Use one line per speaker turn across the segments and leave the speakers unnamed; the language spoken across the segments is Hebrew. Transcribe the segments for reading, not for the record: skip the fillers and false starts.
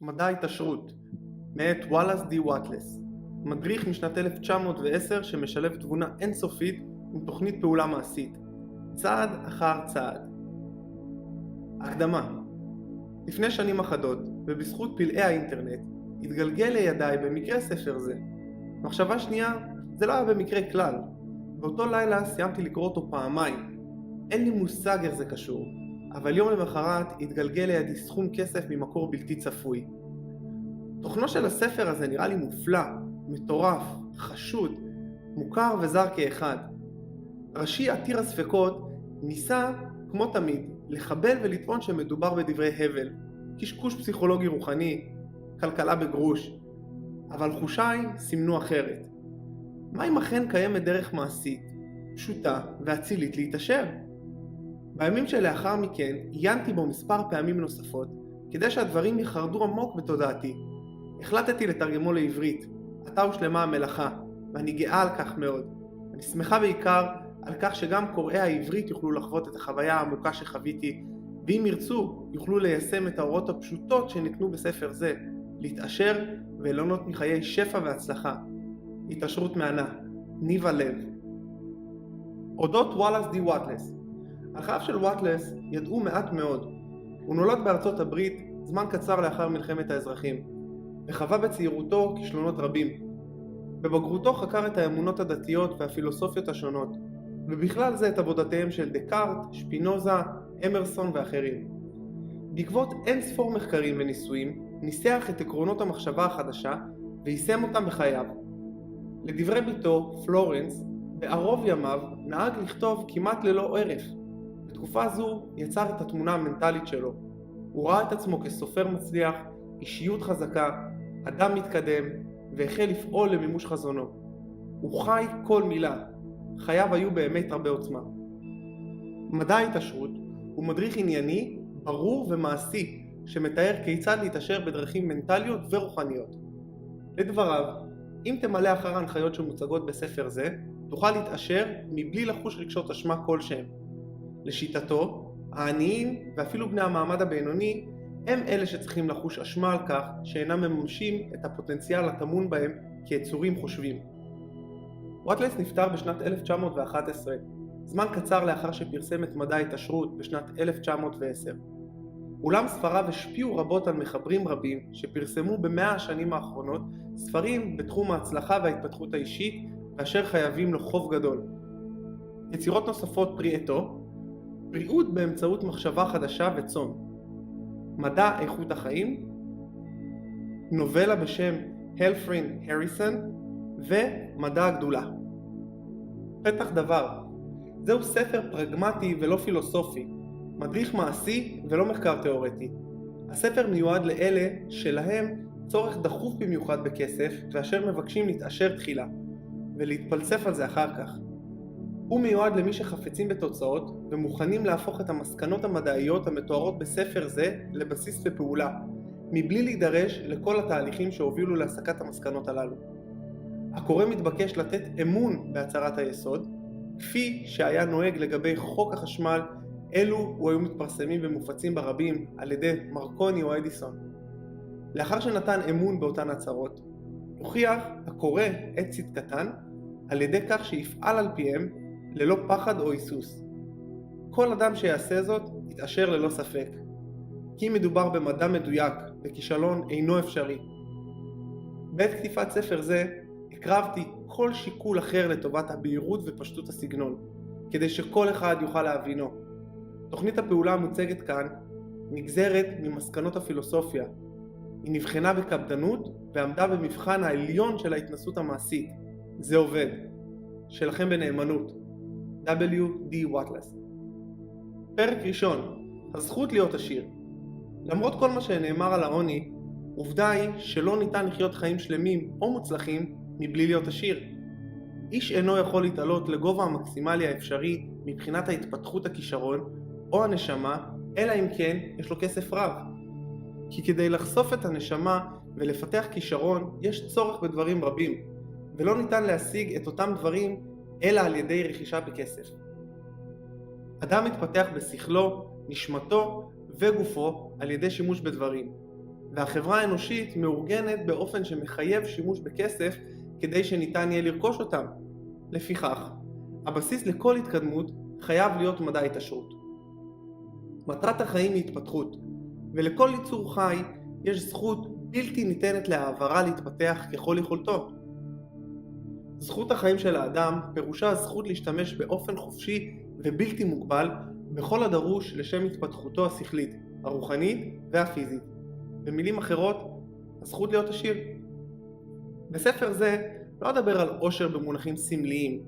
מדע ההתעשרות, מאת וואלאס די ואטלס, מדריך משנת 1910 שמשלב תבונה אינסופית עם תוכנית פעולה מעשית, צעד אחר צעד. הקדמה. לפני שנים אחדות, ובזכות פלאי האינטרנט, התגלגל לידיי במקרה ספר זה. מחשבה שנייה, זה לא היה במקרה כלל. באותו לילה סיימתי לקרוא אותו פעמיים. אין לי מושג איך זה קשור, אבל יום למחרת התגלגל לידי סכום כסף ממקור בלתי צפוי. תוכנו של הספר הזה נראה לי מופלא, מטורף, חשוד, מוכר וזר כאחד. ראשי עתיר הספקות ניסה, כמו תמיד, לחבל ולטעון שמדובר בדברי הבל, קשקוש פסיכולוגי רוחני, כלכלה בגרוש, אבל חושיי סימנו אחרת. מה אם אכן קיימת דרך מעשית, פשוטה ואצילית להתעשר? בימים שלאחר מכן עיינתי בו מספר פעמים נוספות, כדי שהדברים יחרדו עמוק בתודעתי. החלטתי לתרגמו לעברית, עתה הושלמה המלאכה, ואני גאה על כך מאוד. אני שמחה בעיקר על כך שגם קוראי העברית יוכלו לחוות את החוויה העמוקה שחוויתי, ואם ירצו יוכלו ליישם את ההוראות הפשוטות שניתנו בספר זה, להתעשר וליהנות מחיי שפע והצלחה. התעשרות מהנה, ניב הלב. אודות וואלאס די ואטלס. על חייו של ואטלס ידעו מעט מאוד. הוא נולד בארצות הברית זמן קצר לאחר מלחמת האזרחים, וחווה בצעירותו כישלונות רבים. בבגרותו חקר את האמונות הדתיות והפילוסופיות השונות, ובכלל זה את עבודותיהם של דקארט, שפינוזה, אמרסון ואחרים. בעקבות אין ספור מחקרים וניסויים, ניסח את עקרונות המחשבה החדשה ויישם אותם בחייו. לדברי ביתו, פלורנס, בערוב ימיו נהג לכתוב כמעט ללא ערף. בתקופה זו יצר את התמונה המנטלית שלו. הוא ראה את עצמו כסופר מצליח, אישיות חזקה, אדם מתקדם, והחל לפעול למימוש חזונו. הוא חי כל מילה. חייו היו באמת הרבה עוצמה. מדע ההתעשרות הוא מדריך ענייני, ברור ומעשי, שמתאר כיצד להתעשר בדרכים מנטליות ורוחניות. לדבריו, אם תמלא אחר ההנחיות שמוצגות בספר זה, תוכל להתעשר מבלי לחוש רגשות אשמה כלשהם. לשיטתו, העניים ואפילו בני המעמד הבינוני הם אלה שצריכים לחוש אשמה על כך שאינם מממשים את הפוטנציאל הטמון בהם כיצורים חושבים. ואטלס נפטר בשנת 1911, זמן קצר לאחר שפרסם את מדע ההתעשרות בשנת 1910. אולם ספריו השפיעו רבות על מחברים רבים שפרסמו במאה השנים האחרונות ספרים בתחום ההצלחה וההתפתחות האישית ואשר חייבים לו חוב גדול. יצירות נוספות פרי עטו, בריאות באמצעות מחשבה חדשה וצום, מדע איכות החיים, נובלה בשם הלפרין הריסון ומדע הגדולה. פתח דבר, זהו ספר פרגמטי ולא פילוסופי, מדריך מעשי ולא מחקר תיאורטי. הספר מיועד לאלה שלהם צורך דחוף במיוחד בכסף ואשר מבקשים להתעשר תחילה ולהתפלסף על זה אחר כך. הוא מיועד למי שחפצים בתוצאות ומוכנים להפוך את המסקנות המדעיות המתוארות בספר זה לבסיס ופעולה, מבלי להידרש לכל התהליכים שהובילו להסקת המסקנות הללו. הקורא מתבקש לתת אמון בהצהרת היסוד, כפי שהיה נוהג לגבי חוק החשמל, אלו היו מתפרסמים ומופצים ברבים על ידי מרקוני או אדיסון. לאחר שנתן אמון באותן הצהרות, הוכיח הקורא את צדקתן על ידי כך שיפעל על פיהם ללא פחד או היסוס. כל אדם שיעשה זאת יתעשר ללא ספק, כי מדובר במדע מדויק וכישלון אינו אפשרי. בעת כתיבת ספר זה הקרבתי כל שיקול אחר לטובת הבהירות ופשטות הסגנון, כדי שכל אחד יוכל להבינו. תוכנית הפעולה המוצגת כאן נגזרת ממסקנות הפילוסופיה. היא נבחנה בקפדנות ועמדה במבחן העליון של ההתנסות המעשית. זה עובד. שלכם בנאמנות. W.D. ואטלס. פרק ראשון, הזכות להיות עשיר. למרות כל מה שנאמר על העוני, עובדה היא שלא ניתן לחיות חיים שלמים או מוצלחים מבלי להיות עשיר. איש אינו יכול להתעלות לגובה המקסימלי האפשרי מבחינת ההתפתחות הכישרון או הנשמה, אלא אם כן יש לו כסף רב. כי כדי לחשוף את הנשמה ולפתח כישרון יש צורך בדברים רבים, ולא ניתן להשיג את אותם דברים אלא על ידי רכישה בכסף. אדם מתפתח בשכלו, נשמתו וגופו על ידי שימוש בדברים. והחברה האנושית מאורגנת באופן שמחייב שימוש בכסף כדי שניתן יהיה לרכוש אותם. לפיכך, הבסיס לכל התקדמות חייב להיות מדע ההתעשרות. מטרת החיים היא התפתחות, ולכל יצור חי יש זכות בלתי ניתנת להעברה להתפתח ככל יכולתו. זכות החיים של האדם פירושה הזכות להשתמש באופן חופשי ובלתי מוגבל בכל הדרוש לשם התפתחותו השכלית, הרוחנית והפיזית. במילים אחרות, הזכות להיות עשיר. בספר זה לא אדבר על עושר במונחים סמליים.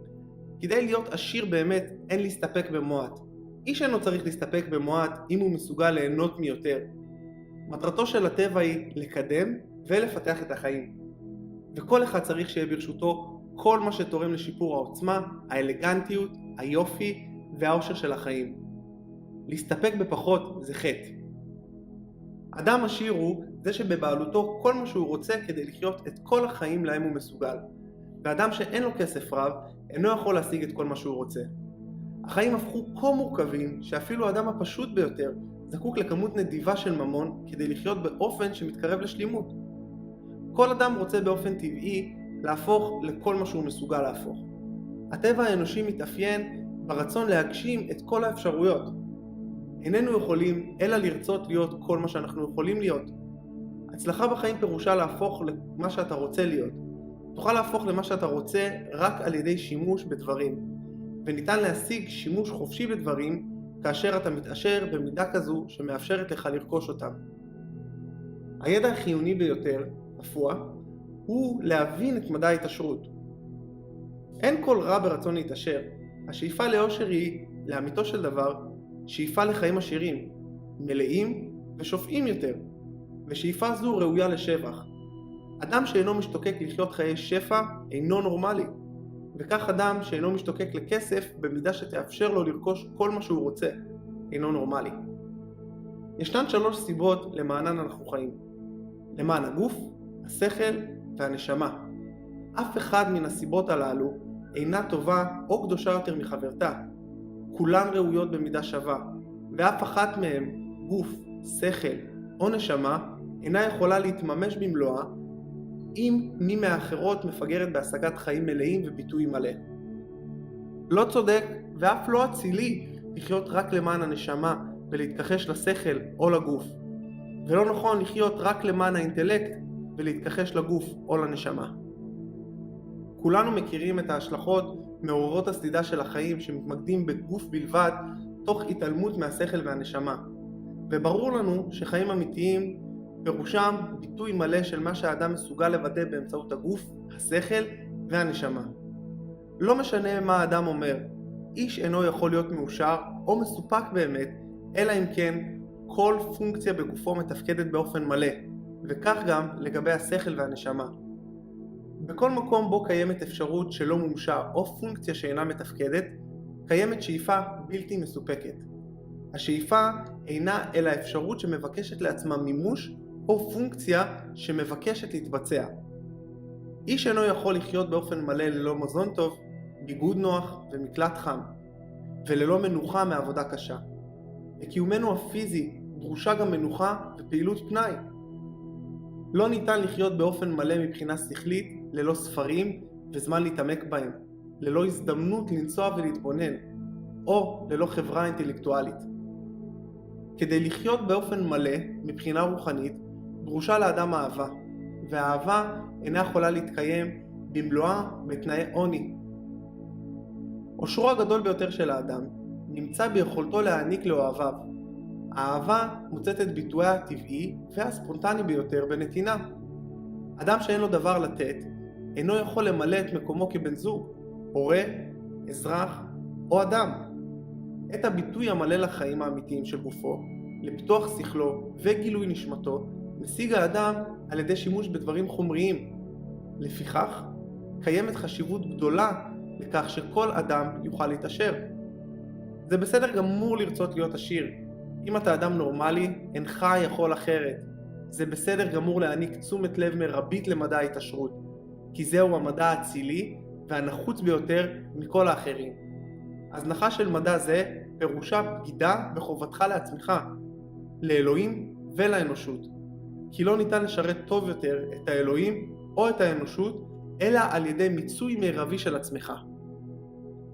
כדי להיות עשיר באמת אין להסתפק במועט. איש אינו צריך להסתפק במועט אם הוא מסוגל ליהנות מיותר. מטרתו של הטבע היא לקדם ולפתח את החיים. וכל אחד צריך שיהיה ברשותו כל מה שתורם לשיפור העוצמה, האלגנטיות, היופי והאושר של החיים. להסתפק בפחות זה חטא. אדם עשיר הוא זה שבבעלותו כל מה שהוא רוצה כדי לחיות את כל החיים להם הוא מסוגל. ואדם שאין לו כסף רב אינו יכול להשיג את כל מה שהוא רוצה. החיים הפכו כה מורכבים שאפילו האדם הפשוט ביותר זקוק לכמות נדיבה של ממון כדי לחיות באופן שמתקרב לשלימות. כל אדם רוצה באופן טבעי להפוך לכל מה שהוא מסוגל להפוך. הטבע האנושי מתאפיין ברצון להגשים את כל האפשרויות. איננו יכולים אלא לרצות להיות כל מה שאנחנו יכולים להיות. הצלחה בחיים פירושה להפוך למה שאתה רוצה להיות. תוכל להפוך למה שאתה רוצה רק על ידי שימוש בדברים, וניתן להשיג שימוש חופשי בדברים כאשר אתה מתעשר במידה כזו שמאפשרת לך לרכוש אותם. הידע החיוני ביותר, אפוא, הוא להבין את מדע ההתעשרות. אין כל רע ברצון להתעשר. השאיפה לאושר היא, לאמיתו של דבר, שאיפה לחיים עשירים, מלאים ושופעים יותר, ושאיפה זו ראויה לשבח. אדם שאינו משתוקק לחיות חיי שפע אינו נורמלי, וכך אדם שאינו משתוקק לכסף במידה שתאפשר לו לרכוש כל מה שהוא רוצה, אינו נורמלי. ישנן 3 סיבות למענן אנחנו חיים. למען הגוף, השכל והנשמה. אף אחד מן הסיבות הללו אינה טובה או קדושה יותר מחברתה. כולן ראויות במידה שווה, ואף אחת מהן, גוף, שכל או נשמה, אינה יכולה להתממש במלואה אם מי מהאחרות מפגרת בהשגת חיים מלאים וביטוי מלא. לא צודק ואף לא אצילי לחיות רק למען הנשמה ולהתכחש לשכל או לגוף, ולא נכון לחיות רק למען האינטלקט ולהתכחש לגוף או לנשמה. כולנו מכירים את ההשלכות מעוררות הסלידה של החיים שמתמקדים בגוף בלבד תוך התעלמות מהשכל והנשמה, וברור לנו שחיים אמיתיים פירושם ביטוי מלא של מה שהאדם מסוגל לוודא באמצעות הגוף, השכל והנשמה. לא משנה מה האדם אומר, איש אינו יכול להיות מאושר או מסופק באמת, אלא אם כן כל פונקציה בגופו מתפקדת באופן מלא, וכך גם לגבי השכל והנשמה. בכל מקום בו קיימת אפשרות שלא מומשה או פונקציה שאינה מתפקדת, קיימת שאיפה בלתי מסופקת. השאיפה אינה אלא אפשרות שמבקשת לעצמה מימוש או פונקציה שמבקשת להתבצע. איש אינו יכול לחיות באופן מלא ללא מזון טוב, ביגוד נוח ומקלט חם, וללא מנוחה מעבודה קשה. לקיומנו הפיזי דרושה גם מנוחה ופעילות פנאי. לא ניתן לחיות באופן מלא מבחינה שכלית ללא ספרים וזמן להתעמק בהם, ללא הזדמנות לנסוע ולהתבונן, או ללא חברה אינטלקטואלית. כדי לחיות באופן מלא מבחינה רוחנית דרושה לאדם אהבה, והאהבה אינה יכולה להתקיים במלואה בתנאי עוני. אושרו הגדול ביותר של האדם נמצא ביכולתו להעניק לאוהביו. האהבה מוצאת את ביטויה הטבעי והספונטני ביותר בנתינה. אדם שאין לו דבר לתת אינו יכול למלא את מקומו כבן זוג, הורה, אזרח או אדם. את הביטוי המלא לחיים האמיתיים של גופו, לפיתוח שכלו וגילוי נשמתו, משיג האדם על ידי שימוש בדברים חומריים. לפיכך, קיימת חשיבות גדולה לכך שכל אדם יוכל להתעשר. זה בסדר גמור לרצות להיות עשיר. אם אתה אדם נורמלי, אינך יכול אחרת. זה בסדר גמור להעניק תשומת לב מרבית למדע ההתעשרות, כי זהו המדע האצילי והנחוץ ביותר מכל האחרים. הזנחה של מדע זה פירושה בגידה בחובתך לעצמך, לאלוהים ולאנושות. כי לא ניתן לשרת טוב יותר את האלוהים או את האנושות, אלא על ידי מיצוי מרבי של עצמך.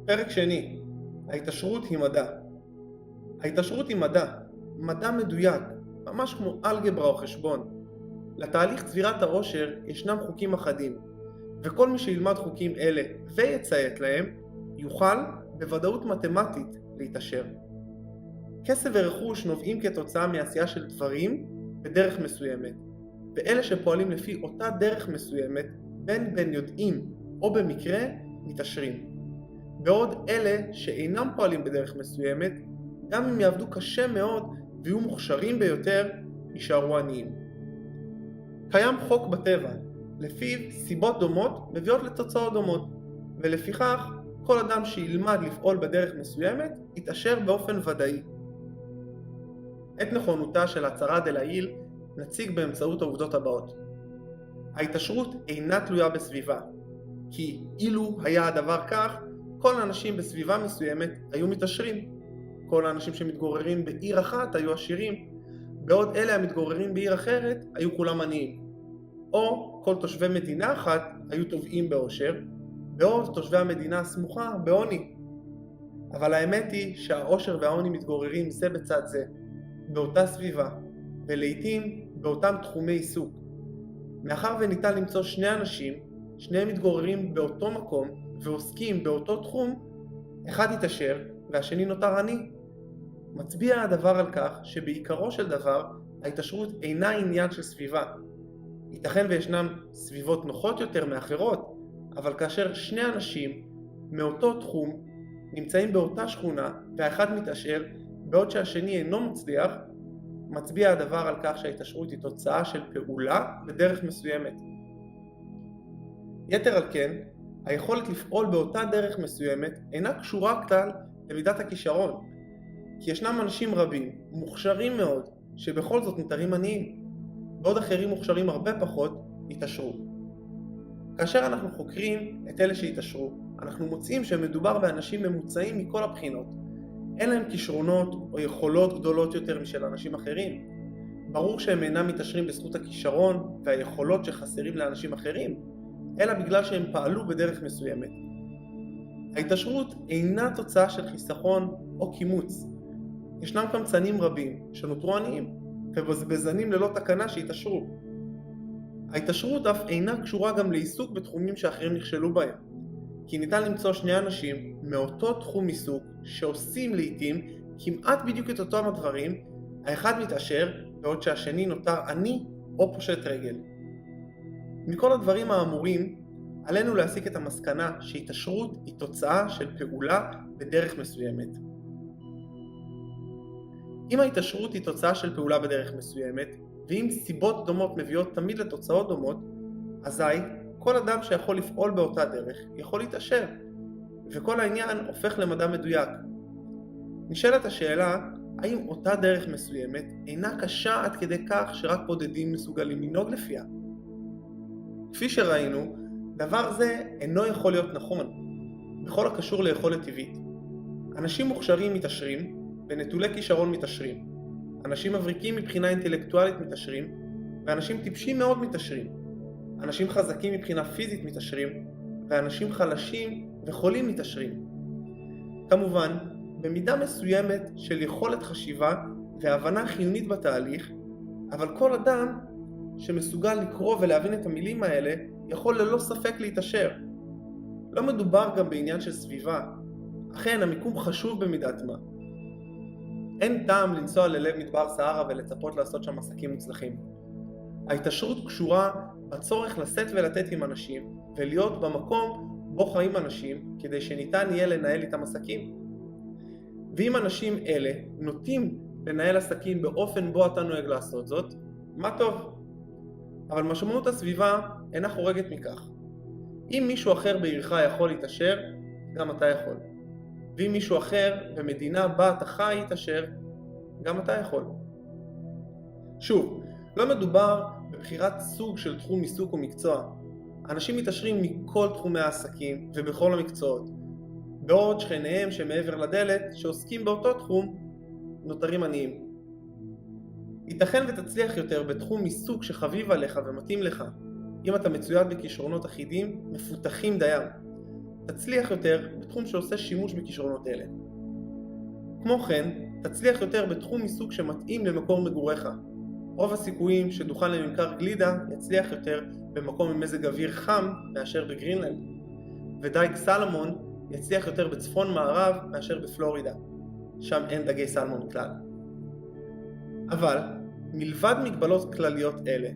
פרק שני, ההתעשרות היא מדע. ההתעשרות היא מדע, מדע מדויק, ממש כמו אלגברה או חשבון. לתהליך צבירת העושר ישנם חוקים אחדים, וכל מי שילמד חוקים אלה ויציית להם, יוכל בוודאות מתמטית להתעשר. כסף ורכוש נובעים כתוצאה מעשייה של דברים בדרך מסוימת, ואלה שפועלים לפי אותה דרך מסוימת, בין יודעים או במקרה, מתעשרים. בעוד אלה שאינם פועלים בדרך מסוימת, גם אם יעבדו קשה מאוד ויהיו מוכשרים ביותר, יישארו עניים. קיים חוק בטבע, לפיו סיבות דומות מביאות לתוצאות דומות, ולפיכך כל אדם שילמד לפעול בדרך מסוימת יתעשר באופן ודאי. את נכונותה של הצהרה דלעיל נציג באמצעות העובדות הבאות. ההתעשרות אינה תלויה בסביבה, כי אילו היה הדבר כך, כל האנשים בסביבה מסוימת היו מתעשרים. כל האנשים שמתגוררים בעיר אחת היו עשירים, בעוד אלה המתגוררים בעיר אחרת היו כולם עניים. או כל תושבי מדינה אחת היו טובעים בעושר, בעוד תושבי המדינה הסמוכה בעוני. אבל האמת היא שהעושר והעוני מתגוררים זה בצד זה, באותה סביבה, ולעיתים באותם תחומי עיסוק. מאחר וניתן למצוא שני אנשים, שניהם מתגוררים באותו מקום ועוסקים באותו תחום, אחד יתעשר והשני נותר עני. מצביע הדבר על כך שבעיקרו של דבר ההתעשרות אינה עניין של סביבה. ייתכן וישנם סביבות נוחות יותר מאחרות, אבל כאשר שני אנשים מאותו תחום נמצאים באותה שכונה והאחד מתעשר בעוד שהשני אינו מצליח, מצביע הדבר על כך שההתעשרות היא תוצאה של פעולה בדרך מסוימת. יתר על כן, היכולת לפעול באותה דרך מסוימת אינה קשורה כלל למידת הכישרון, כי ישנם אנשים רבים, מוכשרים מאוד, שבכל זאת נותרים עניים, בעוד אחרים מוכשרים הרבה פחות, התעשרו. כאשר אנחנו חוקרים את אלה שהתעשרו, אנחנו מוצאים שמדובר באנשים ממוצעים מכל הבחינות. אין להם כישרונות או יכולות גדולות יותר משל אנשים אחרים. ברור שהם אינם מתעשרים בזכות הכישרון והיכולות שחסרים לאנשים אחרים, אלא בגלל שהם פעלו בדרך מסוימת. ההתעשרות אינה תוצאה של חיסכון או קימוץ. ישנם קמצנים רבים שנותרו עניים ובזבזנים ללא תקנה שהתעשרו. ההתעשרות אף אינה קשורה גם לעיסוק בתחומים שאחרים נכשלו בהם, כי ניתן למצוא שני אנשים מאותו תחום עיסוק שעושים לעתים כמעט בדיוק את אותם הדברים, האחד מתעשר בעוד שהשני נותר עני או פושט רגל. מכל הדברים האמורים, עלינו להסיק את המסקנה שהתעשרות היא תוצאה של פעולה בדרך מסוימת. אם ההתעשרות היא תוצאה של פעולה בדרך מסוימת, ואם סיבות דומות מביאות תמיד לתוצאות דומות, אזי כל אדם שיכול לפעול באותה דרך יכול להתעשר, וכל העניין הופך למדע מדויק. נשאלת השאלה, האם אותה דרך מסוימת אינה קשה עד כדי כך שרק בודדים מסוגלים לנהוג לפיה? כפי שראינו, דבר זה אינו יכול להיות נכון, בכל הקשור ליכולת טבעית. אנשים מוכשרים מתעשרים, ונטולי כישרון מתעשרים. אנשים מבריקים מבחינה אינטלקטואלית מתעשרים, ואנשים טיפשים מאוד מתעשרים. אנשים חזקים מבחינה פיזית מתעשרים, ואנשים חלשים וחולים מתעשרים. כמובן, במידה מסוימת של יכולת חשיבה והבנה חיונית בתהליך, אבל כל אדם שמסוגל לקרוא ולהבין את המילים האלה יכול ללא ספק להתעשר. לא מדובר גם בעניין של סביבה, אכן המיקום חשוב במידת מה. אין טעם לנסוע ללב מדבר סהרה ולצפות לעשות שם עסקים מוצלחים. ההתעשרות קשורה בצורך לשאת ולתת עם אנשים ולהיות במקום בו חיים אנשים כדי שניתן יהיה לנהל איתם עסקים. ואם אנשים אלה נוטים לנהל עסקים באופן בו אתה נוהג לעשות זאת, מה טוב. אבל משמעות הסביבה אינה חורגת מכך. אם מישהו אחר בעירך יכול להתעשר, גם אתה יכול. ואם מישהו אחר במדינה בה אתה חי יתעשר, גם אתה יכול. שוב, לא מדובר בבחירת סוג של תחום עיסוק או מקצוע. אנשים מתעשרים מכל תחומי העסקים ובכל המקצועות, בעוד שכניהם שמעבר לדלת שעוסקים באותו תחום נותרים עניים. ייתכן ותצליח יותר בתחום עיסוק שחביב עליך ומתאים לך. אם אתה מצויד בכישרונות אחידים, מפותחים דיים. תצליח יותר בתחום שעושה שימוש בכישרונות אלה. כמו כן, תצליח יותר בתחום עיסוק שמתאים למקום מגוריך. רוב הסיכויים שדוכן לממכר גלידה יצליח יותר במקום עם מזג אוויר חם מאשר בגרינלנד, ודייג סלמון יצליח יותר בצפון מערב מאשר בפלורידה, שם אין דגי סלמון כלל. אבל, מלבד מגבלות כלליות אלה,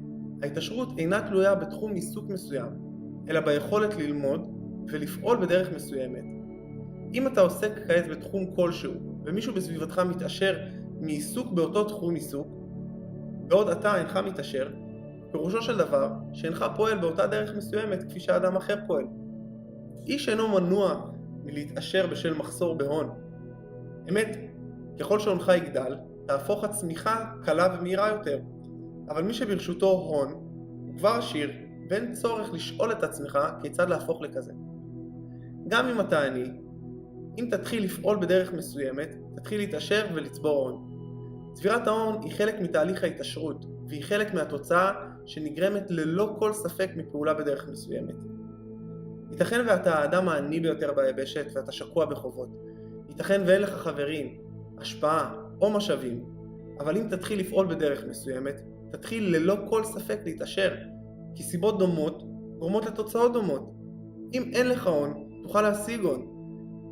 ההתעשרות אינה תלויה בתחום עיסוק מסוים, אלא ביכולת ללמוד ולפעול בדרך מסוימת. אם אתה עוסק כעת בתחום כלשהו, ומישהו בסביבתך מתעשר מעיסוק באותו תחום עיסוק, בעוד אתה אינך מתעשר, פירושו של דבר שאינך פועל באותה דרך מסוימת כפי שאדם אחר פועל. איש אינו מנוע מלהתעשר בשל מחסור בהון. אמת, ככל שהונך יגדל, תהפוך הצמיחה קלה ומהירה יותר, אבל מי שברשותו הון הוא כבר עשיר ואין צורך לשאול את עצמך כיצד להפוך לכזה. גם אם אתה עני, אם תתחיל לפעול בדרך מסוימת, תתחיל להתעשר ולצבור הון. צבירת ההון היא חלק מתהליך ההתעשרות, והיא חלק מהתוצאה שנגרמת ללא כל ספק מפעולה בדרך מסוימת. ייתכן ואתה האדם העני ביותר ביבשת ואתה שקוע בחובות. ייתכן ואין לך חברים, השפעה או משאבים, אבל אם תתחיל לפעול בדרך מסוימת, תתחיל ללא כל ספק להתעשר, כי סיבות דומות גורמות לתוצאות דומות. אם אין לך הון, תוכל להשיג הון.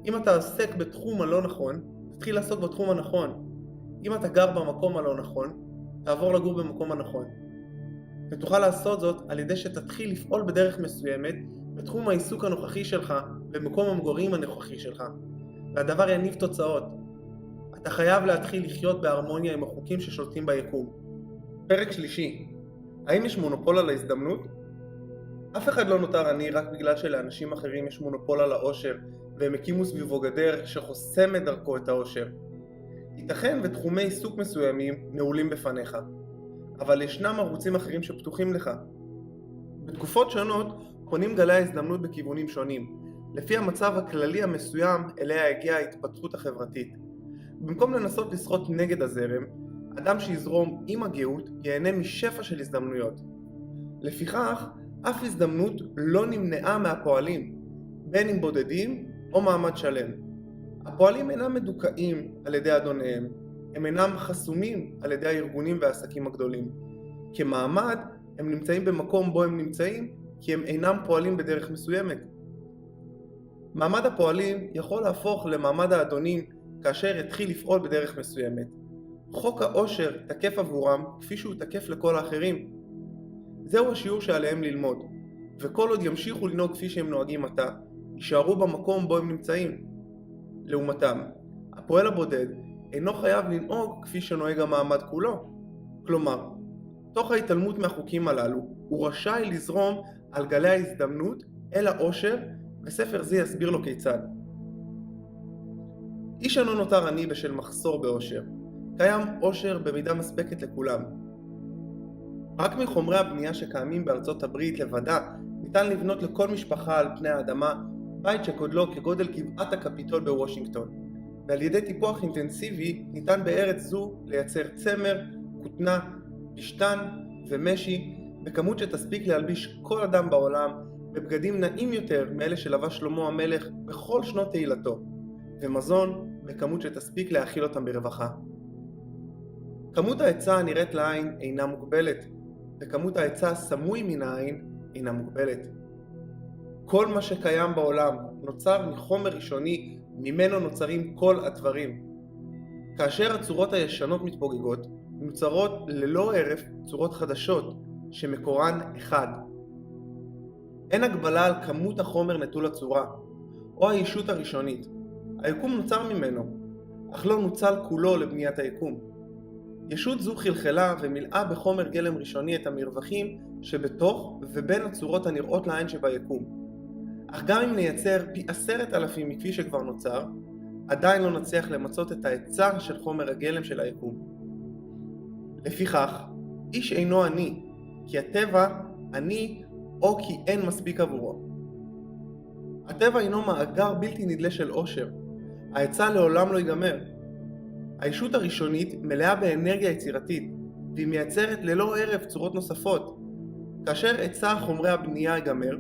אם אתה עוסק בתחום הלא נכון, תתחיל לעסוק בתחום הנכון. אם אתה גר במקום הלא נכון, תעבור לגור במקום הנכון. ותוכל לעשות זאת על ידי שתתחיל לפעול בדרך מסוימת בתחום העיסוק הנוכחי שלך במקום המגורים הנוכחי שלך. והדבר יניב תוצאות. אתה חייב להתחיל לחיות בהרמוניה עם החוקים ששולטים ביקום. פרק שלישי. האם יש מונופול על ההזדמנות? אף אחד לא נותר עני רק בגלל שלאנשים אחרים יש מונופול על העושר והם הקימו סביבו גדר שחוסמת דרכו את העושר. ייתכן ותחומי עיסוק מסוימים נעולים בפניך, אבל ישנם ערוצים אחרים שפתוחים לך. בתקופות שונות פונים גלי ההזדמנות בכיוונים שונים, לפי המצב הכללי המסוים אליה הגיעה ההתפתחות החברתית. במקום לנסות לשחות נגד הזרם, אדם שיזרום עם הגאות ייהנה משפע של הזדמנויות. לפיכך, אף הזדמנות לא נמנעה מהפועלים, בין אם בודדים או מעמד שלם. הפועלים אינם מדוכאים על ידי אדוניהם, הם אינם חסומים על ידי הארגונים והעסקים הגדולים. כמעמד, הם נמצאים במקום בו הם נמצאים, כי הם אינם פועלים בדרך מסוימת. מעמד הפועלים יכול להפוך למעמד האדונים כאשר יתחיל לפעול בדרך מסוימת. חוק העושר תקף עבורם כפי שהוא תקף לכל האחרים. זהו השיעור שעליהם ללמוד, וכל עוד ימשיכו לנהוג כפי שהם נוהגים עתה, יישארו במקום בו הם נמצאים. לעומתם, הפועל הבודד אינו חייב לנהוג כפי שנוהג המעמד כולו. כלומר, תוך ההתעלמות מהחוקים הללו, הוא רשאי לזרום על גלי ההזדמנות אל העושר, וספר זה יסביר לו כיצד. איש אינו נותר עני בשל מחסור בעושר. קיים עושר במידה מספקת לכולם. רק מחומרי הבנייה שקיימים בארצות הברית לבדה, ניתן לבנות לכל משפחה על פני האדמה בית שגודלו כגודל גבעת הקפיטול בוושינגטון, ועל ידי טיפוח אינטנסיבי ניתן בארץ זו לייצר צמר, כותנה, פשטן ומשי בכמות שתספיק להלביש כל אדם בעולם בבגדים נעים יותר מאלה שלבש שלמה המלך בכל שנות תהילתו, ומזון בכמות שתספיק להאכיל אותם ברווחה. כמות ההיצע הנראית לעין אינה מוגבלת, וכמות ההיצע הסמוי מן העין אינה מוגבלת. כל מה שקיים בעולם נוצר מחומר ראשוני, ממנו נוצרים כל הדברים. כאשר הצורות הישנות מתפוגגות, נוצרות ללא הרף צורות חדשות, שמקורן אחד. אין הגבלה על כמות החומר נטול הצורה, או הישות הראשונית. היקום נוצר ממנו, אך לא נוצל כולו לבניית היקום. ישות זו חלחלה ומילאה בחומר גלם ראשוני את המרווחים שבתוך ובין הצורות הנראות לעין שביקום. אך גם אם נייצר פי 10,000 מכפי שכבר נוצר, עדיין לא נצליח למצות את ההיצע של חומר הגלם של היקום. לפיכך, איש אינו עני, כי הטבע עני או כי אין מספיק עבורו. הטבע אינו מאגר בלתי נדלה של עושר. ההיצע לעולם לא ייגמר. הישות הראשונית מלאה באנרגיה יצירתית, והיא מייצרת ללא הרף צורות נוספות. כאשר היצע חומרי הבנייה ייגמר,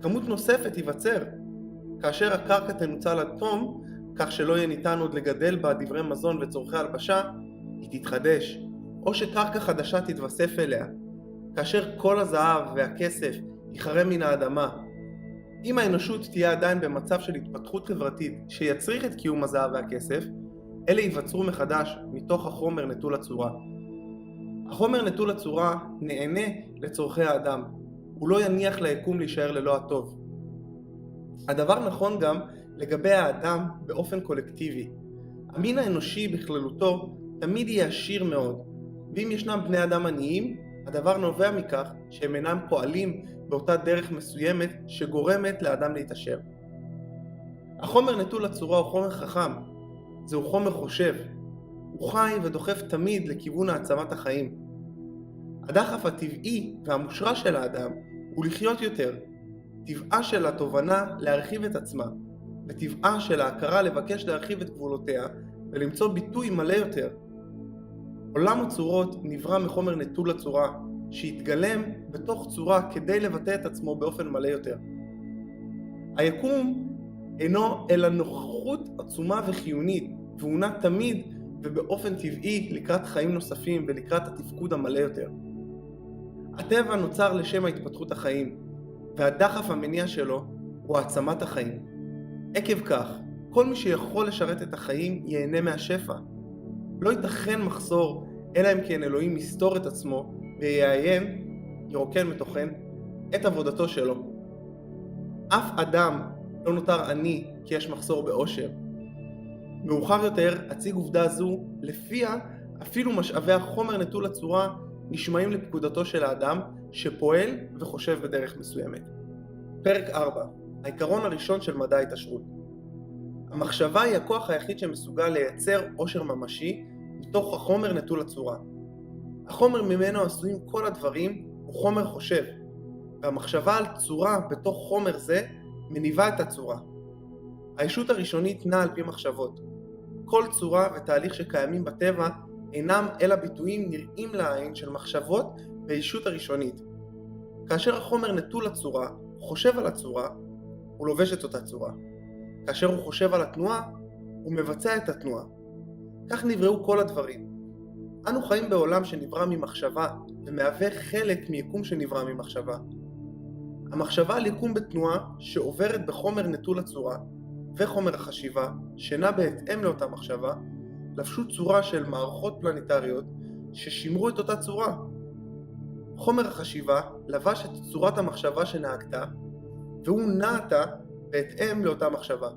כמות נוספת ייווצר. כאשר הקרקע תנוצל עד תום, כך שלא יהיה ניתן עוד לגדל בה דברי מזון וצורכי הלבשה, היא תתחדש, או שקרקע חדשה תתווסף אליה. כאשר כל הזהב והכסף ייחרם מן האדמה, אם האנושות תהיה עדיין במצב של התפתחות חברתית שיצריך את קיום הזהב והכסף, אלה ייווצרו מחדש מתוך החומר נטול הצורה. החומר נטול הצורה נהנה לצורכי האדם, הוא לא יניח ליקום להישאר ללא הטוב. הדבר נכון גם לגבי האדם באופן קולקטיבי. המין האנושי בכללותו תמיד יהיה עשיר מאוד, ואם ישנם בני אדם עניים, הדבר נובע מכך שהם אינם פועלים באותה דרך מסוימת שגורמת לאדם להתעשר. החומר נטול הצורה הוא חומר חכם, זהו חומר חושב, הוא חי ודוחף תמיד לכיוון העצמת החיים. הדחף הטבעי והמושרש של האדם הוא לחיות יותר, טבעה של התובנה להרחיב את עצמה, וטבעה של ההכרה לבקש להרחיב את גבולותיה ולמצוא ביטוי מלא יותר. עולם הצורות נברא מחומר נטול הצורה, שהתגלם בתוך צורה כדי לבטא את עצמו באופן מלא יותר. היקום אינו אלא נוכחות עצומה וחיונית, והוא נע תמיד ובאופן טבעי לקראת חיים נוספים ולקראת התפקוד המלא יותר. הטבע נוצר לשם ההתפתחות החיים, והדחף המניע שלו הוא העצמת החיים. עקב כך, כל מי שיכול לשרת את החיים ייהנה מהשפע. לא ייתכן מחסור, אלא אם כן אלוהים יסתור את עצמו ירוקן מתוכן את עבודתו שלו. אף אדם לא נותר עני כי יש מחסור באושר. מאוחר יותר אציג עובדה זו לפיה אפילו משאבי החומר נטול הצורה נשמעים לפקודתו של האדם שפועל וחושב בדרך מסוימת. פרק 4. העיקרון הראשון של מדע ההתעשרות. המחשבה היא הכוח היחיד שמסוגל לייצר עושר ממשי מתוך החומר נטול הצורה. החומר ממנו עשויים כל הדברים הוא חומר חושב, והמחשבה על צורה בתוך חומר זה מניבה את הצורה. הישות הראשונית נעה על פי מחשבות. כל צורה ותהליך שקיימים בטבע אינם אלא ביטויים נראים לעין של מחשבות בישות הראשונית. כאשר החומר נטול הצורה, חושב על הצורה, הוא לובש את אותה צורה. כאשר הוא חושב על התנועה, הוא מבצע את התנועה. כך נבראו כל הדברים. אנו חיים בעולם שנברא ממחשבה ומהווה חלק מיקום שנברא ממחשבה. המחשבה על יקום בתנועה שעוברת בחומר נטול הצורה וחומר החשיבה שנע בהתאם לאותה מחשבה לבשו צורה של מערכות פלנטריות ששימרו את אותה צורה. חומר החשיבה לבש את צורת המחשבה שנהגתה והוא נעתה בהתאם לאותה מחשבה.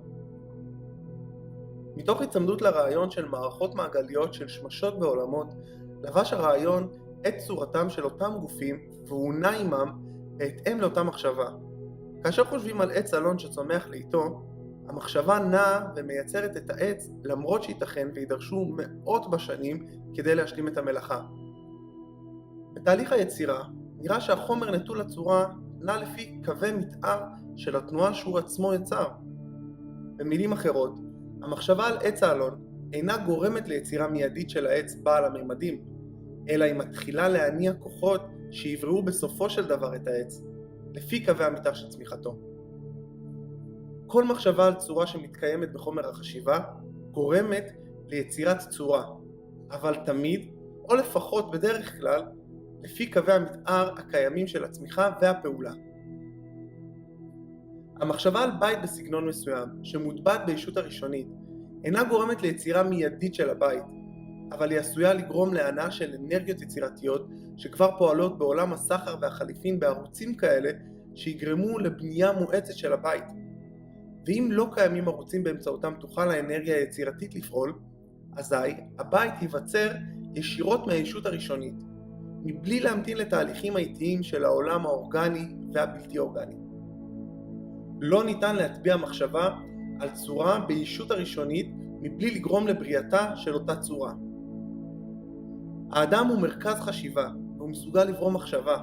מתוך הצמדות לרעיון של מערכות מעגליות של שמשות בעולמות, לבש הרעיון את צורתם של אותם גופים והוא נע עמם בהתאם לאותה מחשבה. כאשר חושבים על עץ אלון שצומח לאיתו, המחשבה נעה ומייצרת את העץ למרות שייתכן וידרשו מאות בשנים כדי להשלים את המלאכה. בתהליך היצירה נראה שהחומר נטול הצורה נע לפי קווי מתאר של התנועה שהוא עצמו יצר. במילים אחרות, המחשבה על עץ האלון אינה גורמת ליצירה מיידית של העץ בעל הממדים, אלא היא מתחילה להניע כוחות שיבראו בסופו של דבר את העץ, לפי קווי המתאר של צמיחתו. כל מחשבה על צורה שמתקיימת בחומר החשיבה גורמת ליצירת צורה, אבל תמיד, או לפחות בדרך כלל, לפי קווי המתאר הקיימים של הצמיחה והפעולה. המחשבה על בית בסגנון מסוים, שמוטבעת בישות הראשונית, אינה גורמת ליצירה מיידית של הבית, אבל היא עשויה לגרום להנעה של אנרגיות יצירתיות שכבר פועלות בעולם הסחר והחליפין בערוצים כאלה שיגרמו לבנייה מואצת של הבית. ואם לא קיימים ערוצים באמצעותם תוכל האנרגיה היצירתית לפעול, אזי הבית ייווצר ישירות מהישות הראשונית, מבלי להמתין לתהליכים האיטיים של העולם האורגני והבלתי אורגני. לא ניתן להטביע מחשבה על צורה בישות הראשונית מבלי לגרום לבריאתה של אותה צורה. האדם הוא מרכז חשיבה והוא מסוגל לברוא מחשבה.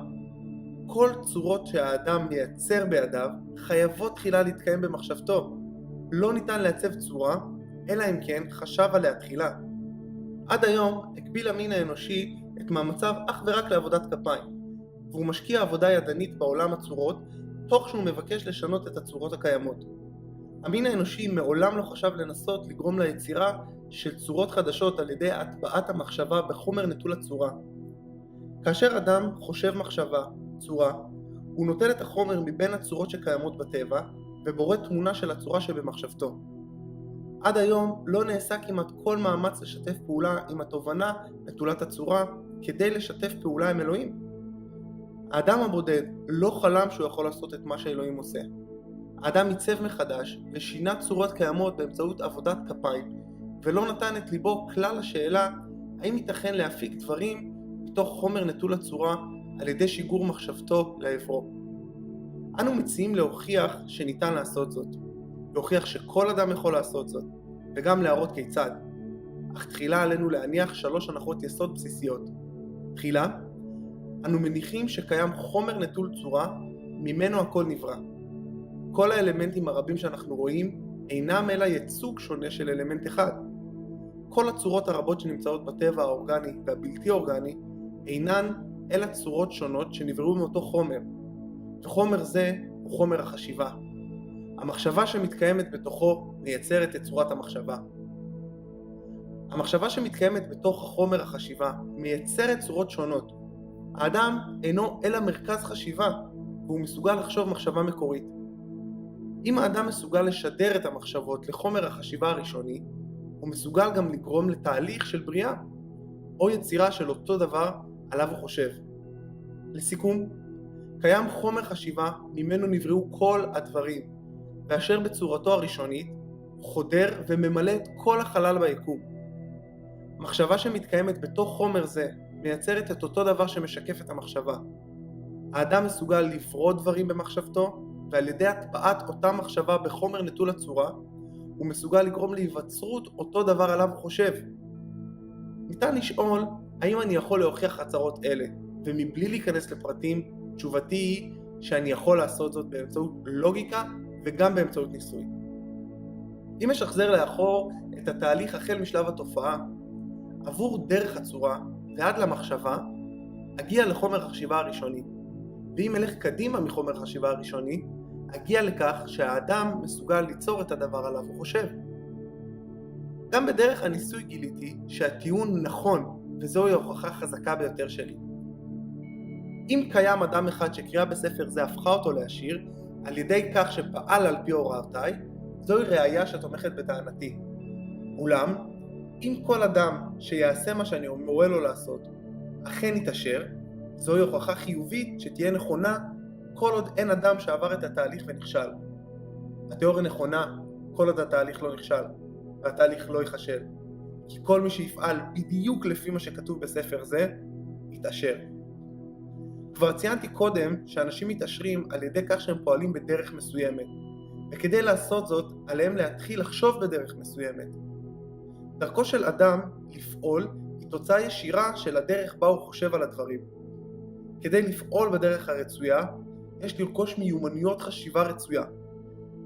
כל צורות שהאדם מייצר בידיו חייבות תחילה להתקיים במחשבתו. לא ניתן לעצב צורה, אלא אם כן חשב עליה תחילה. עד היום הקביל המין האנושי את מאמציו אך ורק לעבודת כפיים, והוא משקיע עבודה ידנית בעולם הצורות, תוך שהוא מבקש לשנות את הצורות הקיימות. המין האנושי מעולם לא חשב לנסות לגרום ליצירה של צורות חדשות על ידי הטבעת המחשבה בחומר נטול הצורה. כאשר אדם חושב מחשבה, צורה, הוא נוטל את החומר מבין הצורות שקיימות בטבע ובורא תמונה של הצורה שבמחשבתו. עד היום לא נעשה כמעט כל מאמץ לשתף פעולה עם התובנה נטולת הצורה כדי לשתף פעולה עם אלוהים. האדם הבודד לא חלם שהוא יכול לעשות את מה שאלוהים עושה. האדם עיצב מחדש ושינה צורות קיימות באמצעות עבודת כפיים, ולא נתן את ליבו כלל לשאלה האם ייתכן להפיק דברים מתוך חומר נטול הצורה על ידי שיגור מחשבתו לעברו. אנו מציעים להוכיח שניתן לעשות זאת, להוכיח שכל אדם יכול לעשות זאת, וגם להראות כיצד. אך תחילה עלינו להניח 3 הנחות יסוד בסיסיות. תחילה, אנו מניחים שקיים חומר נטול צורה, ממנו הכל נברא. כל האלמנטים הרבים שאנחנו רואים אינם אלא ייצוג שונה של אלמנט אחד. כל הצורות הרבות שנמצאות בטבע האורגני והבלתי אורגני אינן אלא צורות שונות שנבראו מאותו חומר, וחומר זה הוא חומר החשיבה. המחשבה שמתקיימת בתוכו מייצרת את צורת המחשבה. המחשבה שמתקיימת בתוך החומר החשיבה מייצרת צורות שונות. האדם אינו אלא מרכז חשיבה, והוא מסוגל לחשוב מחשבה מקורית. אם האדם מסוגל לשדר את המחשבות לחומר החשיבה הראשוני, הוא מסוגל גם לגרום לתהליך של בריאה, או יצירה של אותו דבר עליו הוא חושב. לסיכום, קיים חומר חשיבה ממנו נבראו כל הדברים, ואשר בצורתו הראשונית חודר וממלא את כל החלל ביקום. מחשבה שמתקיימת בתוך חומר זה מייצרת את אותו דבר שמשקף את המחשבה. האדם מסוגל לברוא דברים במחשבתו, ועל ידי הטבעת אותה מחשבה בחומר נטול הצורה, הוא מסוגל לגרום להיווצרות אותו דבר עליו הוא חושב. ניתן לשאול האם אני יכול להוכיח הצהרות אלה, ומבלי להיכנס לפרטים, תשובתי היא שאני יכול לעשות זאת באמצעות לוגיקה וגם באמצעות ניסוי. אם אשחזר לאחור את התהליך החל משלב התופעה, עבור דרך הצורה ועד למחשבה, אגיע לחומר החשיבה הראשוני. ואם אלך קדימה מחומר החשיבה הראשוני, אגיע לכך שהאדם מסוגל ליצור את הדבר עליו הוא חושב. גם בדרך הניסוי גיליתי שהטיעון נכון, וזוהי ההוכחה החזקה ביותר שלי. אם קיים אדם אחד שקריאה בספר זה הפכה אותו לעשיר, על ידי כך שפעל על פי הוראותיי, זוהי ראייה שתומכת בטענתי. אולם, אם כל אדם שיעשה מה שאני מורה לו לעשות, אכן יתעשר, זוהי הוכחה חיובית שתהיה נכונה כל עוד אין אדם שעבר את התהליך ונכשל. התיאוריה נכונה כל עוד התהליך לא נכשל, והתהליך לא ייחשל. כי כל מי שיפעל בדיוק לפי מה שכתוב בספר זה, יתעשר. כבר ציינתי קודם שאנשים מתעשרים על ידי כך שהם פועלים בדרך מסוימת, וכדי לעשות זאת עליהם להתחיל לחשוב בדרך מסוימת. דרכו של אדם לפעול היא תוצאה ישירה של הדרך בה הוא חושב על הדברים. כדי לפעול בדרך הרצויה, יש לרכוש מיומנויות חשיבה רצויה.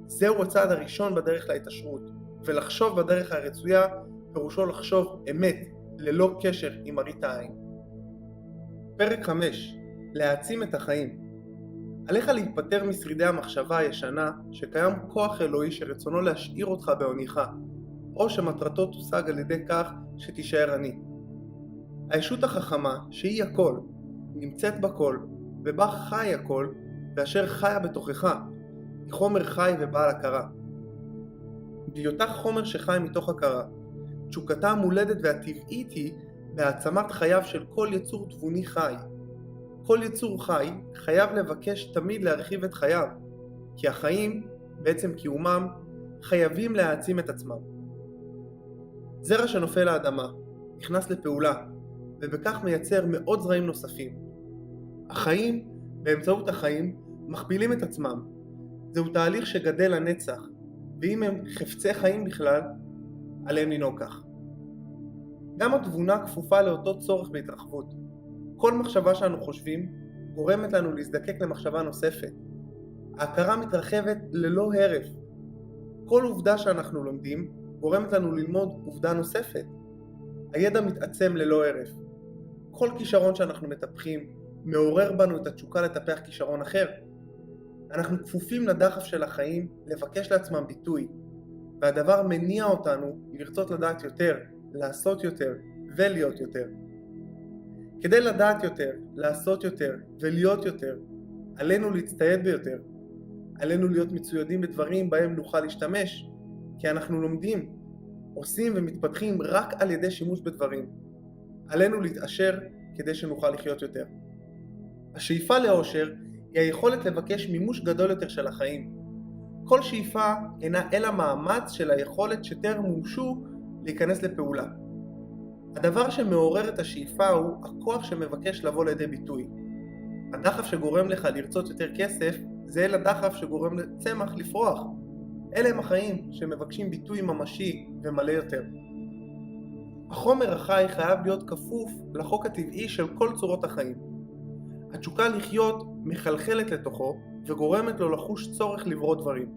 זהו הצעד הראשון בדרך להתעשרות, ולחשוב בדרך הרצויה פירושו לחשוב אמת ללא קשר עם מראית העין. פרק 5. להעצים את החיים. עליך להיפטר משרידי המחשבה הישנה שקיים כוח אלוהי שרצונו להשאיר אותך בעוניך, או שמטרתו תושג על ידי כך שתישאר עני. הישות החכמה, שהיא הכל, נמצאת בכל, ובה חי הכל, ואשר חיה בתוכך, היא חומר חי ובעל הכרה. בהיותה חומר שחי מתוך הכרה, תשוקתה המולדת והטבעית היא בהעצמת חייו של כל יצור תבוני חי. כל יצור חי חייב לבקש תמיד להרחיב את חייו, כי החיים, בעצם קיומם, חייבים להעצים את עצמם. זרע שנופל לאדמה, נכנס לפעולה, ובכך מייצר מאות זרעים נוספים. החיים, באמצעות החיים, מכפילים את עצמם. זהו תהליך שגדל לנצח, ואם הם חפצי חיים בכלל, עליהם לנהוג כך. גם התבונה כפופה לאותו צורך בהתרחבות. כל מחשבה שאנו חושבים גורמת לנו להזדקק למחשבה נוספת. ההכרה מתרחבת ללא הרף. כל עובדה שאנחנו לומדים גורמת לנו ללמוד עובדה נוספת. הידע מתעצם ללא הרף. כל כישרון שאנחנו מטפחים מעורר בנו את התשוקה לטפח כישרון אחר. אנחנו כפופים לדחף של החיים לבקש לעצמם ביטוי, והדבר מניע אותנו לרצות לדעת יותר, לעשות יותר ולהיות יותר. כדי לדעת יותר, לעשות יותר ולהיות יותר, עלינו להצטייד ביותר. עלינו להיות מצוידים בדברים בהם נוכל להשתמש, כי אנחנו לומדים, עושים ומתפתחים רק על ידי שימוש בדברים. עלינו להתעשר כדי שנוכל לחיות יותר. השאיפה לאושר היא היכולת לבקש מימוש גדול יותר של החיים. כל שאיפה אינה אלא מאמץ של היכולת שטרם מומשו להיכנס לפעולה. הדבר שמעורר את השאיפה הוא הכוח שמבקש לבוא לידי ביטוי. הדחף שגורם לך לרצות יותר כסף זה אל הדחף שגורם לצמח לפרוח. אלה הם החיים שמבקשים ביטוי ממשי ומלא יותר. החומר החי חייב להיות כפוף לחוק הטבעי של כל צורות החיים. התשוקה לחיות מחלחלת לתוכו וגורמת לו לחוש צורך לברוא דברים.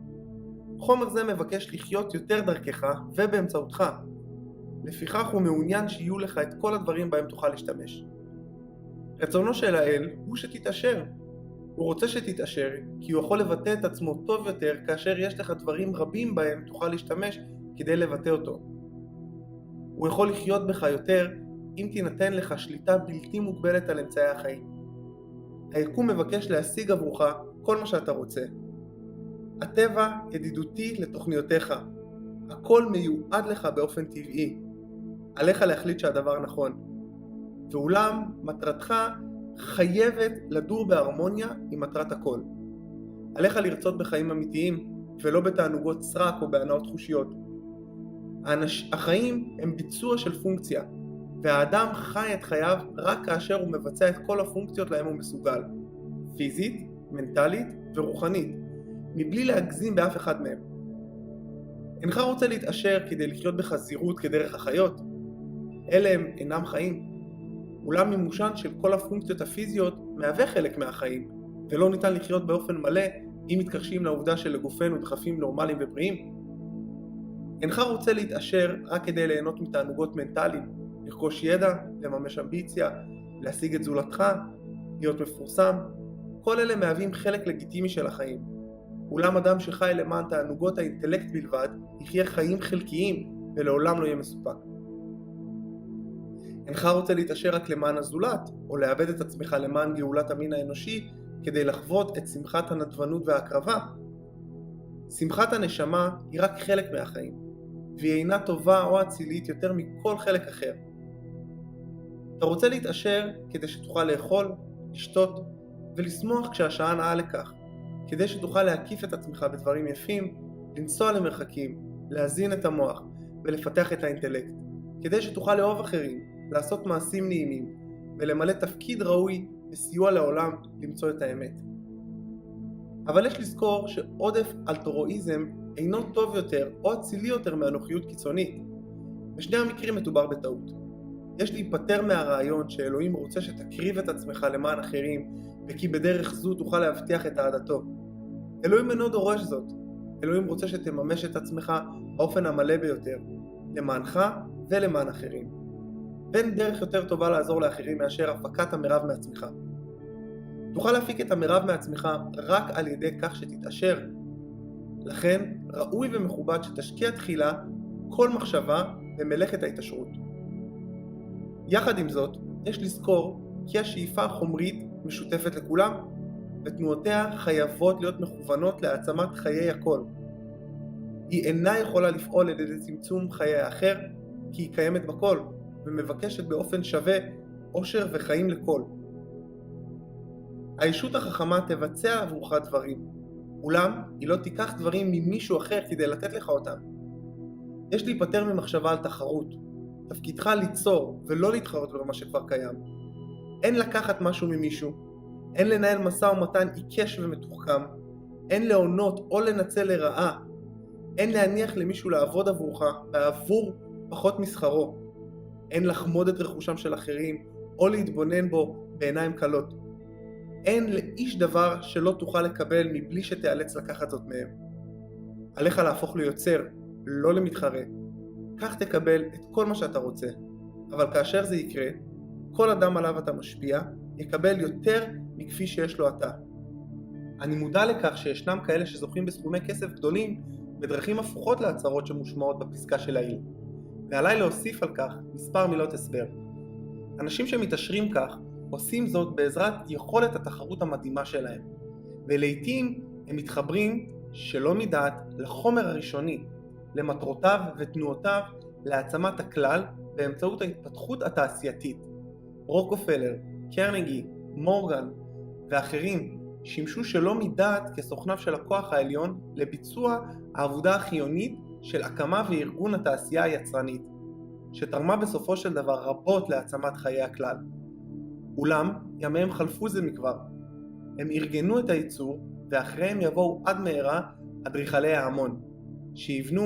חומר זה מבקש לחיות יותר דרכך ובאמצעותך. לפיכך הוא מעוניין שיהיו לך את כל הדברים בהם תוכל להשתמש. רצונו של האל הוא שתתעשר. הוא רוצה שתתעשר כי הוא יכול לבטא את עצמו טוב יותר כאשר יש לך דברים רבים בהם תוכל להשתמש כדי לבטא אותו. הוא יכול לחיות בך יותר אם תינתן לך שליטה בלתי מוגבלת על אמצעי החיים. היקום מבקש להשיג עבורך כל מה שאתה רוצה. הטבע ידידותי לתוכניותיך. הכל מיועד לך באופן טבעי. עליך להחליט שהדבר נכון. ואולם מטרתך חייבת לדור בהרמוניה עם מטרת הכל. עליך לרצות בחיים אמיתיים ולא בתענוגות סרק או בהנאות חושיות. החיים הם ביצוע של פונקציה, והאדם חי את חייו רק כאשר הוא מבצע את כל הפונקציות להם הוא מסוגל, פיזית, מנטלית ורוחנית, מבלי להגזים באף אחד מהם. אינך רוצה להתעשר כדי לחיות בחזירות כדרך החיות. אלה הם אינם חיים. אולם מימושן של כל הפונקציות הפיזיות מהווה חלק מהחיים, ולא ניתן לחיות באופן מלא אם מתכחשים לעובדה שלגופנו דחפים נורמליים ובריאים. אינך רוצה להתעשר רק כדי ליהנות מתענוגות מנטליים, לרכוש ידע, לממש אמביציה, להשיג את זולתך, להיות מפורסם. כל אלה מהווים חלק לגיטימי של החיים. אולם אדם שחי למען תענוגות האינטלקט בלבד, יחיה חיים חלקיים ולעולם לא יהיה מסופק. אינך רוצה להתעשר רק למען הזולת, או לאבד את עצמך למען גאולת המין האנושי, כדי לחוות את שמחת הנדבנות וההקרבה. שמחת הנשמה היא רק חלק מהחיים, והיא אינה טובה או אצילית יותר מכל חלק אחר. אתה רוצה להתעשר כדי שתוכל לאכול, לשתות ולשמוח כשהשעה נעה לכך, כדי שתוכל להקיף את עצמך בדברים יפים, לנסוע למרחקים, להזין את המוח ולפתח את האינטלקט, כדי שתוכל לאהוב אחרים, לעשות מעשים נעימים ולמלא תפקיד ראוי בסיוע לעולם למצוא את האמת. אבל יש לזכור שעודף אלטרואיזם אינו טוב יותר או אצילי יותר מאנוכיות קיצונית. בשני המקרים מדובר בטעות. יש להיפטר מהרעיון שאלוהים רוצה שתקריב את עצמך למען אחרים וכי בדרך זו תוכל להבטיח את אהדתו. אלוהים אינו דורש זאת. אלוהים רוצה שתממש את עצמך באופן המלא ביותר, למענך ולמען אחרים. ואין דרך יותר טובה לעזור לאחרים מאשר הפקת המרב מעצמך. תוכל להפיק את המרב מעצמך רק על ידי כך שתתעשר. לכן ראוי ומכובד שתשקיע תחילה כל מחשבה במלאכת ההתעשרות. יחד עם זאת, יש לזכור כי השאיפה החומרית משותפת לכולם, ותנועותיה חייבות להיות מכוונות להעצמת חיי הכל. היא אינה יכולה לפעול על ידי צמצום חיי האחר, כי היא קיימת בכל, ומבקשת באופן שווה עושר וחיים לכל. הישות החכמה תבצע עבורך דברים, אולם היא לא תיקח דברים ממישהו אחר כדי לתת לך אותם. יש להיפטר ממחשבה על תחרות. תפקידך ליצור ולא להתחרות במה שכבר קיים. אין לקחת משהו ממישהו, אין לנהל משא ומתן עיקש ומתוחכם, אין להונות או לנצל לרעה, אין להניח למישהו לעבוד עבורך בעבור פחות משכרו, אין לחמוד את רכושם של אחרים או להתבונן בו בעיניים קלות. אין לאיש דבר שלא תוכל לקבל מבלי שתיאלץ לקחת זאת מהם. עליך להפוך ליוצר, לא למתחרה. כך תקבל את כל מה שאתה רוצה, אבל כאשר זה יקרה, כל אדם עליו אתה משפיע יקבל יותר מכפי שיש לו אתה. אני מודע לכך שישנם כאלה שזוכים בסכומי כסף גדולים בדרכים הפוכות להצהרות שמושמעות בפסקה של העיל, ועליי להוסיף על כך מספר מילות הסבר. אנשים שמתעשרים כך עושים זאת בעזרת יכולת התחרות המדהימה שלהם, ולעיתים הם מתחברים שלא מדעת לחומר הראשוני, למטרותיו ותנועותיו להעצמת הכלל באמצעות ההתפתחות התעשייתית. רוקפלר, קרנגי, מורגן ואחרים שימשו שלא מדעת כסוכניו של הכוח העליון לביצוע העבודה החיונית של הקמה וארגון התעשייה היצרנית, שתרמה בסופו של דבר רבות להעצמת חיי הכלל. אולם ימיהם חלפו זה מכבר. הם ארגנו את הייצור, ואחריהם יבואו עד מהרה אדריכלי ההמון, שיבנו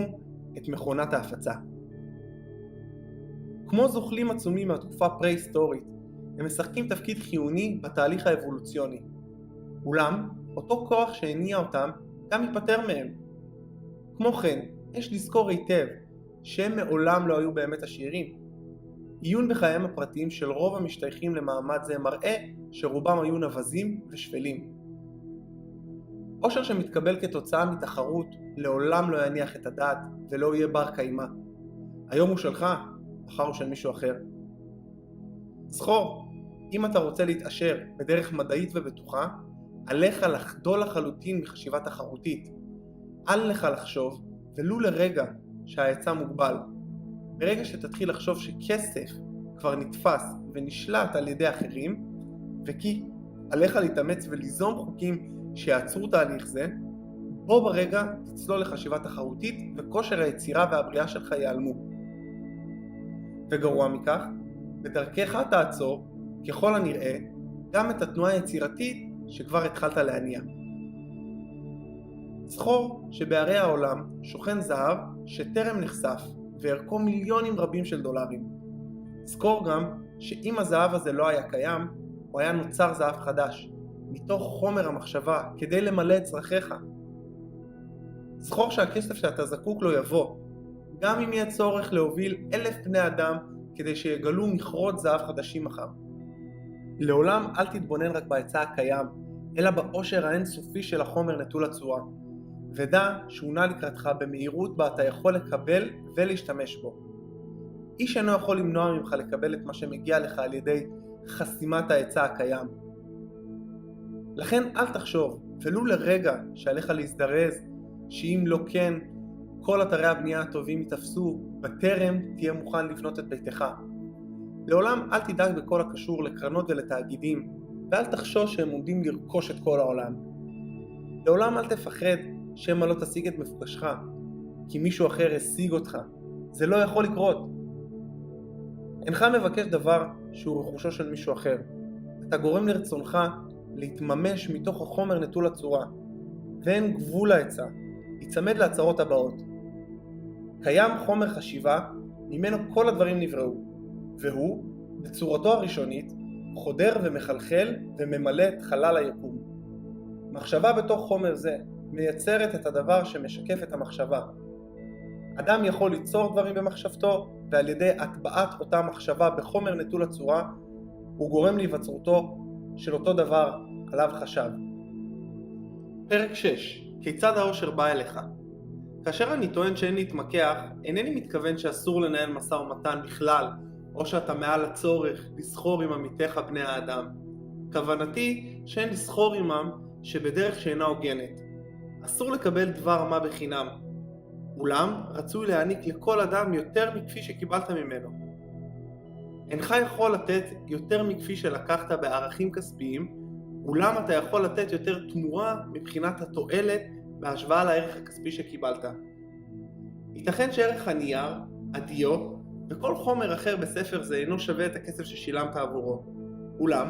את מכונת ההפצה. כמו זוחלים עצומים מהתקופה פרה-היסטורית, הם משחקים תפקיד חיוני בתהליך האבולוציוני. אולם, אותו כוח שהניע אותם גם ייפטר מהם. כמו כן, יש לזכור היטב שהם מעולם לא היו באמת עשירים. עיון בחייהם הפרטיים של רוב המשתייכים למעמד זה מראה שרובם היו נבזים ושפלים. עושר שמתקבל כתוצאה מתחרות לעולם לא יניח את הדעת ולא יהיה בר קיימא. היום הוא שלך, מחר הוא של מישהו אחר. זכור, אם אתה רוצה להתעשר בדרך מדעית ובטוחה, עליך לחדול לחלוטין מחשיבה תחרותית. אל לך לחשוב, ולו לרגע, שההיצע מוגבל. ברגע שתתחיל לחשוב שכסף כבר נתפס ונשלט על ידי אחרים, וכי עליך להתאמץ וליזום חוקים שיעצרו תהליך זה, בו ברגע תצלול לחשיבה תחרותית וכושר היצירה והבריאה שלך ייעלמו. וגרוע מכך, בדרכך תעצור, ככל הנראה, גם את התנועה היצירתית שכבר התחלת להניע. זכור שבערי העולם שוכן זהב שטרם נחשף וערכו מיליונים רבים של דולרים. זכור גם שאם הזהב הזה לא היה קיים, הוא היה נוצר זהב חדש, מתוך חומר המחשבה, כדי למלא את צרכיך. זכור שהכסף שאתה זקוק לו יבוא, גם אם יהיה צורך להוביל 1,000 בני אדם כדי שיגלו מכרות זהב חדשים מחר. לעולם אל תתבונן רק בהיצע הקיים, אלא באושר האינסופי של החומר נטול הצורה, ודע שהוא נע לקראתך במהירות בה אתה יכול לקבל ולהשתמש בו. איש אינו יכול למנוע ממך לקבל את מה שמגיע לך על ידי חסימת ההיצע הקיים. לכן אל תחשוב, ולו לרגע, שעליך להזדרז, שאם לא כן, כל אתרי הבנייה הטובים יתפסו, בטרם תהיה מוכן לבנות את ביתך. לעולם אל תדאג בכל הקשור לקרנות ולתאגידים, ואל תחשוש שהם עומדים לרכוש את כל העולם. לעולם אל תפחד שמא לא תשיג את מפגשך, כי מישהו אחר השיג אותך. זה לא יכול לקרות. אינך מבקש דבר שהוא רכושו של מישהו אחר. אתה גורם לרצונך להתממש מתוך החומר נטול הצורה, ואין גבול להיצע. יצמד להצהרות הבאות. קיים חומר חשיבה, ממנו כל הדברים נבראו, והוא, בצורתו הראשונית, חודר ומחלחל וממלא את חלל היקום. מחשבה בתוך חומר זה מייצרת את הדבר שמשקף את המחשבה. אדם יכול ליצור דברים במחשבתו, ועל ידי הטבעת אותה מחשבה בחומר נטול הצורה, הוא גורם להיווצרותו של אותו דבר עליו חשב. פרק 6. כיצד האושר בא אליך? כאשר אני טוען שאין להתמקח, אינני מתכוון שאסור לנהל משא ומתן בכלל, או שאתה מעל הצורך לסחור עם עמיתיך בני האדם. כוונתי שאין לסחור עמם שבדרך שאינה הוגנת. אסור לקבל דבר מה בחינם. אולם רצוי להעניק לכל אדם יותר מכפי שקיבלת ממנו. אינך יכול לתת יותר מכפי שלקחת בערכים כספיים, אולם אתה יכול לתת יותר תמורה מבחינת התועלת בהשוואה לערך הכספי שקיבלת. ייתכן שערך הנייר, הדיו וכל חומר אחר בספר זה אינו שווה את הכסף ששילמת עבורו. אולם,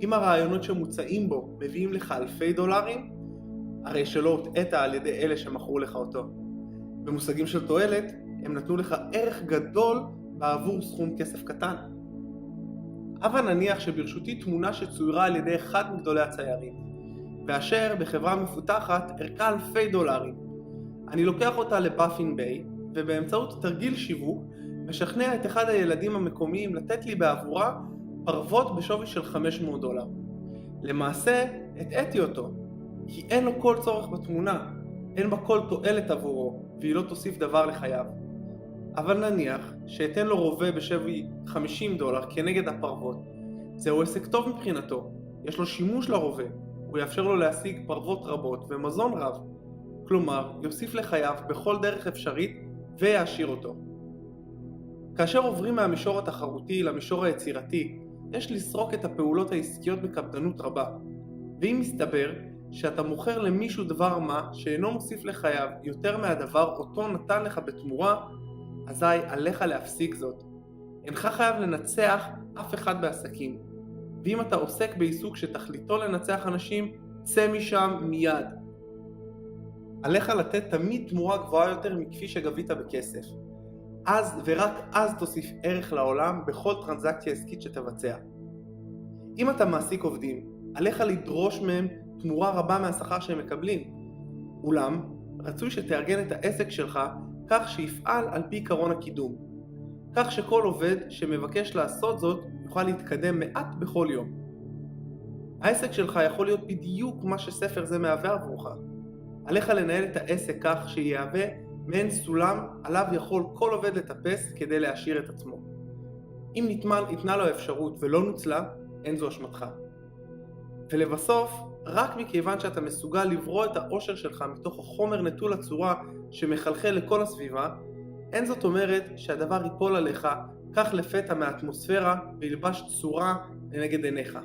אם הרעיונות שמוצאים בו מביאים לך אלפי דולרים, הרי שלא הוטעית על ידי אלה שמכרו לך אותו. במושגים של תועלת, הם נתנו לך ערך גדול בעבור סכום כסף קטן. אבל נניח שברשותי תמונה שצוירה על ידי אחד מגדולי הציירים, ואשר בחברה מפותחת ערכה אלפי דולרים. אני לוקח אותה לבאפין ביי, ובאמצעות תרגיל שיווק, משכנע את אחד הילדים המקומיים לתת לי בעבורה פרוות בשווי של $500. למעשה, הטעיתי אותו, כי אין לו כל צורך בתמונה, אין בה כל תועלת עבורו, והיא לא תוסיף דבר לחייו. אבל נניח שאתן לו רובה בשווי $50 כנגד הפרוות, זהו עסק טוב מבחינתו, יש לו שימוש לרובה, הוא יאפשר לו להשיג פרוות רבות ומזון רב, כלומר יוסיף לחייו בכל דרך אפשרית ויעשיר אותו. כאשר עוברים מהמישור התחרותי למישור היצירתי, יש לסרוק את הפעולות העסקיות בקפדנות רבה, ואם מסתבר שאתה מוכר למישהו דבר מה שאינו מוסיף לחייו יותר מהדבר אותו נתן לך בתמורה, אזי עליך להפסיק זאת. אינך חייב לנצח אף אחד בעסקים, ואם אתה עוסק בעיסוק שתכליתו לנצח אנשים, צא משם מיד. עליך לתת תמיד תמורה גבוהה יותר מכפי שגבית בכסף. אז ורק אז תוסיף ערך לעולם בכל טרנזקציה עסקית שתבצע. אם אתה מעסיק עובדים, עליך לדרוש מהם תמורה רבה מהשכר שהם מקבלים. אולם, רצוי שתארגן את העסק שלך כך שיפעל על פי עקרון הקידום. כך שכל עובד שמבקש לעשות זאת יוכל להתקדם מעט בכל יום. העסק שלך יכול להיות בדיוק מה שספר זה מהווה עבורך. עליך לנהל את העסק כך שיהווה מעין סולם עליו יכול כל עובד לטפס כדי להשאיר את עצמו. אם ניתנה לו האפשרות ולא נוצלה, אין זו אשמתך. ולבסוף, רק מכיוון שאתה מסוגל לברוא את האושר שלך מתוך החומר נטול הצורה שמחלחל לכל הסביבה, אין זאת אומרת שהדבר ייפול עליך כך לפתע מהאטמוספירה וילבש צורה לנגד עיניך.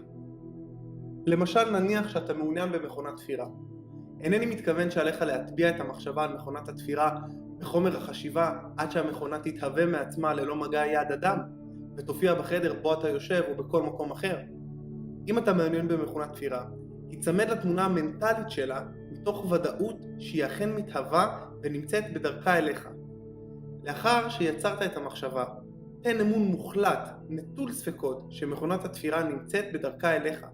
למשל נניח שאתה מעוניין במכונת תפירה. אינני מתכוון שעליך להטביע את המחשבה על מכונת התפירה בחומר החשיבה עד שהמכונה תתהווה מעצמה ללא מגע יד אדם ותופיע בחדר בו אתה יושב או בכל מקום אחר. אם אתה מעוניין במכונת תפירה, היצמד לתמונה המנטלית שלה מתוך ודאות שהיא אכן מתהווה ונמצאת בדרכה אליך. לאחר שיצרת את המחשבה, תן אמון מוחלט, נטול ספקות, שמכונת התפירה נמצאת בדרכה אליך.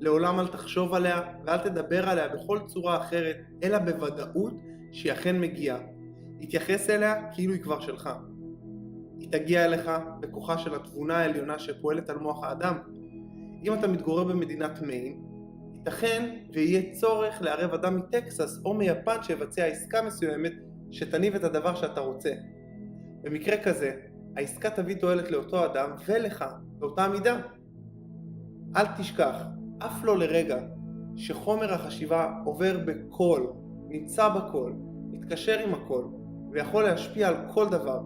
לעולם אל תחשוב עליה ואל תדבר עליה בכל צורה אחרת, אלא בוודאות שהיא אכן מגיעה. התייחס אליה כאילו היא כבר שלך. היא תגיע אליך בכוחה של התבונה העליונה שפועלת על מוח האדם. אם אתה מתגורר במדינת מיין, ייתכן ויהיה צורך לערב אדם מטקסס או מיפן שיבצע עסקה מסוימת שתניב את הדבר שאתה רוצה. במקרה כזה, העסקה תביא תועלת לאותו אדם ולך באותה מידה. אל תשכח, אף לא לרגע, שחומר החשיבה עובר בכל, נמצא בכל, מתקשר עם הכל, ויכול להשפיע על כל דבר.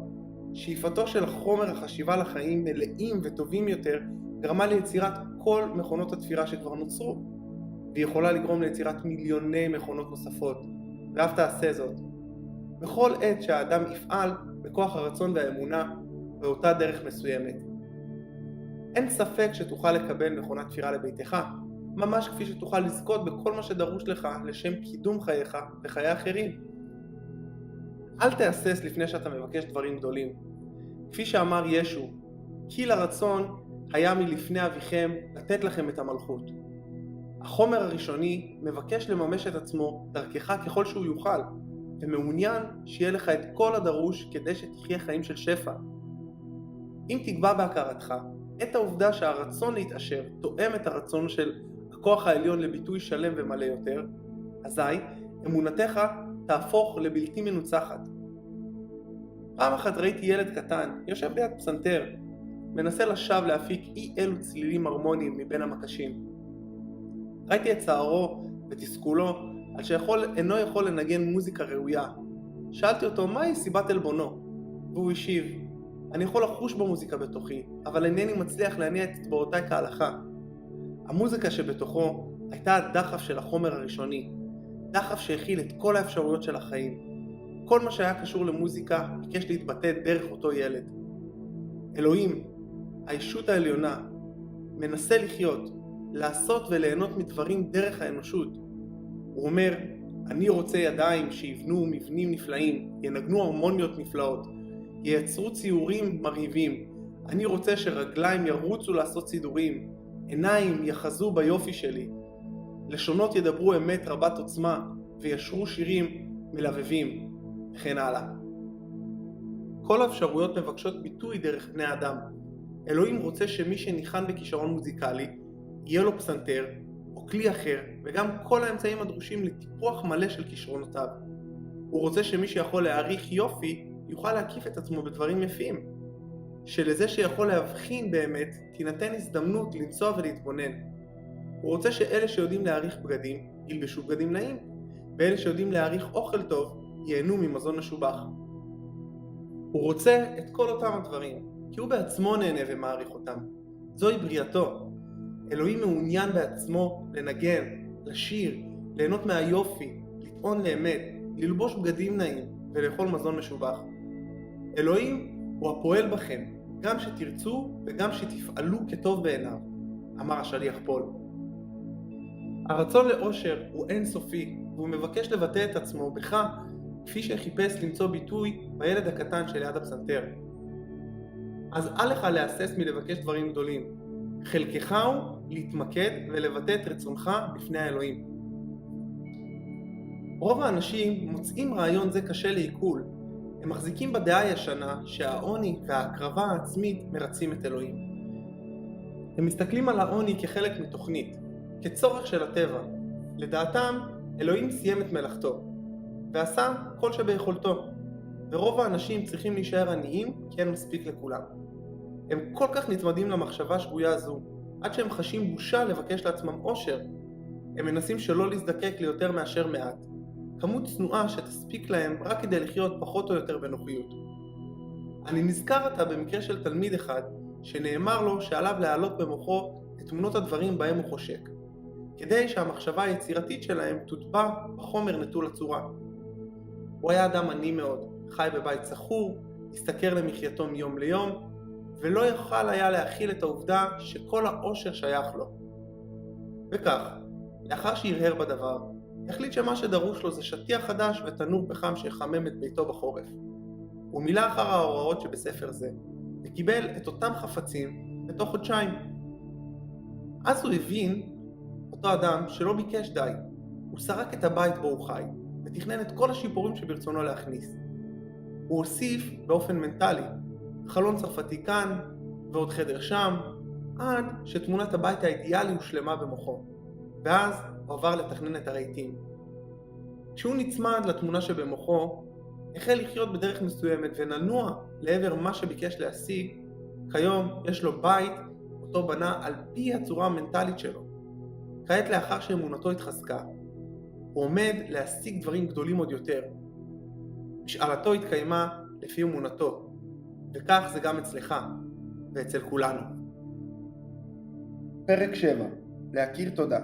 שאיפתו של חומר החשיבה לחיים מלאים וטובים יותר גרמה ליצירת כל מכונות התפירה שכבר נוצרו, והיא יכולה לגרום ליצירת מיליוני מכונות נוספות, ואף תעשה זאת. בכל עת שהאדם יפעל בכוח הרצון והאמונה באותה דרך מסוימת. אין ספק שתוכל לקבל מכונת תפירה לביתך, ממש כפי שתוכל לזכות בכל מה שדרוש לך לשם קידום חייך וחיי אחרים. אל תהסס לפני שאתה מבקש דברים גדולים. כפי שאמר ישו, כי לרצון היה מלפני אביכם לתת לכם את המלכות. החומר הראשוני מבקש לממש את עצמו דרכך ככל שהוא יוכל, ומעוניין שיהיה לך את כל הדרוש כדי שתחיה חיים של שפע. אם תקבע בהכרתך את העובדה שהרצון להתעשר תואם את הרצון של הכוח העליון לביטוי שלם ומלא יותר, אזי אמונתך תהפוך לבלתי מנוצחת. פעם אחת ראיתי ילד קטן יושב ליד פסנתר, מנסה לשווא להפיק אי אלו צלילים הרמוניים מבין המקשים. ראיתי את צערו ותסכולו על שאינו יכול לנגן מוזיקה ראויה. שאלתי אותו מהי סיבת עלבונו, והוא השיב, אני יכול לחוש במוזיקה בתוכי, אבל אינני מצליח להניע את אצבעותיי כהלכה. המוזיקה שבתוכו הייתה הדחף של החומר הראשוני, דחף שהכיל את כל האפשרויות של החיים. כל מה שהיה קשור למוזיקה ביקש להתבטא דרך אותו ילד. אלוהים, הישות העליונה, מנסה לחיות, לעשות וליהנות מדברים דרך האנושות. הוא אומר, אני רוצה ידיים שיבנו מבנים נפלאים, ינגנו הרמוניות נפלאות, ייצרו ציורים מרהיבים. אני רוצה שרגליים ירוצו לעשות סידורים, עיניים יחזו ביופי שלי, לשונות ידברו אמת רבת עוצמה וישרו שירים מלבבים, וכן הלאה. כל האפשרויות מבקשות ביטוי דרך בני אדם, אלוהים רוצה שמי שניחן בכישרון מוזיקלי, יהיה לו פסנתר או כלי אחר, וגם כל האמצעים הדרושים לטיפוח מלא של כישרונותיו. הוא רוצה שמי שיכול להעריך יופי, יוכל להקיף את עצמו בדברים יפים. שלזה שיכול להבחין באמת, תינתן הזדמנות לנסוע ולהתבונן. הוא רוצה שאלה שיודעים להעריך בגדים, ילבשו בגדים נעים, ואלה שיודעים להעריך אוכל טוב, ייהנו ממזון משובח. הוא רוצה את כל אותם הדברים, כי הוא בעצמו נהנה ומעריך אותם. זוהי בריאתו. אלוהים מעוניין בעצמו לנגן, לשיר, ליהנות מהיופי, לטעון לאמת, ללבוש בגדים נעים ולאכול מזון משובח. אלוהים הוא הפועל בכם, גם שתרצו וגם שתפעלו כטוב בעיניו, אמר השליח פול. הרצון לאושר הוא אינסופי, והוא מבקש לבטא את עצמו בך, כפי שחיפש למצוא ביטוי בילד הקטן שליד הפסנתר. אז אל לך להסס מלבקש דברים גדולים. חלקך הוא להתמקד ולבטא את רצונך בפני האלוהים. רוב האנשים מוצאים רעיון זה קשה לעיכול. הם מחזיקים בדעה הישנה שהעוני וההקרבה העצמית מרצים את אלוהים. הם מסתכלים על העוני כחלק מתוכנית, כצורך של הטבע. לדעתם, אלוהים סיים את מלאכתו, ועשה כל שביכולתו, ורוב האנשים צריכים להישאר עניים כי אין מספיק לכולם. הם כל כך נצמדים למחשבה שגויה זו, עד שהם חשים בושה לבקש לעצמם אושר. הם מנסים שלא להזדקק ליותר מאשר מעט, כמות צנועה שתספיק להם רק כדי לחיות פחות או יותר בנוחיות. אני נזכר עתה במקרה של תלמיד אחד, שנאמר לו שעליו להעלות במוחו את תמונות הדברים בהם הוא חושק, כדי שהמחשבה היצירתית שלהם תוטבע בחומר נטול הצורה. הוא היה אדם עני מאוד, חי בבית סחור, השתכר למחייתו מיום ליום, ולא יוכל היה להכיל את העובדה שכל העושר שייך לו. וכך, לאחר שהרהר בדבר, החליט שמה שדרוש לו זה שטיח חדש ותנור פחם שיחמם את ביתו בחורף. הוא מילא אחר ההוראות שבספר זה, וקיבל את אותם חפצים בתוך חודשיים. אז הוא הבין, אותו אדם, שלא ביקש די. הוא סרק את הבית בו הוא חי, ותכנן את כל השיפורים שברצונו להכניס. הוא הוסיף באופן מנטלי, חלון צרפתי כאן, ועוד חדר שם, עד שתמונת הבית האידיאלי הושלמה במוחו. ואז הוא עבר לתכנן את הרהיטים. כשהוא נצמד לתמונה שבמוחו, החל לחיות בדרך מסוימת וננוע לעבר מה שביקש להשיג. כיום יש לו בית אותו בנה על פי הצורה המנטלית שלו. כעת לאחר שאמונתו התחזקה, הוא עומד להשיג דברים גדולים עוד יותר. משאלתו התקיימה לפי אמונתו, וכך זה גם אצלך ואצל כולנו. פרק 7. להכיר תודה.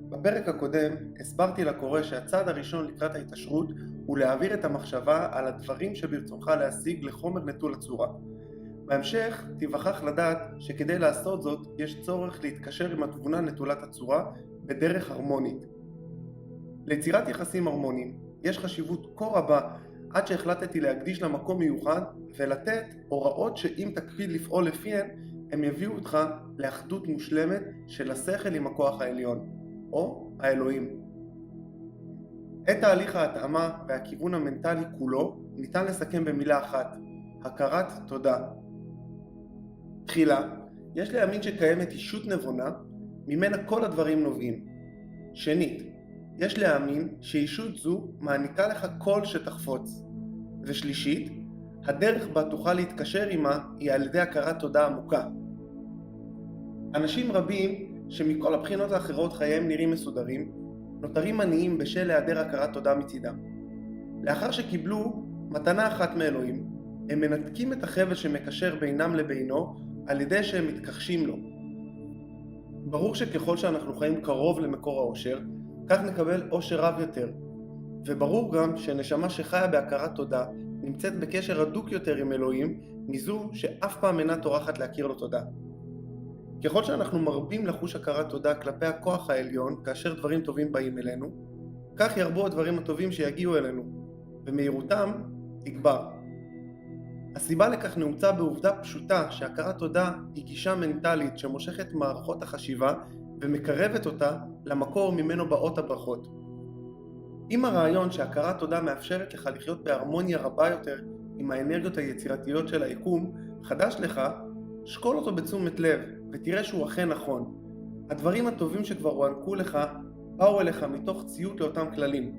בפרק הקודם הסברתי לקורא שהצעד הראשון לקראת ההתעשרות הוא להעביר את המחשבה על הדברים שברצונך להשיג לחומר נטול הצורה. בהמשך תיווכח לדעת שכדי לעשות זאת יש צורך להתקשר עם התבונה נטולת הצורה בדרך הרמונית. ליצירת יחסים הרמוניים יש חשיבות כה רבה עד שהחלטתי להקדיש למקום מיוחד ולתת הוראות שאם תקפיד לפעול לפיהן הם יביאו אותך לאחדות מושלמת של השכל עם הכוח העליון, או האלוהים. את תהליך ההתאמה והכיוון המנטלי כולו ניתן לסכם במילה אחת, הכרת תודה. תחילה, יש להאמין שקיימת אישות נבונה, ממנה כל הדברים נובעים. שנית, יש להאמין שאישות זו מעניקה לך כל שתחפוץ. ושלישית, הדרך בה תוכל להתקשר עמה היא על ידי הכרת תודה עמוקה. אנשים רבים שמכל הבחינות האחרות חייהם נראים מסודרים, נותרים עניים בשל היעדר הכרת תודה מצידם. לאחר שקיבלו מתנה אחת מאלוהים, הם מנתקים את החבל שמקשר בינם לבינו על ידי שהם מתכחשים לו. ברור שככל שאנחנו חיים קרוב למקור האושר, כך נקבל אושר רב יותר. וברור גם שנשמה שחיה בהכרת תודה נמצאת בקשר הדוק יותר עם אלוהים מזו שאף פעם אינה טורחת להכיר לו תודה. ככל שאנחנו מרבים לחוש הכרת תודה כלפי הכוח העליון כאשר דברים טובים באים אלינו, כך ירבו הדברים הטובים שיגיעו אלינו, ומהירותם תגבר. הסיבה לכך נעוצה בעובדה פשוטה שהכרת תודה היא גישה מנטלית שמושכת מערכות החשיבה ומקרבת אותה למקור ממנו באות הברכות. אם הרעיון שהכרת תודה מאפשרת לך לחיות בהרמוניה רבה יותר עם האנרגיות היצירתיות של היקום, חדש לך, שקול אותו בתשומת לב ותראה שהוא אכן נכון. הדברים הטובים שכבר הוענקו לך באו אליך מתוך ציות לאותם כללים.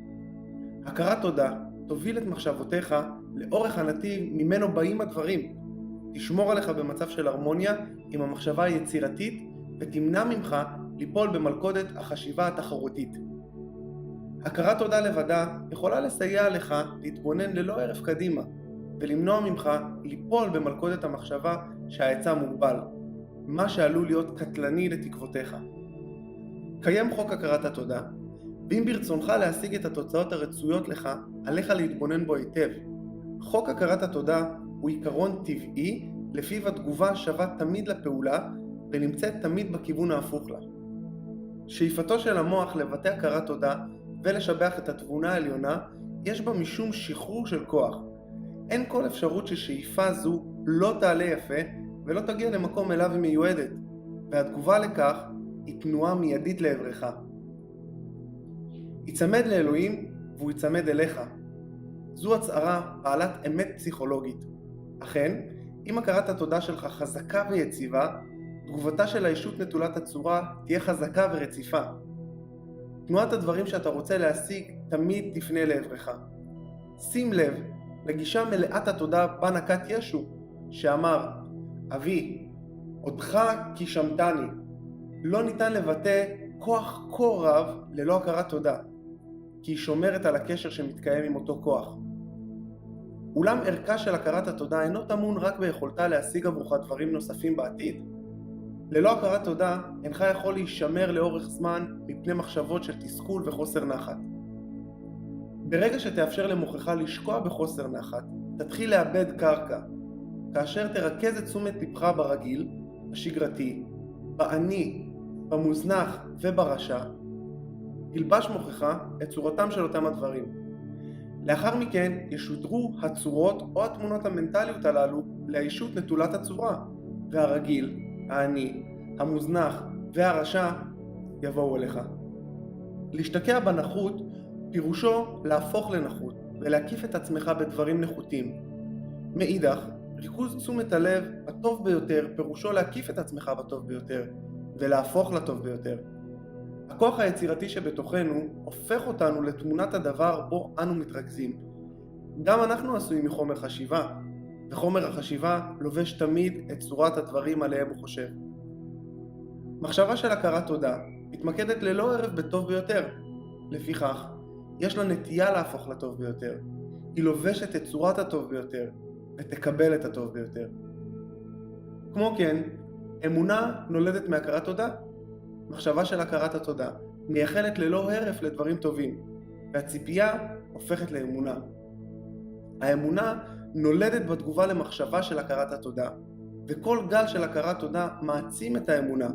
הכרת תודה תוביל את מחשבותיך לאורך הנתיב ממנו באים הדברים. תשמור עליך במצב של הרמוניה עם המחשבה היצירתית ותמנע ממך ליפול במלכודת החשיבה התחרותית. הכרת תודה לבדה יכולה לסייע לך להתבונן ללא הרף קדימה ולמנוע ממך ליפול במלכודת המחשבה שההיצע מוגבל, מה שעלול להיות קטלני לתקוותיך. קיים חוק הכרת התודה, ואם ברצונך להשיג את התוצאות הרצויות לך, עליך להתבונן בו היטב. חוק הכרת התודה הוא עיקרון טבעי, לפיו התגובה שווה תמיד לפעולה ונמצאת תמיד בכיוון ההפוך לה. שאיפתו של המוח לבטא הכרת תודה ולשבח את התבונה העליונה, יש בה משום שחרור של כוח. אין כל אפשרות ששאיפה זו לא תעלה יפה ולא תגיע למקום אליו היא מיועדת, והתגובה לכך היא תנועה מיידית לעברך. יצמד לאלוהים והוא יצמד אליך. זו הצהרה בעלת אמת פסיכולוגית. אכן, אם הכרת התודה שלך חזקה ויציבה, תגובתה של הישות נטולת הצורה תהיה חזקה ורציפה. תנועת הדברים שאתה רוצה להשיג תמיד תפנה לעברך. שים לב לגישה מלאת התודה בה נקט ישו, שאמר, אבי, עודך כי שמתני. לא ניתן לבטא כוח כה רב ללא הכרת תודה, כי היא שומרת על הקשר שמתקיים עם אותו כוח. אולם ערכה של הכרת התודה אינו טמון רק ביכולתה להשיג עבורך דברים נוספים בעתיד. ללא הכרת תודה, אינך יכול להישמר לאורך זמן מפני מחשבות של תסכול וחוסר נחת. ברגע שתאפשר למוחך לשקוע בחוסר נחת, תתחיל לאבד קרקע, כאשר תרכז את תשומת לבך ברגיל, בשגרתי, בעני, במוזנח וברשע, ילבש מוחך את צורתם של אותם הדברים. לאחר מכן ישודרו הצורות או התמונות המנטליות הללו לישות נטולת הצורה, והרגיל, העני, המוזנח והרשע יבואו אליך. להשתקע בנחות פירושו להפוך לנחות ולהקיף את עצמך בדברים נחותים. מאידך, ריכוז תשומת הלב הטוב ביותר פירושו להקיף את עצמך בטוב ביותר ולהפוך לטוב ביותר. הכוח היצירתי שבתוכנו הופך אותנו לתמונת הדבר בו אנו מתרכזים. גם אנחנו עשויים מחומר חשיבה, וחומר החשיבה לובש תמיד את צורת הדברים עליהם הוא חושב. מחשבה של הכרת תודה מתמקדת ללא הרף בטוב ביותר. לפיכך, יש לה נטייה להפוך לטוב ביותר. היא לובשת את צורת הטוב ביותר, ותקבל את הטוב ביותר. כמו כן, אמונה נולדת מהכרת תודה. מחשבה של הכרת התודה מייחלת ללא הרף לדברים טובים, והציפייה הופכת לאמונה. האמונה נולדת בתגובה למחשבה של הכרת התודה, וכל גל של הכרת תודה מעצים את האמונה.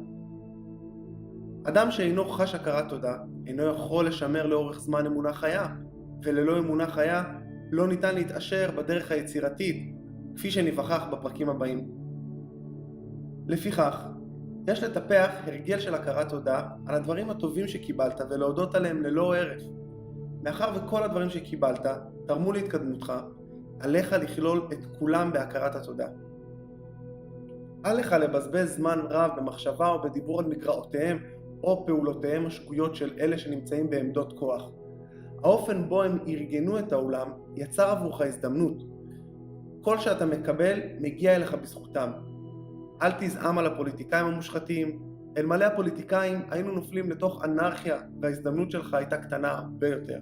אדם שאינו חש הכרת תודה אינו יכול לשמר לאורך זמן אמונה חיה, וללא אמונה חיה לא ניתן להתעשר בדרך היצירתית, כפי שנבחח בפרקים הבאים. לפיכך, יש לטפח הרגל של הכרת תודה על הדברים הטובים שקיבלת ולהודות עליהם ללא הרף. מאחר וכל הדברים שקיבלת תרמו להתקדמותך, עליך לכלול את כולם בהכרת התודה. אל לך לבזבז זמן רב במחשבה או בדיבור על מגרעותיהם או פעולותיהם השגויות של אלה שנמצאים בעמדות כוח. האופן בו הם ארגנו את העולם יצר עבורך הזדמנות. כל שאתה מקבל מגיע אליך בזכותם. אל תזעם על הפוליטיקאים המושחתים. אלמלא הפוליטיקאים היינו נופלים לתוך אנרכיה וההזדמנות שלך הייתה קטנה הרבה יותר.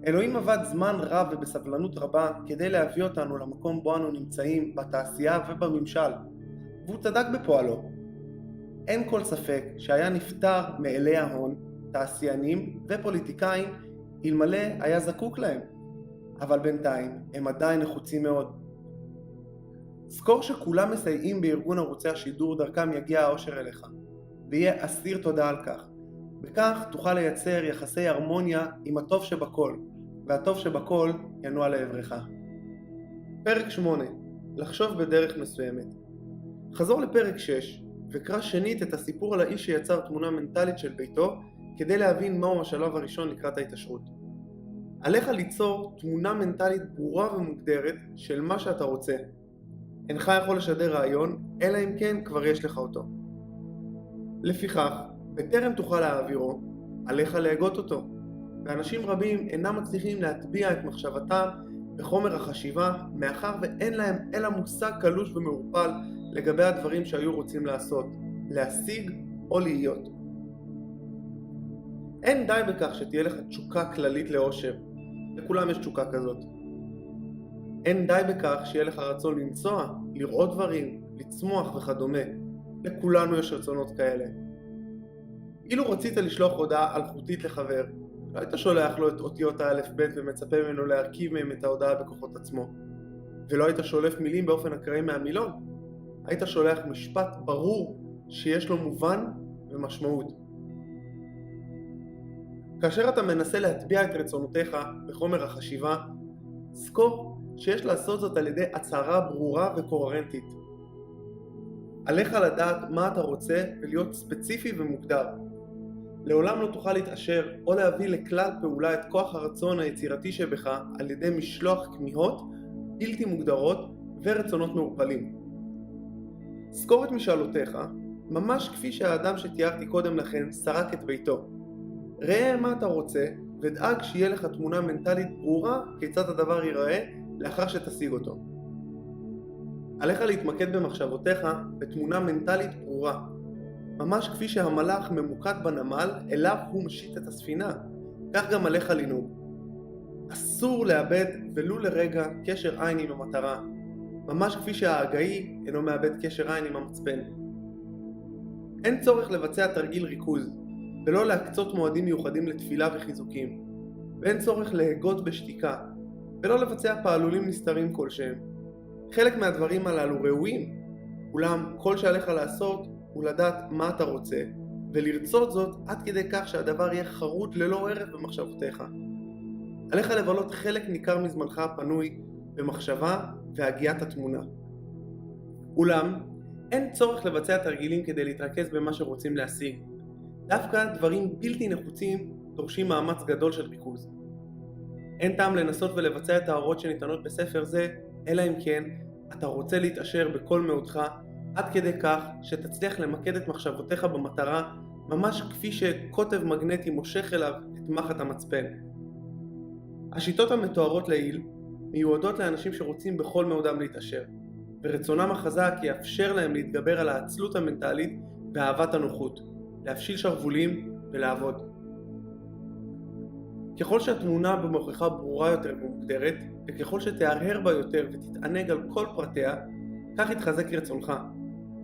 אלוהים עבד זמן רב ובסבלנות רבה כדי להביא אותנו למקום בו אנו נמצאים בתעשייה ובממשל, והוא צדק בפועלו. אין כל ספק שהיה נפטר מאלי ההון, תעשיינים ופוליטיקאים אלמלא היה זקוק להם, אבל בינתיים הם עדיין נחוצים מאוד. זכור שכולם מסייעים בארגון ערוצי השידור דרכם יגיע האושר אליך, ויהיה אסיר תודה על כך. בכך תוכל לייצר יחסי הרמוניה עם הטוב שבכל, והטוב שבכל ינוע לעברך. פרק 8. לחשוב בדרך מסוימת. חזור לפרק 6 וקרא שנית את הסיפור על האיש שיצר תמונה מנטלית של ביתו כדי להבין מהו השלב הראשון לקראת ההתעשרות. עליך ליצור תמונה מנטלית ברורה ומוגדרת של מה שאתה רוצה. אינך יכול לשדר רעיון, אלא אם כן כבר יש לך אותו. לפיכך, בטרם תוכל להעבירו, עליך להגות אותו, ואנשים רבים אינם מצליחים להטביע את מחשבתם בחומר החשיבה, מאחר ואין להם אלא מושג קלוש ומעורפל לגבי הדברים שהיו רוצים לעשות, להשיג או להיות. אין די בכך שתהיה לך תשוקה כללית לאושר, לכולם יש תשוקה כזאת. אין די בכך שיהיה לך רצון לנסוע, לראות דברים, לצמוח וכדומה, לכולנו יש רצונות כאלה. אילו רצית לשלוח הודעה אלחוטית לחבר, לא היית שולח לו את אותיות האלף בית ומצפה ממנו להרכיב מהם את ההודעה בכוחות עצמו, ולא היית שולף מילים באופן אקראי מהמילון, היית שולח משפט ברור שיש לו מובן ומשמעות. כאשר אתה מנסה להטביע את רצונותיך בחומר החשיבה, זכור שיש לעשות זאת על ידי הצהרה ברורה וקוהרנטית. עליך לדעת מה אתה רוצה ולהיות ספציפי ומוגדר. לעולם לא תוכל להתעשר או להביא לכלל פעולה את כוח הרצון היצירתי שבך על ידי משלוח כמיהות בלתי מוגדרות ורצונות מעורפלים. זכור את משאלותיך, ממש כפי שהאדם שתיארתי קודם לכן סרק את ביתו. ראה מה אתה רוצה ודאג שיהיה לך תמונה מנטלית ברורה כיצד הדבר ייראה לאחר שתשיג אותו. עליך להתמקד במחשבותיך בתמונה מנטלית ברורה, ממש כפי שהמלאך ממוקד בנמל אליו הוא משיט את הספינה, כך גם עליך לנהוג. אסור לאבד ולו לרגע קשר עין עם המטרה, ממש כפי שההגאי אינו מאבד קשר עין עם המצפן. אין צורך לבצע תרגיל ריכוז, ולא להקצות מועדים מיוחדים לתפילה וחיזוקים, ואין צורך להגות בשתיקה, ולא לבצע פעלולים נסתרים כלשהם. חלק מהדברים הללו ראויים, אולם כל שעליך לעשות הוא לדעת מה אתה רוצה, ולרצות זאת עד כדי כך שהדבר יהיה חרוט ללא ערך במחשבותיך. עליך לבלות חלק ניכר מזמנך הפנוי במחשבה והגיית התמונה. אולם, אין צורך לבצע תרגילים כדי להתרכז במה שרוצים להשיג. דווקא דברים בלתי נחוצים דורשים מאמץ גדול של ריכוז. אין טעם לנסות ולבצע את ההוראות שניתנות בספר זה, אלא אם כן אתה רוצה להתעשר בכל מאודך עד כדי כך שתצליח למקד את מחשבותיך במטרה, ממש כפי שקוטב מגנטי מושך אליו את מחט המצפן. השיטות המתוארות לעיל מיועדות לאנשים שרוצים בכל מאודם להתעשר, ורצונם החזק יאפשר להם להתגבר על העצלות המנטלית ואהבת הנוחות, להפשיל שרוולים ולעבוד. ככל שהתמונה במוחך ברורה יותר ומוגדרת, וככל שתהרהר בה יותר ותתענג על כל פרטיה, כך יתחזק רצונך,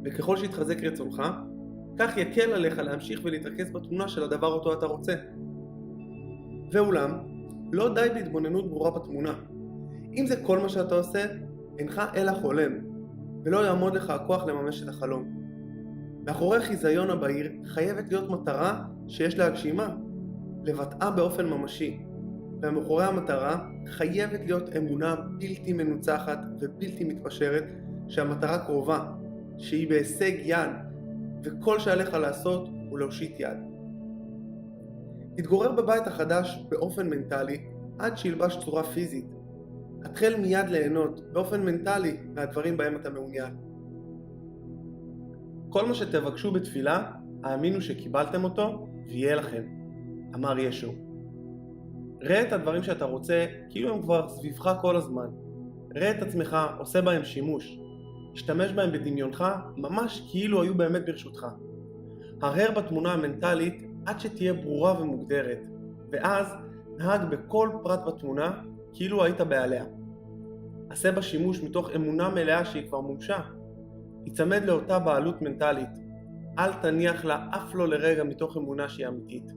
וככל שיתחזק רצונך, כך יקל עליך להמשיך ולהתרכז בתמונה של הדבר אותו אתה רוצה. ואולם, לא די בהתבוננות ברורה בתמונה. אם זה כל מה שאתה עושה, אינך אלא חולם, ולא יעמוד לך הכוח לממש את החלום. מאחורי החיזיון הבהיר חייבת להיות מטרה שיש להגשימה, לבטאה באופן ממשי, ומאחורי המטרה חייבת להיות אמונה בלתי מנוצחת ובלתי מתפשרת שהמטרה קרובה, שהיא בהישג יד, וכל שעליך לעשות הוא להושיט יד. תתגורר בבית החדש באופן מנטלי עד שילבש צורה פיזית. התחל מיד ליהנות באופן מנטלי מהדברים בהם אתה מעוניין. כל מה שתבקשו בתפילה, האמינו שקיבלתם אותו ויהיה לכם, אמר ישו. ראה את הדברים שאתה רוצה כאילו הם כבר סביבך כל הזמן. ראה את עצמך עושה בהם שימוש. השתמש בהם בדמיונך ממש כאילו היו באמת ברשותך. הרהר בתמונה המנטלית עד שתהיה ברורה ומוגדרת, ואז נהג בכל פרט בתמונה כאילו היית בעליה. עשה בה שימוש מתוך אמונה מלאה שהיא כבר מומשה. יצמד לאותה בעלות מנטלית. אל תניח לה אף לא לרגע מתוך אמונה שהיא אמיתית.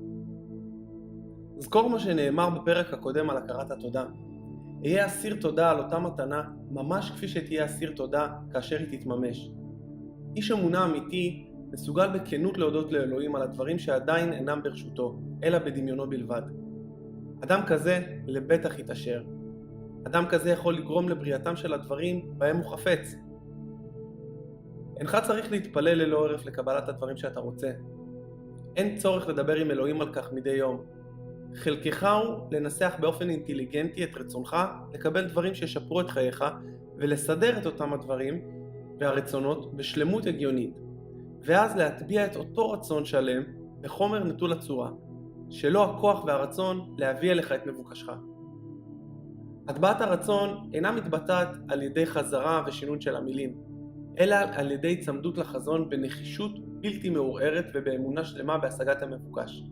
זכור מה שנאמר בפרק הקודם על הכרת התודה. אהיה אסיר תודה על אותה מתנה ממש כפי שתהיה אסיר תודה כאשר היא תתממש. איש אמונה אמיתי מסוגל בכנות להודות לאלוהים על הדברים שעדיין אינם ברשותו, אלא בדמיונו בלבד. אדם כזה לבטח יתעשר. אדם כזה יכול לגרום לבריאתם של הדברים בהם הוא חפץ. אינך צריך להתפלל ללא ערף לקבלת הדברים שאתה רוצה. אין צורך לדבר עם אלוהים על כך מדי יום. חלקך הוא לנסח באופן אינטליגנטי את רצונך לקבל דברים שישפרו את חייך ולסדר את אותם הדברים והרצונות בשלמות הגיונית, ואז להטביע את אותו רצון שלם בחומר נטול הצורה, שלא הכוח והרצון להביא אליך את מבוקשך. הטבעת הרצון אינה מתבטאת על ידי חזרה ושינון של המילים, אלא על ידי צמדות לחזון בנחישות בלתי מעורערת ובאמונה שלמה בהשגת המבוקש.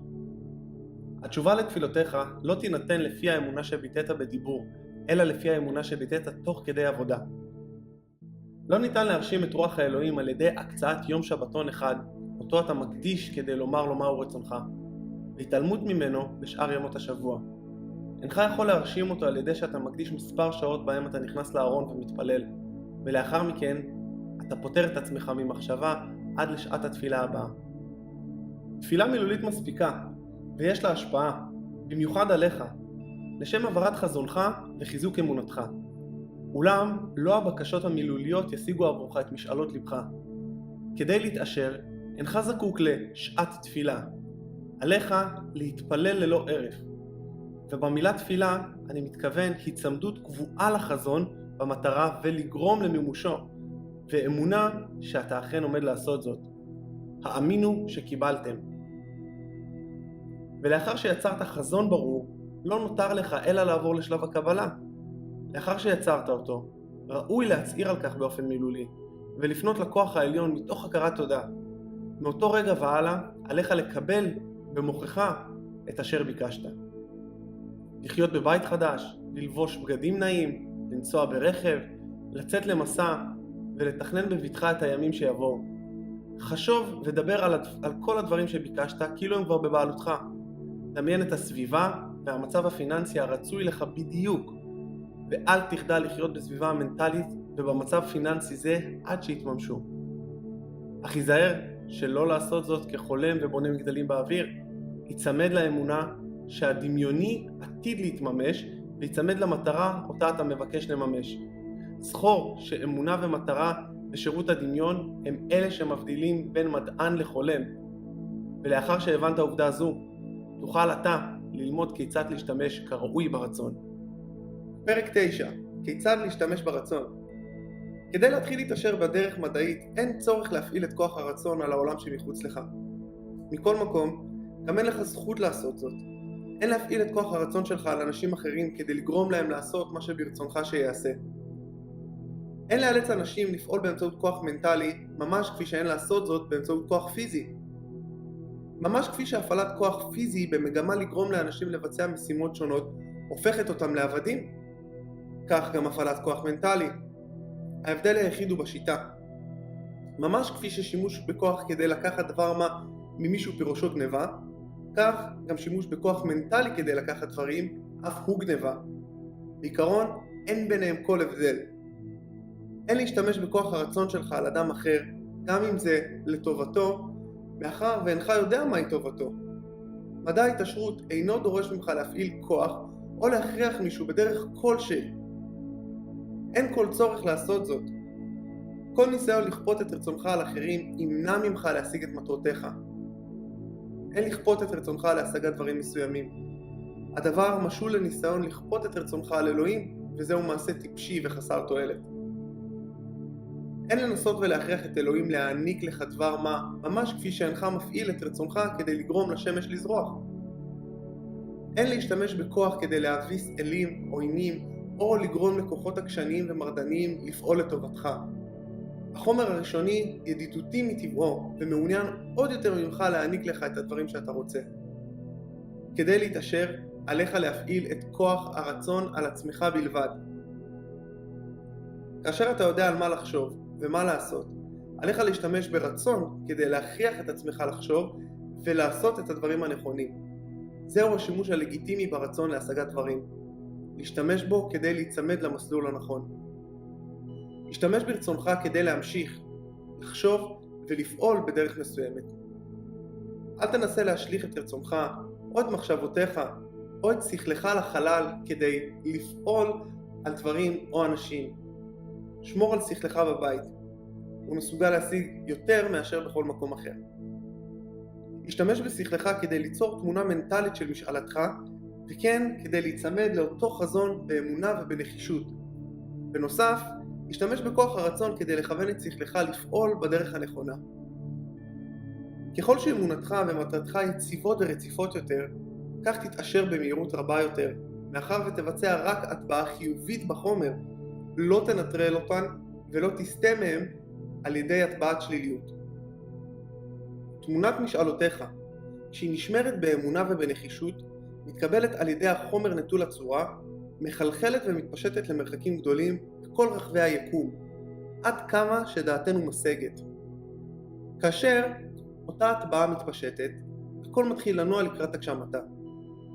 התשובה לתפילותיך לא תינתן לפי האמונה שביטאת בדיבור, אלא לפי האמונה שביטאת תוך כדי עבודה. לא ניתן להרשים את רוח האלוהים על ידי הקצאת יום שבתון אחד, אותו אתה מקדיש כדי לומר לו מהו רצונך, והתעלמות ממנו בשאר ימות השבוע. אינך יכול להרשים אותו על ידי שאתה מקדיש מספר שעות בהם אתה נכנס לארון ומתפלל, ולאחר מכן אתה פותר את עצמך ממחשבה עד לשעת התפילה הבאה. תפילה מילולית מספיקה, ויש לה השפעה, במיוחד עליך, לשם העברת חזונך וחיזוק אמונתך. אולם לא הבקשות המילוליות ישיגו עבורך את משאלות לבך. כדי להתעשר, אינך זקוק לשעת תפילה. עליך להתפלל ללא ערף. ובמילה תפילה אני מתכוון הצמדות קבועה לחזון במטרה ולגרום למימושו, ואמונה שאתה אכן עומד לעשות זאת. האמינו שקיבלתם. ולאחר שיצרת חזון ברור, לא נותר לך אלא לעבור לשלב הקבלה. לאחר שיצרת אותו, ראוי להצהיר על כך באופן מילולי, ולפנות לכוח העליון מתוך הכרת תודה. מאותו רגע והלאה, עליך לקבל במוחך את אשר ביקשת. לחיות בבית חדש, ללבוש בגדים נעים, לנסוע ברכב, לצאת למסע ולתכנן בבטחה את הימים שיבואו. חשוב ודבר על כל הדברים שביקשת כאילו הם כבר בבעלותך. דמיין את הסביבה והמצב הפיננסי הרצוי לך בדיוק, ואל תחדל לחיות בסביבה המנטלית ובמצב פיננסי זה עד שיתממשו. אך היזהר שלא לעשות זאת כחולם ובונה מגדלים באוויר. יצמד לאמונה שהדמיוני עתיד להתממש, ויצמד למטרה אותה אתה מבקש לממש. זכור שאמונה ומטרה בשירות הדמיון הם אלה שמבדילים בין מדען לחולם. ולאחר שהבנת העובדה זו, תוכל אתה ללמוד כיצד להשתמש כראוי ברצון. פרק 9. כיצד להשתמש ברצון. כדי להתחיל להתעשר בדרך מדעית, אין צורך להפעיל את כוח הרצון על העולם שמחוץ לך. מכל מקום, גם אין לך זכות לעשות זאת. אין להפעיל את כוח הרצון שלך על אנשים אחרים כדי לגרום להם לעשות מה שברצונך שיעשה. אין לאלץ אנשים לפעול באמצעות כוח מנטלי, ממש כפי שאין לעשות זאת באמצעות כוח פיזי. ממש כפי שהפעלת כוח פיזי במגמה לגרום לאנשים לבצע משימות שונות הופכת אותם לעבדים, כך גם הפעלת כוח מנטלי. ההבדל היחיד הוא בשיטה. ממש כפי ששימוש בכוח כדי לקחת דבר מה ממישהו פירושו גניבה, כך גם שימוש בכוח מנטלי כדי לקחת דברים אף הוא גניבה. בעיקרון אין ביניהם כל הבדל. אין להשתמש בכוח הרצון שלך על אדם אחר, גם אם זה לטובתו, מאחר ואינך יודע מהי טובתו. מדע ההתעשרות אינו דורש ממך להפעיל כוח או להכריח מישהו בדרך כלשהי. אין כל צורך לעשות זאת. כל ניסיון לכפות את רצונך על אחרים ימנע ממך להשיג את מטרותיך. אין לכפות את רצונך להשגת דברים מסוימים. הדבר משול לניסיון לכפות את רצונך על אלוהים, וזהו מעשה טיפשי וחסר תועלת. אין לנסות ולהכריח את אלוהים להעניק לך דבר מה, ממש כפי שאינך מפעיל את רצונך כדי לגרום לשמש לזרוח. אין להשתמש בכוח כדי להביס אלים, עוינים, או לגרום לכוחות עקשניים ומרדניים לפעול לטובתך. החומר הראשוני ידידותי מטבעו ומעוניין עוד יותר ממך להעניק לך את הדברים שאתה רוצה. כדי להתעשר, עליך להפעיל את כוח הרצון על עצמך בלבד. כאשר אתה יודע על מה לחשוב ומה לעשות, עליך להשתמש ברצון כדי להכריח את עצמך לחשוב ולעשות את הדברים הנכונים. זהו השימוש הלגיטימי ברצון להשגת דברים. להשתמש בו כדי להיצמד למסלול הנכון. להשתמש ברצונך כדי להמשיך, לחשוב ולפעול בדרך מסוימת. אל תנסה להשליך את רצונך או את מחשבותיך או את שכלך לחלל כדי לפעול על דברים או אנשים. שמור על שכלך בבית. הוא מסוגל להשיג יותר מאשר בכל מקום אחר. להשתמש בשכלך כדי ליצור תמונה מנטלית של משאלתך, וכן כדי להיצמד לאותו חזון באמונה ובנחישות. בנוסף, השתמש בכוח הרצון כדי לכוון את שכלך לפעול בדרך הנכונה. ככל שאמונתך ומטרתך יציבות ורציפות יותר, כך תתעשר במהירות רבה יותר, מאחר ותבצע רק הטבעה חיובית בחומר, לא תנטרל אותן ולא תסטה מהם על ידי הטבעת שליליות. תמונת משאלותיך, כשהיא נשמרת באמונה ובנחישות, מתקבלת על ידי החומר נטול הצורה, מחלחלת ומתפשטת למרחקים גדולים בכל רחבי היקום, עד כמה שדעתנו משגת. כאשר אותה הטבעה מתפשטת, הכל מתחיל לנוע לקראת הגשמתה.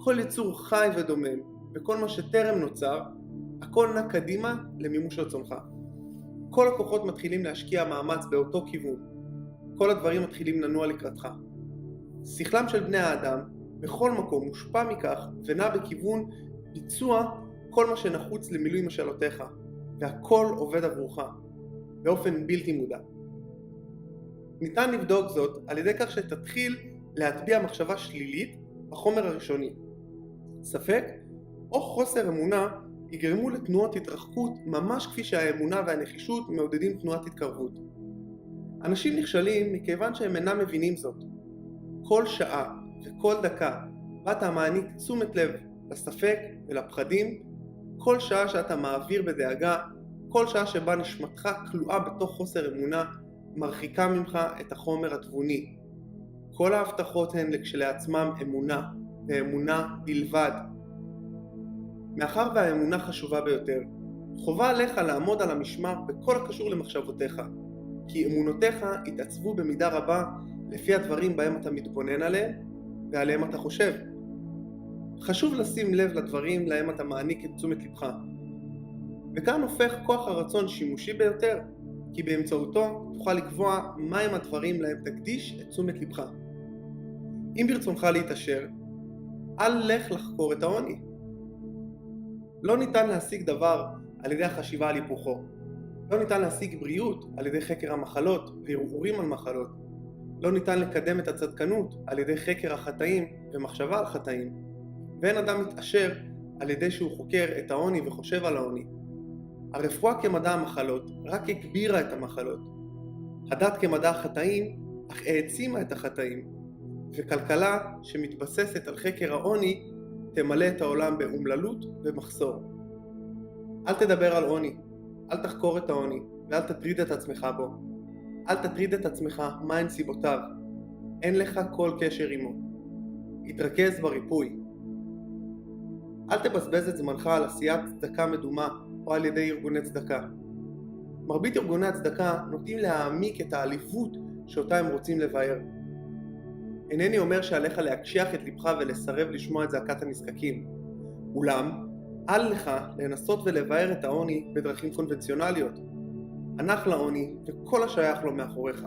כל יצור חי ודומם, וכל מה שטרם נוצר, הכל נע קדימה למימוש רצונך. כל הכוחות מתחילים להשקיע מאמץ באותו כיוון. כל הדברים מתחילים לנוע לקראתך. שכלם של בני האדם בכל מקום מושפע מכך ונע בכיוון ביצוע כל מה שנחוץ למילוי משאלותיך, והכל עובד עבורך, באופן בלתי מודע. ניתן לבדוק זאת על ידי כך שתתחיל להטביע מחשבה שלילית בחומר הראשוני. ספק או חוסר אמונה יגרמו לתנועות התרחקות ממש כפי שהאמונה והנחישות מעודדים תנועת התקרבות. אנשים נכשלים מכיוון שהם אינם מבינים זאת. כל שעה וכל דקה בה אתה מעניק תשומת לב לספק ולפחדים, כל שעה שאתה מעביר בדאגה, כל שעה שבה נשמתך כלואה בתוך חוסר אמונה, מרחיקה ממך את החומר התבוני. כל ההבטחות הן כשלעצמם אמונה, ואמונה בלבד. מאחר והאמונה חשובה ביותר, חובה עליך לעמוד על המשמר בכל הקשור למחשבותיך, כי אמונותיך יתעצבו במידה רבה לפי הדברים בהם אתה מתבונן עליהם ועליהם אתה חושב. חשוב לשים לב לדברים להם אתה מעניק את תשומת לבך. וכאן הופך כוח הרצון שימושי ביותר, כי באמצעותו תוכל לקבוע מהם הדברים להם תקדיש את תשומת לבך. אם ברצונך להתעשר, אל לך לחקור את העוני. לא ניתן להשיג דבר על ידי החשיבה על היפוכו. לא ניתן להשיג בריאות על ידי חקר המחלות וערעורים על מחלות. לא ניתן לקדם את הצדקנות על ידי חקר החטאים ומחשבה על חטאים. ואין אדם מתעשר על ידי שהוא חוקר את העוני וחושב על העוני. הרפואה כמדע המחלות רק הגבירה את המחלות. הדת כמדע החטאים אך העצימה את החטאים. וכלכלה שמתבססת על חקר העוני תמלא את העולם באומללות ומחסור. אל תדבר על עוני, אל תחקור את העוני ואל תטריד את עצמך בו. אל תטריד את עצמך מהן סיבותיו. אין לך כל קשר עמו. התרכז בריפוי. אל תבזבז את זמנך על עשיית צדקה מדומה או על ידי ארגוני צדקה. מרבית ארגוני הצדקה נוטים להעמיק את העליבות שאותה הם רוצים לבאר. אינני אומר שעליך להקשיח את לבך ולסרב לשמוע את זעקת הנזקקים. אולם, אל לך לנסות ולבאר את העוני בדרכים קונבנציונליות. הנח לעוני וכל השייך לו מאחוריך,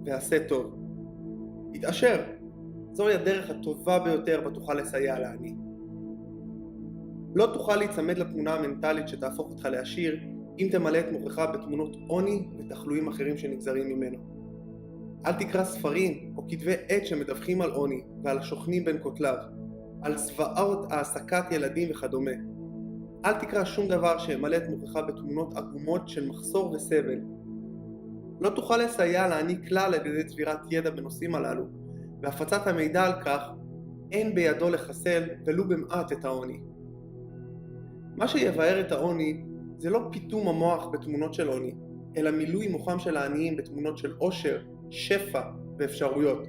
ועשה טוב. התעשר, זוהי הדרך הטובה ביותר בה תוכל לסייע לעני. לא תוכל להיצמד לתמונה המנטלית שתהפוך אותך לעשיר אם תמלא את מוחך בתמונות עוני ותחלואים אחרים שנגזרים ממנו. אל תקרא ספרים או כתבי עת שמדווחים על עוני ועל השוכנים בין כותליו, על זוועות העסקת ילדים וכדומה. אל תקרא שום דבר שימלא את מוחך בתמונות עגומות של מחסור וסבל. לא תוכל לסייע לעני כלל על ידי צבירת ידע בנושאים הללו, והפצת המידע על כך אין בידו לחסל ולו במעט את העוני. מה שיבאר את העוני זה לא פיתום המוח בתמונות של עוני, אלא מילוי מוחם של העניים בתמונות של עושר, שפע ואפשרויות.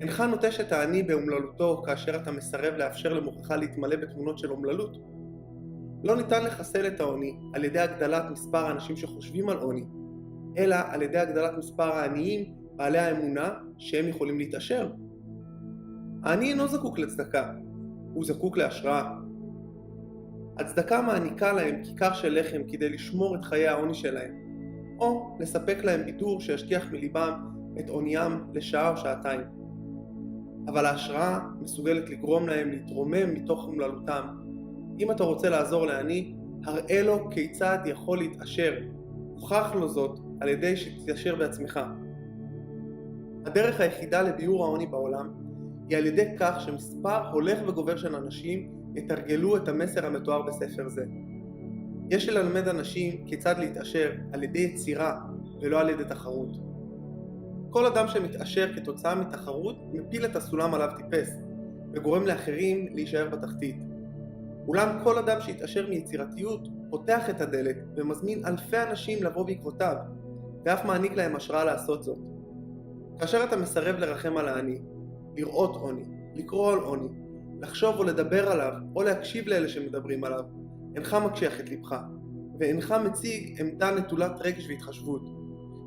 אינך נוטש את העני באומללותו כאשר אתה מסרב לאפשר למוחך להתמלא בתמונות של אומללות. לא ניתן לחסל את העוני על ידי הגדלת מספר האנשים שחושבים על עוני, אלא על ידי הגדלת מספר העניים בעלי האמונה שהם יכולים להתעשר. העני אינו זקוק לצדקה, הוא זקוק להשראה. הצדקה מעניקה להם כיכר של לחם כדי לשמור את חיי העוני שלהם, או לספק להם בידור שישכיח מליבם את עוניים לשעה או שעתיים. אבל ההשראה מסוגלת לגרום להם להתרומם מתוך אומללותם. אם אתה רוצה לעזור לעני, הראה לו כיצד יכול להתעשר. הוכח לו זאת על ידי שתתעשר בעצמך. הדרך היחידה לביאור העוני בעולם היא על ידי כך שמספר הולך וגובר של אנשים יתרגלו את המסר המתואר בספר זה. יש ללמד אנשים כיצד להתעשר על ידי יצירה ולא על ידי תחרות. כל אדם שמתעשר כתוצאה מתחרות מפיל את הסולם עליו טיפס, וגורם לאחרים להישאר בתחתית. אולם כל אדם שהתעשר מיצירתיות פותח את הדלת ומזמין אלפי אנשים לבוא בעקבותיו, ואף מעניק להם השראה לעשות זאת. כאשר אתה מסרב לרחם על העני, לראות עוני, לקרוא על עוני, לחשוב או לדבר עליו או להקשיב לאלה שמדברים עליו, אינך מקשיח את לבך, ואינך מציג עמדה נטולת רגש והתחשבות.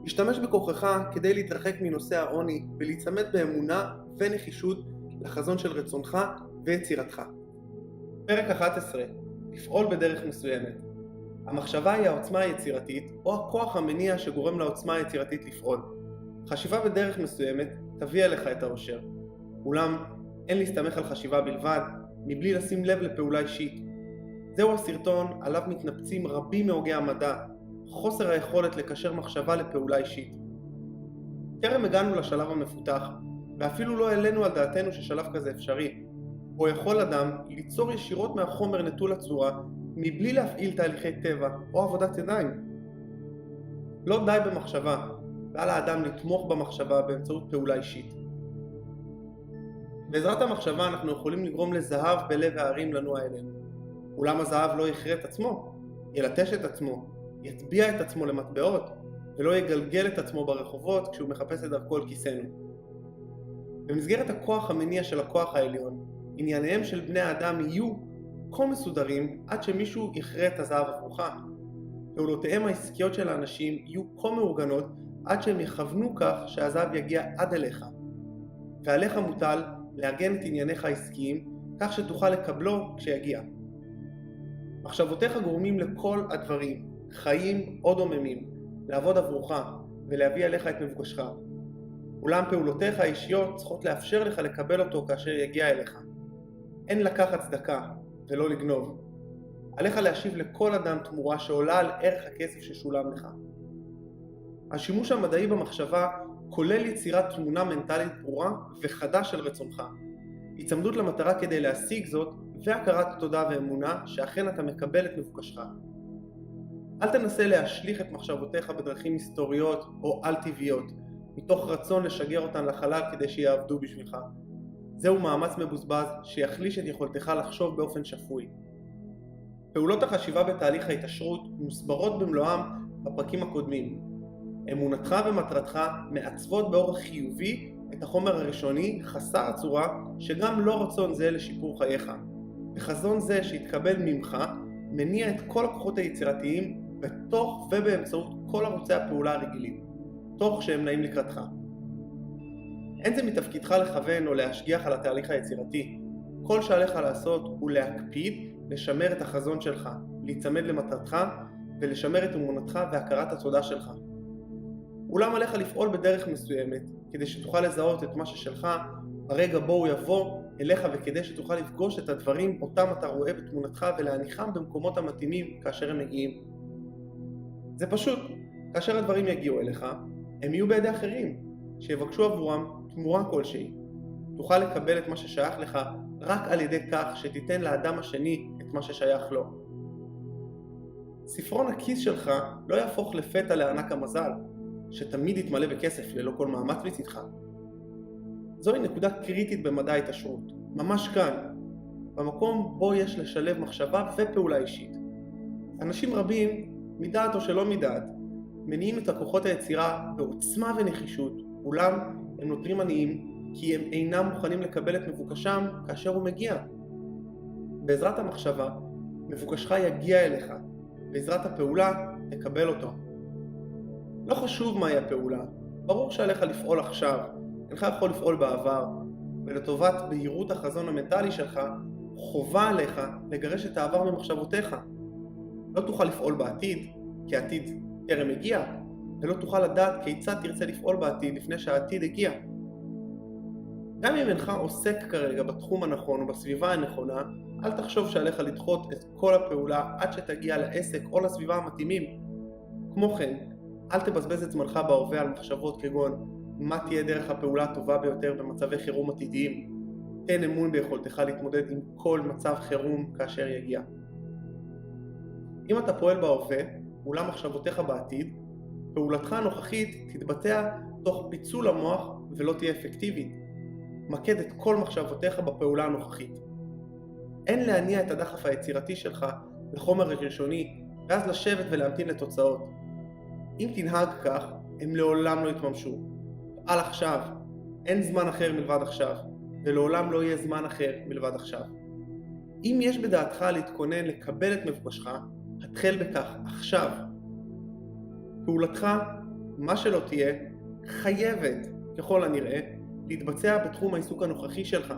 השתמש בכוחך כדי להתרחק מנושא העוני ולהצמד באמונה ונחישות לחזון של רצונך ויצירתך. פרק 11. לפעול בדרך מסוימת. המחשבה היא העוצמה היצירתית או הכוח המניע שגורם לעוצמה היצירתית לפעול. חשיבה בדרך מסוימת תביא אליך את האושר. אולם אין להסתמך על חשיבה בלבד, מבלי לשים לב לפעולה אישית. זהו הסרטון עליו מתנפצים רבים מהוגי המדע, חוסר היכולת לקשר מחשבה לפעולה אישית. טרם הגענו לשלב המפותח, ואפילו לא העלינו על דעתנו ששלב כזה אפשרי, בו יכול אדם ליצור ישירות מהחומר נטול הצורה, מבלי להפעיל תהליכי טבע או עבודת ידיים. לא די במחשבה, ועל האדם לתמוך במחשבה באמצעות פעולה אישית. בעזרת המחשבה אנחנו יכולים לגרום לזהב בלב הערים לנוע אלינו. אולם הזהב לא יכרה את עצמו, ילטש את עצמו, יטביע את עצמו למטבעות, ולא יגלגל את עצמו ברחובות כשהוא מחפש את דרכו על כיסנו. במסגרת הכוח המניע של הכוח העליון, ענייניהם של בני האדם יהיו כה מסודרים עד שמישהו יכרה את הזהב עבורך. פעולותיהם העסקיות של האנשים יהיו כה מאורגנות עד שהם יכוונו כך שהזהב יגיע עד אליך. ועליך מוטל לארגן את ענייניך העסקיים כך שתוכל לקבלו כשיגיע. מחשבותיך גורמים לכל הדברים, חיים או דוממים, לעבוד עבורך ולהביא אליך את מבוקשך. אולם פעולותיך האישיות צריכות לאפשר לך לקבל אותו כאשר יגיע אליך. אין לקחת צדקה ולא לגנוב. עליך להשיב לכל אדם תמורה שעולה על ערך הכסף ששולם לך. השימוש המדעי במחשבה כולל יצירת תמונה מנטלית ברורה וחדה של רצונך. הצמדות למטרה כדי להשיג זאת והכרת תודה ואמונה שאכן אתה מקבל את מבוקשך. אל תנסה להשליך את מחשבותיך בדרכים היסטוריות או על טבעיות, מתוך רצון לשגר אותן לחלל כדי שיעבדו בשבילך. זהו מאמץ מבוזבז שיחליש את יכולתך לחשוב באופן שפוי. פעולות החשיבה בתהליך ההתעשרות מוסברות במלואם בפרקים הקודמים. אמונתך ומטרתך מעצבות באורח חיובי את החומר הראשוני חסר הצורה שגם לא רצון זה לשיפור חייך. וחזון זה שהתקבל ממך מניע את כל הכוחות היצירתיים בתוך ובאמצעות כל ערוצי הפעולה הרגילים, תוך שהם נעים לקראתך. אין זה מתפקידך לכוון או להשגיח על התהליך היצירתי. כל שעליך לעשות הוא להקפיד לשמר את החזון שלך, להיצמד למטרתך ולשמר את אמונתך והכרת התודה שלך. אולם עליך לפעול בדרך מסוימת כדי שתוכל לזהות את מה ששלך ברגע בו הוא יבוא אליך וכדי שתוכל לפגוש את הדברים אותם אתה רואה בתמונתך ולהניחם במקומות המתאימים כאשר הם מגיעים. זה פשוט, כאשר הדברים יגיעו אליך, הם יהיו בידי אחרים, שיבקשו עבורם תמורה כלשהי. תוכל לקבל את מה ששייך לך רק על ידי כך שתיתן לאדם השני את מה ששייך לו. ספרון הכיס שלך לא יהפוך לפתע לענק המזל, שתמיד יתמלא בכסף ללא כל מאמץ מצדך. זוהי נקודה קריטית במדע ההתעשרות, ממש כאן, במקום בו יש לשלב מחשבה ופעולה אישית. אנשים רבים, מדעת או שלא מדעת, מניעים את הכוחות היצירה בעוצמה ונחישות, אולם הם נותרים עניים כי הם אינם מוכנים לקבל את מבוקשם כאשר הוא מגיע. בעזרת המחשבה, מבוקשך יגיע אליך, בעזרת הפעולה תקבל אותו. לא חשוב מהי הפעולה, ברור שעליך לפעול עכשיו, אינך יכול לפעול בעבר, ולטובת בהירות החזון המנטלי שלך, חובה עליך לגרש את העבר ממחשבותיך. לא תוכל לפעול בעתיד, כי העתיד טרם הגיע, ולא תוכל לדעת כיצד תרצה לפעול בעתיד לפני שהעתיד הגיע. גם אם אינך עוסק כרגע בתחום הנכון או בסביבה הנכונה, אל תחשוב שעליך לדחות את כל הפעולה עד שתגיע לעסק או לסביבה המתאימים. כמו כן, אל תבזבז את זמנך בהווה על מחשבות כגון מה תהיה דרך הפעולה הטובה ביותר במצבי חירום עתידיים. תן אמון ביכולתך להתמודד עם כל מצב חירום כאשר יגיע. אם אתה פועל בהווה, אולם מחשבותיך בעתיד, פעולתך הנוכחית תתבצע תוך פיצול המוח ולא תהיה אפקטיבית. מקד את כל מחשבותיך בפעולה הנוכחית. אין להניע את הדחף היצירתי שלך לחומר ראשוני, ואז לשבת ולהמתין לתוצאות. אם תנהג כך, הם לעולם לא יתממשו. פעל עכשיו, אין זמן אחר מלבד עכשיו, ולעולם לא יהיה זמן אחר מלבד עכשיו. אם יש בדעתך להתכונן לקבל את מבוקשך, התחל בכך עכשיו. פעולתך, מה שלא תהיה, חייבת, ככל הנראה, להתבצע בתחום העיסוק הנוכחי שלך.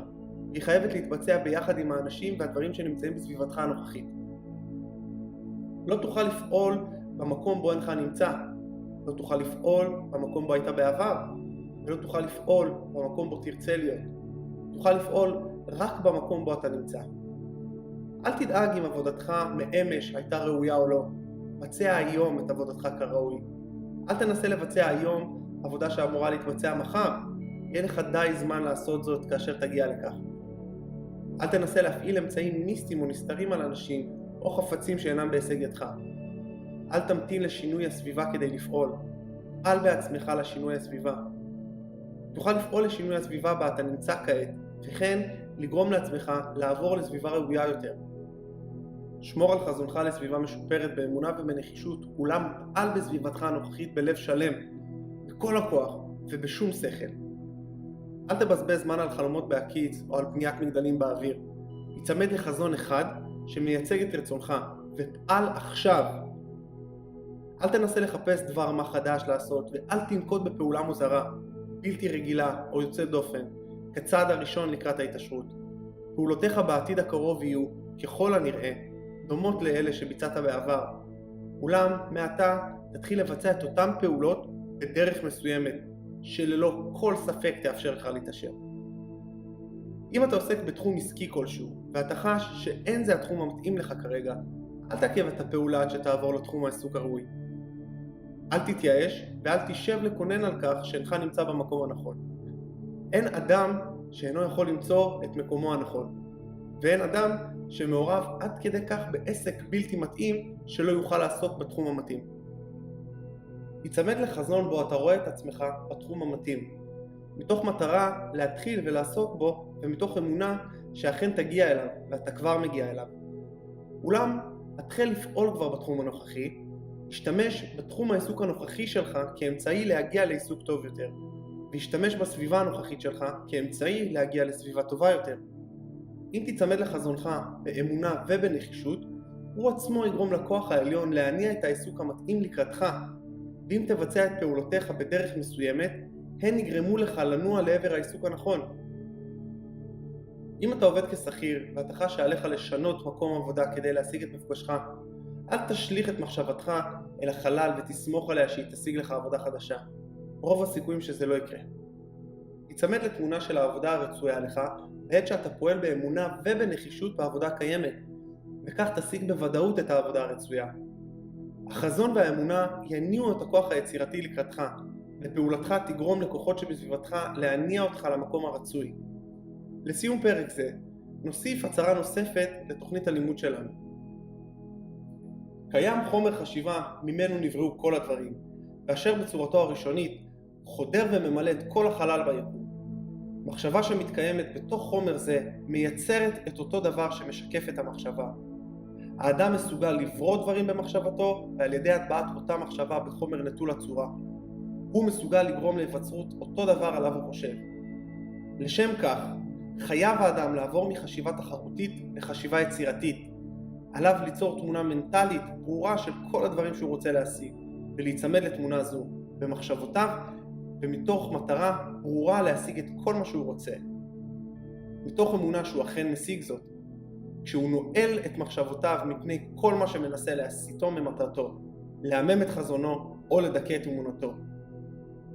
היא חייבת להתבצע ביחד עם האנשים והדברים שנמצאים בסביבתך הנוכחית. לא תוכל לפעול במקום בו אינך נמצא. לא תוכל לפעול במקום בו היית בעבר. ולא תוכל לפעול במקום בו תרצה להיות. תוכל לפעול רק במקום בו אתה נמצא. אל תדאג אם עבודתך מאמש הייתה ראויה או לא. בצע היום את עבודתך כראוי. אל תנסה לבצע היום עבודה שאמורה להתבצע מחר. יהיה לך די זמן לעשות זאת כאשר תגיע לכך. אל תנסה להפעיל אמצעים מיסטיים או נסתרים על אנשים או חפצים שאינם בהישג ידך. אל תמתין לשינוי הסביבה כדי לפעול. פעל בעצמך לשינוי הסביבה. תוכל לפעול לשינוי הסביבה בה אתה נמצא כעת, וכן לגרום לעצמך לעבור לסביבה ראויה יותר. שמור על חזונך לסביבה משופרת באמונה ובנחישות, אולם פעל בסביבתך הנוכחית בלב שלם, בכל הכוח ובשום שכל. אל תבזבז זמן על חלומות בהקיץ או על בניית מגדלים באוויר. תצמד לחזון אחד שמייצג את רצונך, ופעל עכשיו. אל תנסה לחפש דבר מה חדש לעשות, ואל תנקוט בפעולה מוזרה, בלתי רגילה או יוצאת דופן, כצעד הראשון לקראת ההתעשרות. פעולותיך בעתיד הקרוב יהיו, ככל הנראה, דומות לאלה שביצעת בעבר. אולם, מעתה תתחיל לבצע את אותן פעולות בדרך מסוימת, שללא כל ספק תאפשר לך להתעשר. אם אתה עוסק בתחום עסקי כלשהו, ואתה חש שאין זה התחום המתאים לך כרגע, אל תעכב את הפעולה עד שתעבור לתחום העיסוק הראוי. אל תתייאש ואל תשב לקונן על כך שאינך נמצא במקום הנכון. אין אדם שאינו יכול למצוא את מקומו הנכון, ואין אדם שמעורב עד כדי כך בעסק בלתי מתאים שלא יוכל לעסוק בתחום המתאים. תצמד לחזון בו אתה רואה את עצמך בתחום המתאים, מתוך מטרה להתחיל ולעסוק בו ומתוך אמונה שאכן תגיע אליו ואתה כבר מגיע אליו. אולם, התחל לפעול כבר בתחום הנוכחי, השתמש בתחום העיסוק הנוכחי שלך כאמצעי להגיע לעיסוק טוב יותר, והשתמש בסביבה הנוכחית שלך כאמצעי להגיע לסביבה טובה יותר. אם תצמד לחזונך באמונה ובנחישות, הוא עצמו יגרום לכוח העליון להניע את העיסוק המתאים לקראתך, ואם תבצע את פעולותיך בדרך מסוימת, הן יגרמו לך לנוע לעבר העיסוק הנכון. אם אתה עובד כשכיר ואתה חש שעליך לשנות מקום עבודה כדי להשיג את מפגשך, אל תשליך את מחשבתך אל החלל ותסמוך עליה שהיא תשיג לך עבודה חדשה. רוב הסיכויים שזה לא יקרה. תצמד לתמונה של העבודה הרצויה לך בעת שאתה פועל באמונה ובנחישות בעבודה הקיימת, וכך תשיג בוודאות את העבודה הרצויה. החזון והאמונה יניעו את הכוח היצירתי לקראתך, ופעולתך תגרום לכוחות שבסביבתך להניע אותך למקום הרצוי. לסיום פרק זה, נוסיף הצהרה נוספת לתוכנית הלימוד שלנו. קיים חומר חשיבה ממנו נבראו כל הדברים, ואשר בצורתו הראשונית חודר וממלא את כל החלל ביקום. מחשבה שמתקיימת בתוך חומר זה מייצרת את אותו דבר שמשקף את המחשבה. האדם מסוגל לברוא דברים במחשבתו, ועל ידי הטבעת אותה מחשבה בחומר נטול הצורה. הוא מסוגל לגרום להיווצרות אותו דבר עליו הוא חושב. לשם כך, חייב האדם לעבור מחשיבה תחרותית לחשיבה יצירתית. עליו ליצור תמונה מנטלית ברורה של כל הדברים שהוא רוצה להשיג, ולהיצמד לתמונה זו במחשבותיו, ומתוך מטרה ברורה להשיג את כל מה שהוא רוצה. מתוך אמונה שהוא אכן משיג זאת, כשהוא נועל את מחשבותיו מפני כל מה שמנסה להסיתו ממטרתו, לעמם את חזונו או לדכא את אמונתו.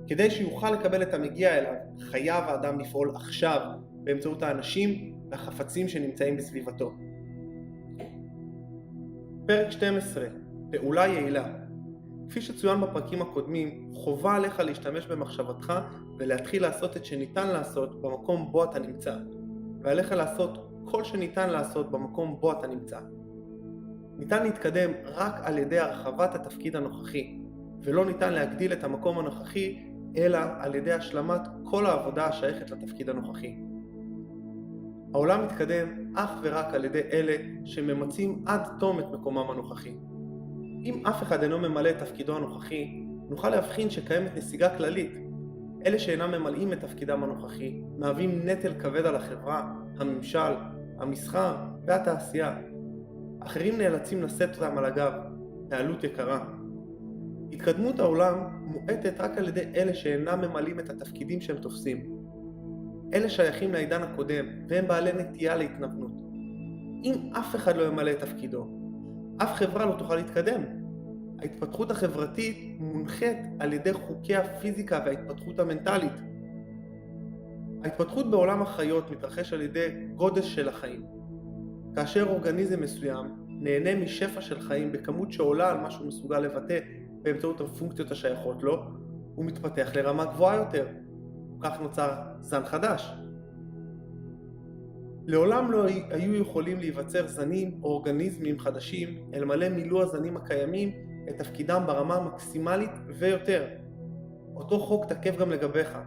כדי שיוכל לקבל את המגיע אליו, חייב האדם לפעול עכשיו באמצעות האנשים והחפצים שנמצאים בסביבתו. פרק 12. פעולה יעילה. כפי שצוין בפרקים הקודמים, חובה עליך להשתמש במחשבתך ולהתחיל לעשות את שניתן לעשות במקום בו אתה נמצא, ועליך לעשות כל שניתן לעשות במקום בו אתה נמצא. ניתן להתקדם רק על ידי הרחבת התפקיד הנוכחי, ולא ניתן להגדיל את המקום הנוכחי, אלא על ידי השלמת כל העבודה השייכת לתפקיד הנוכחי. העולם מתקדם אך ורק על ידי אלה שממצים עד תום את מקומם הנוכחי. אם אף אחד אינו ממלא את תפקידו הנוכחי, נוכל להבחין שקיימת נסיגה כללית. אלה שאינם ממלאים את תפקידם הנוכחי מהווים נטל כבד על החברה, הממשל, המסחר והתעשייה. אחרים נאלצים לשאת אותם על הגב, בעלות יקרה. התקדמות העולם מועטת רק על ידי אלה שאינם ממלאים את התפקידים שהם תופסים. אלה שייכים לעידן הקודם והם בעלי נטייה להתנוונות. אם אף אחד לא ימלא את תפקידו, אף חברה לא תוכל להתקדם. ההתפתחות החברתית מונחית על ידי חוקי הפיזיקה וההתפתחות המנטלית. ההתפתחות בעולם החיות מתרחש על ידי גודש של החיים. כאשר אורגניזם מסוים נהנה משפע של חיים בכמות שעולה על מה שהוא מסוגל לבטא באמצעות הפונקציות השייכות לו, הוא מתפתח לרמה גבוהה יותר. כך נוצר זן חדש. לעולם לא היו יכולים להיווצר זנים או אורגניזמים חדשים אלמלא מילאו הזנים הקיימים את תפקידם ברמה המקסימלית ויותר. אותו חוק תקף גם לגביך.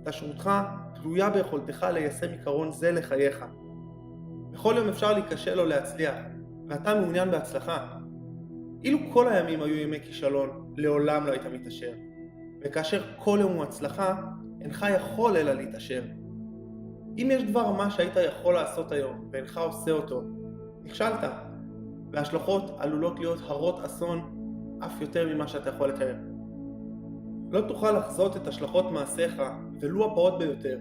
התעשרותך תלויה ביכולתך ליישם עיקרון זה לחייך. בכל יום אפשר להיכשל או להצליח, ואתה מעוניין בהצלחה. אילו כל הימים היו ימי כישלון, לעולם לא היית מתעשר. וכאשר כל יום הוא הצלחה, אינך יכול אלא להתעשר. אם יש דבר מה שהיית יכול לעשות היום, ואינך עושה אותו, נכשלת, וההשלכות עלולות להיות הרות אסון אף יותר ממה שאתה יכול לתאר. לא תוכל לחזות את השלכות מעשיך, ולו הבאות ביותר.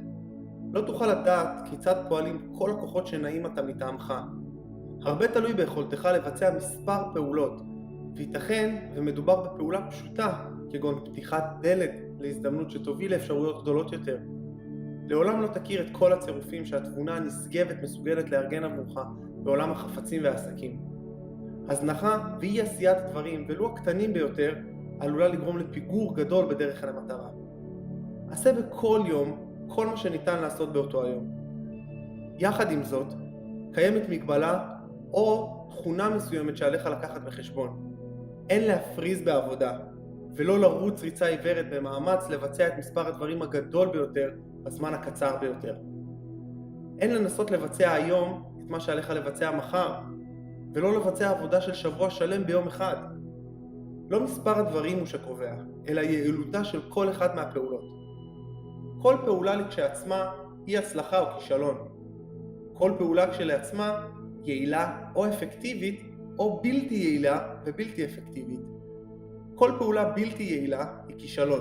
לא תוכל לדעת כיצד פועלים כל הכוחות שנעים אתה מטעמך. הרבה תלוי ביכולתך לבצע מספר פעולות, וייתכן ומדובר בפעולה פשוטה, כגון פתיחת דלת להזדמנות שתוביל לאפשרויות גדולות יותר. לעולם לא תכיר את כל הצירופים שהתבונה הנשגבת מסוגלת לארגן עבורך בעולם החפצים והעסקים. הזנחה ואי עשיית דברים, ולו הקטנים ביותר, עלולה לגרום לפיגור גדול בדרך אל המטרה. עשה בכל יום כל מה שניתן לעשות באותו היום. יחד עם זאת, קיימת מגבלה או תכונה מסוימת שעליך לקחת בחשבון. אין להפריז בעבודה, ולא לרוץ ריצה עיוורת במאמץ לבצע את מספר הדברים הגדול ביותר בזמן הקצר ביותר. אין לנסות לבצע היום את מה שעליך לבצע מחר, ולא לבצע עבודה של שבוע שלם ביום אחד. לא מספר הדברים הוא שקובע, אלא יעילותה של כל אחד מהפעולות. כל פעולה כשלעצמה היא הצלחה או כישלון. כל כל כשלעצמה יעילה או אפקטיבית, או בלתי יעילה ובלתי אפקטיבית. כל פעולה בלתי יעילה היא כישלון,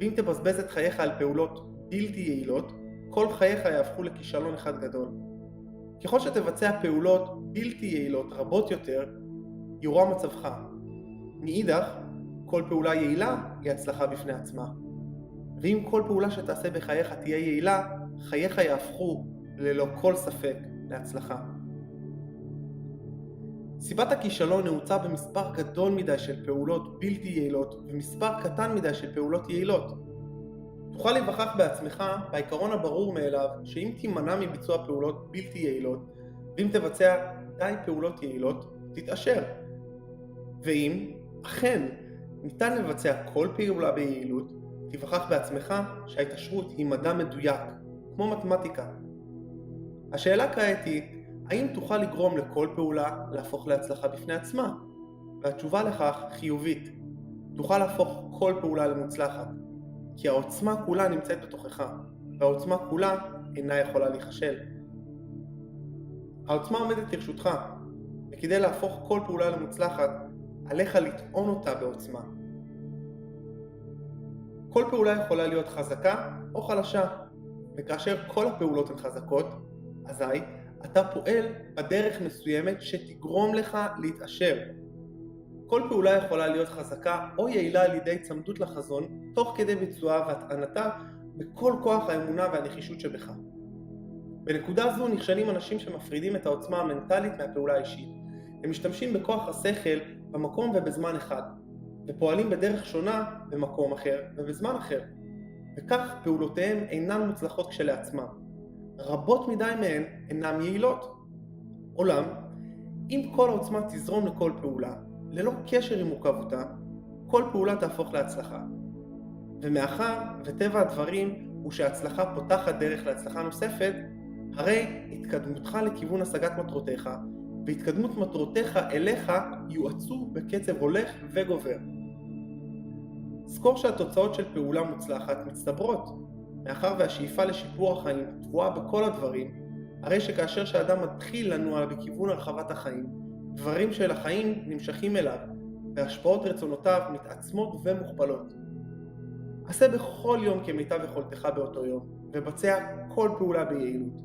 ואם תבזבז את חייך על פעולות בלתי יעילות, כל חייך יהפכו לכישלון אחד גדול. ככל שתבצע פעולות בלתי יעילות רבות יותר, יורע מצבך. מאידך, כל פעולה יעילה היא הצלחה בפני עצמה. ואם כל פעולה שתעשה בחייך תהיה יעילה, חייך יהפכו ללא כל ספק להצלחה. סיבת הכישלון נעוצה במספר גדול מדי של פעולות בלתי יעילות ומספר קטן מדי של פעולות יעילות. תוכל להיווכח בעצמך בעיקרון הברור מאליו שאם תימנע מביצוע פעולות בלתי יעילות ואם תבצע די פעולות יעילות, תתעשר. ואם אכן ניתן לבצע כל פעולה ביעילות, תיווכח בעצמך שההתעשרות היא מדע מדויק, כמו מתמטיקה. השאלה כעת היא, האם תוכל לגרום לכל פעולה להפוך להצלחה בפני עצמה? והתשובה לכך חיובית. תוכל להפוך כל פעולה למוצלחת, כי העוצמה כולה נמצאת בתוכך, והעוצמה כולה אינה יכולה להיכשל. העוצמה עומדת לרשותך, וכדי להפוך כל פעולה למוצלחת, עליך לטעון אותה בעוצמה. כל פעולה יכולה להיות חזקה או חלשה, וכאשר כל הפעולות הן חזקות, אזי אתה פועל בדרך מסוימת שתגרום לך להתעשר. כל פעולה יכולה להיות חזקה או יעילה על ידי צמדות לחזון, תוך כדי ביצועה והטענתה בכל כוח האמונה והנחישות שבך. בנקודה זו נכשלים אנשים שמפרידים את העוצמה המנטלית מהפעולה האישית. הם משתמשים בכוח השכל במקום ובזמן אחד, ופועלים בדרך שונה במקום אחר ובזמן אחר, וכך פעולותיהם אינן מוצלחות כשלעצמם. רבות מדי מהן אינן יעילות. אולם, אם כל העוצמה תזרום לכל פעולה, ללא קשר עם מורכבותה, כל פעולה תהפוך להצלחה. ומאחר וטבע הדברים הוא שההצלחה פותחת דרך להצלחה נוספת, הרי התקדמותך לכיוון השגת מטרותיך והתקדמות מטרותיך אליך יואצו בקצב הולך וגובר. זכור שהתוצאות של פעולה מוצלחת מצטברות, מאחר והשאיפה לשיפור החיים תבואה בכל הדברים, הרי שכאשר שאדם מתחיל לנוע בכיוון הרחבת החיים, דברים של החיים נמשכים אליו, והשפעות רצונותיו מתעצמות ומוכפלות. עשה בכל יום כמיטב יכולתך באותו יום, ובצע כל פעולה ביעילות.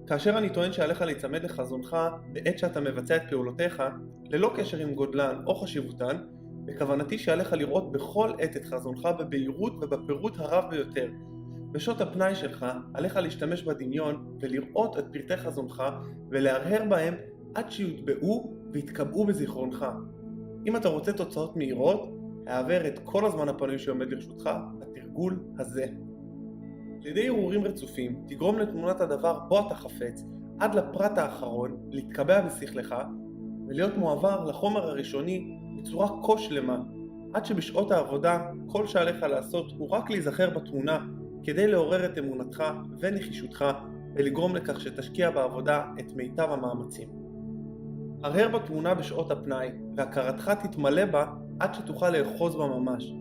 כאשר אני טוען שעליך להיצמד לחזונך בעת שאתה מבצע את פעולותיך, ללא קשר עם גודלן או חשיבותן, בכוונתי שעליך לראות בכל עת את חזונך בבהירות ובפירוט הרב ביותר. בשעות הפנאי שלך עליך להשתמש בדמיון ולראות את פרטי חזונך ולהרהר בהם עד שיוטבעו ויתקבעו בזיכרונך. אם אתה רוצה תוצאות מהירות, העבר את כל הזמן הפנוי שעומד לרשותך בתרגול הזה. על ידי הרהורים רצופים תגרום לתמונת הדבר בו אתה חפץ עד לפרט האחרון להתקבע בשכלך ולהיות מועבר לחומר הראשוני בצורה כה שלמה, עד שבשעות העבודה כל שעליך לעשות הוא רק להיזכר בתמונה כדי לעורר את אמונתך ונחישותך ולגרום לכך שתשקיע בעבודה את מיטב המאמצים. הרהר בתמונה בשעות הפנאי והכרתך תתמלא בה עד שתוכל לאחוז בה ממש.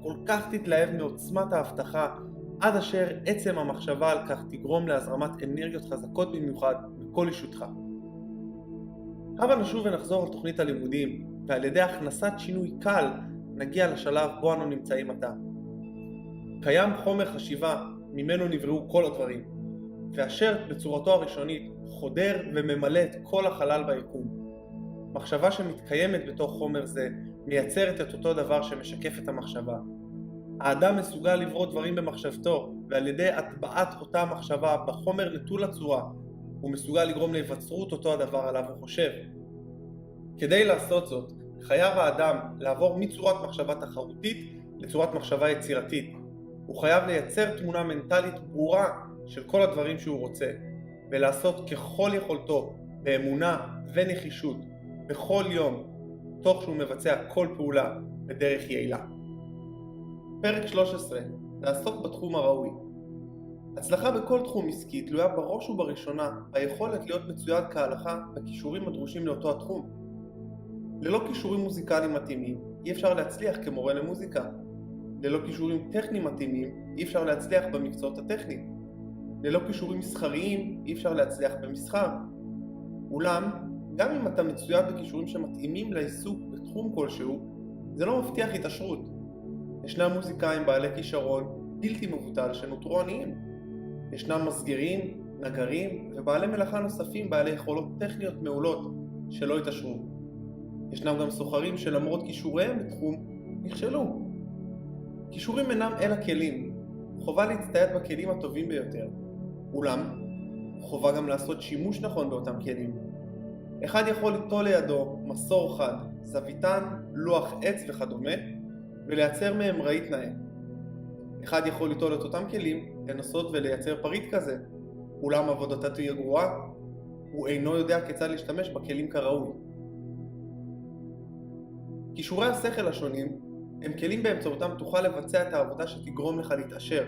כל כך תתלהב מעוצמת ההבטחה עד אשר עצם המחשבה על כך תגרום להזרמת אנרגיות חזקות במיוחד בכל אישותך. הבה נשוב ונחזור על תוכנית הלימודים, ועל ידי הכנסת שינוי קל נגיע לשלב בו אנו נמצאים עתה. קיים חומר חשיבה ממנו נבראו כל הדברים, ואשר בצורתו הראשונית חודר וממלא את כל החלל ביקום. מחשבה שמתקיימת בתוך חומר זה מייצרת את אותו דבר שמשקף את המחשבה. האדם מסוגל לברוא דברים במחשבתו, ועל ידי הטבעת אותה מחשבה בחומר נטול הצורה, הוא מסוגל לגרום להיווצרות אותו הדבר עליו הוא חושב. כדי לעשות זאת, חייב האדם לעבור מצורת מחשבה תחרותית לצורת מחשבה יצירתית. הוא חייב לייצר תמונה מנטלית ברורה של כל הדברים שהוא רוצה, ולעשות ככל יכולתו באמונה ונחישות בכל יום, תוך שהוא מבצע כל פעולה בדרך יעילה. פרק 13. לעסוק בתחום הראוי. הצלחה בכל תחום עסקי תלויה בראש ובראשונה היכולת להיות מצויד כהלכה בכישורים הדרושים לאותו התחום. ללא כישורים מוזיקליים מתאימים אי אפשר להצליח כמורה למוזיקה. ללא כישורים טכניים מתאימים אי אפשר להצליח במקצועות הטכניים. ללא כישורים מסחריים אי אפשר להצליח במסחר. אולם, גם אם אתה מצויד בכישורים שמתאימים לעיסוק בתחום כלשהו, זה לא מבטיח התעשרות. ישנם מוזיקאים בעלי כישרון בלתי מבוטל שנותרו עניים. ישנם מסגרים, נגרים ובעלי מלאכה נוספים בעלי יכולות טכניות מעולות שלא התעשרו. ישנם גם סוחרים שלמרות כישוריהם בתחום נכשלו. כישורים אינם אלא כלים. חובה להצטייד בכלים הטובים ביותר. אולם, חובה גם לעשות שימוש נכון באותם כלים. אחד יכול ליטול לידו מסור חד, זוויתן, לוח עץ וכדומה, ולייצר מהם רהיט נאה. אחד יכול ליטול את אותם כלים, לנסות ולייצר פריט כזה, אולם עבודתה תהיה גרועה, הוא אינו יודע כיצד להשתמש בכלים כראוי. כישורי השכל השונים הם כלים באמצעותם תוכל לבצע את העבודה שתגרום לך להתעשר.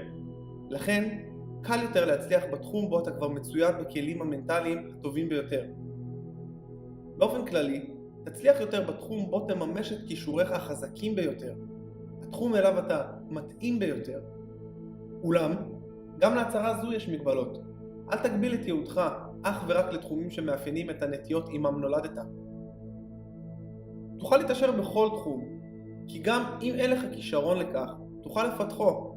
לכן, קל יותר להצליח בתחום בו אתה כבר מצויד בכלים המנטליים הטובים ביותר. באופן כללי, תצליח יותר בתחום בו תממש את כישוריך החזקים ביותר, התחום אליו אתה מתאים ביותר. אולם, גם להצהרה זו יש מגבלות. אל תגביל את ייעודך אך ורק לתחומים שמאפיינים את הנטיות עמם נולדת. תוכל להתעשר בכל תחום, כי גם אם אין לך כישרון לכך, תוכל לפתחו.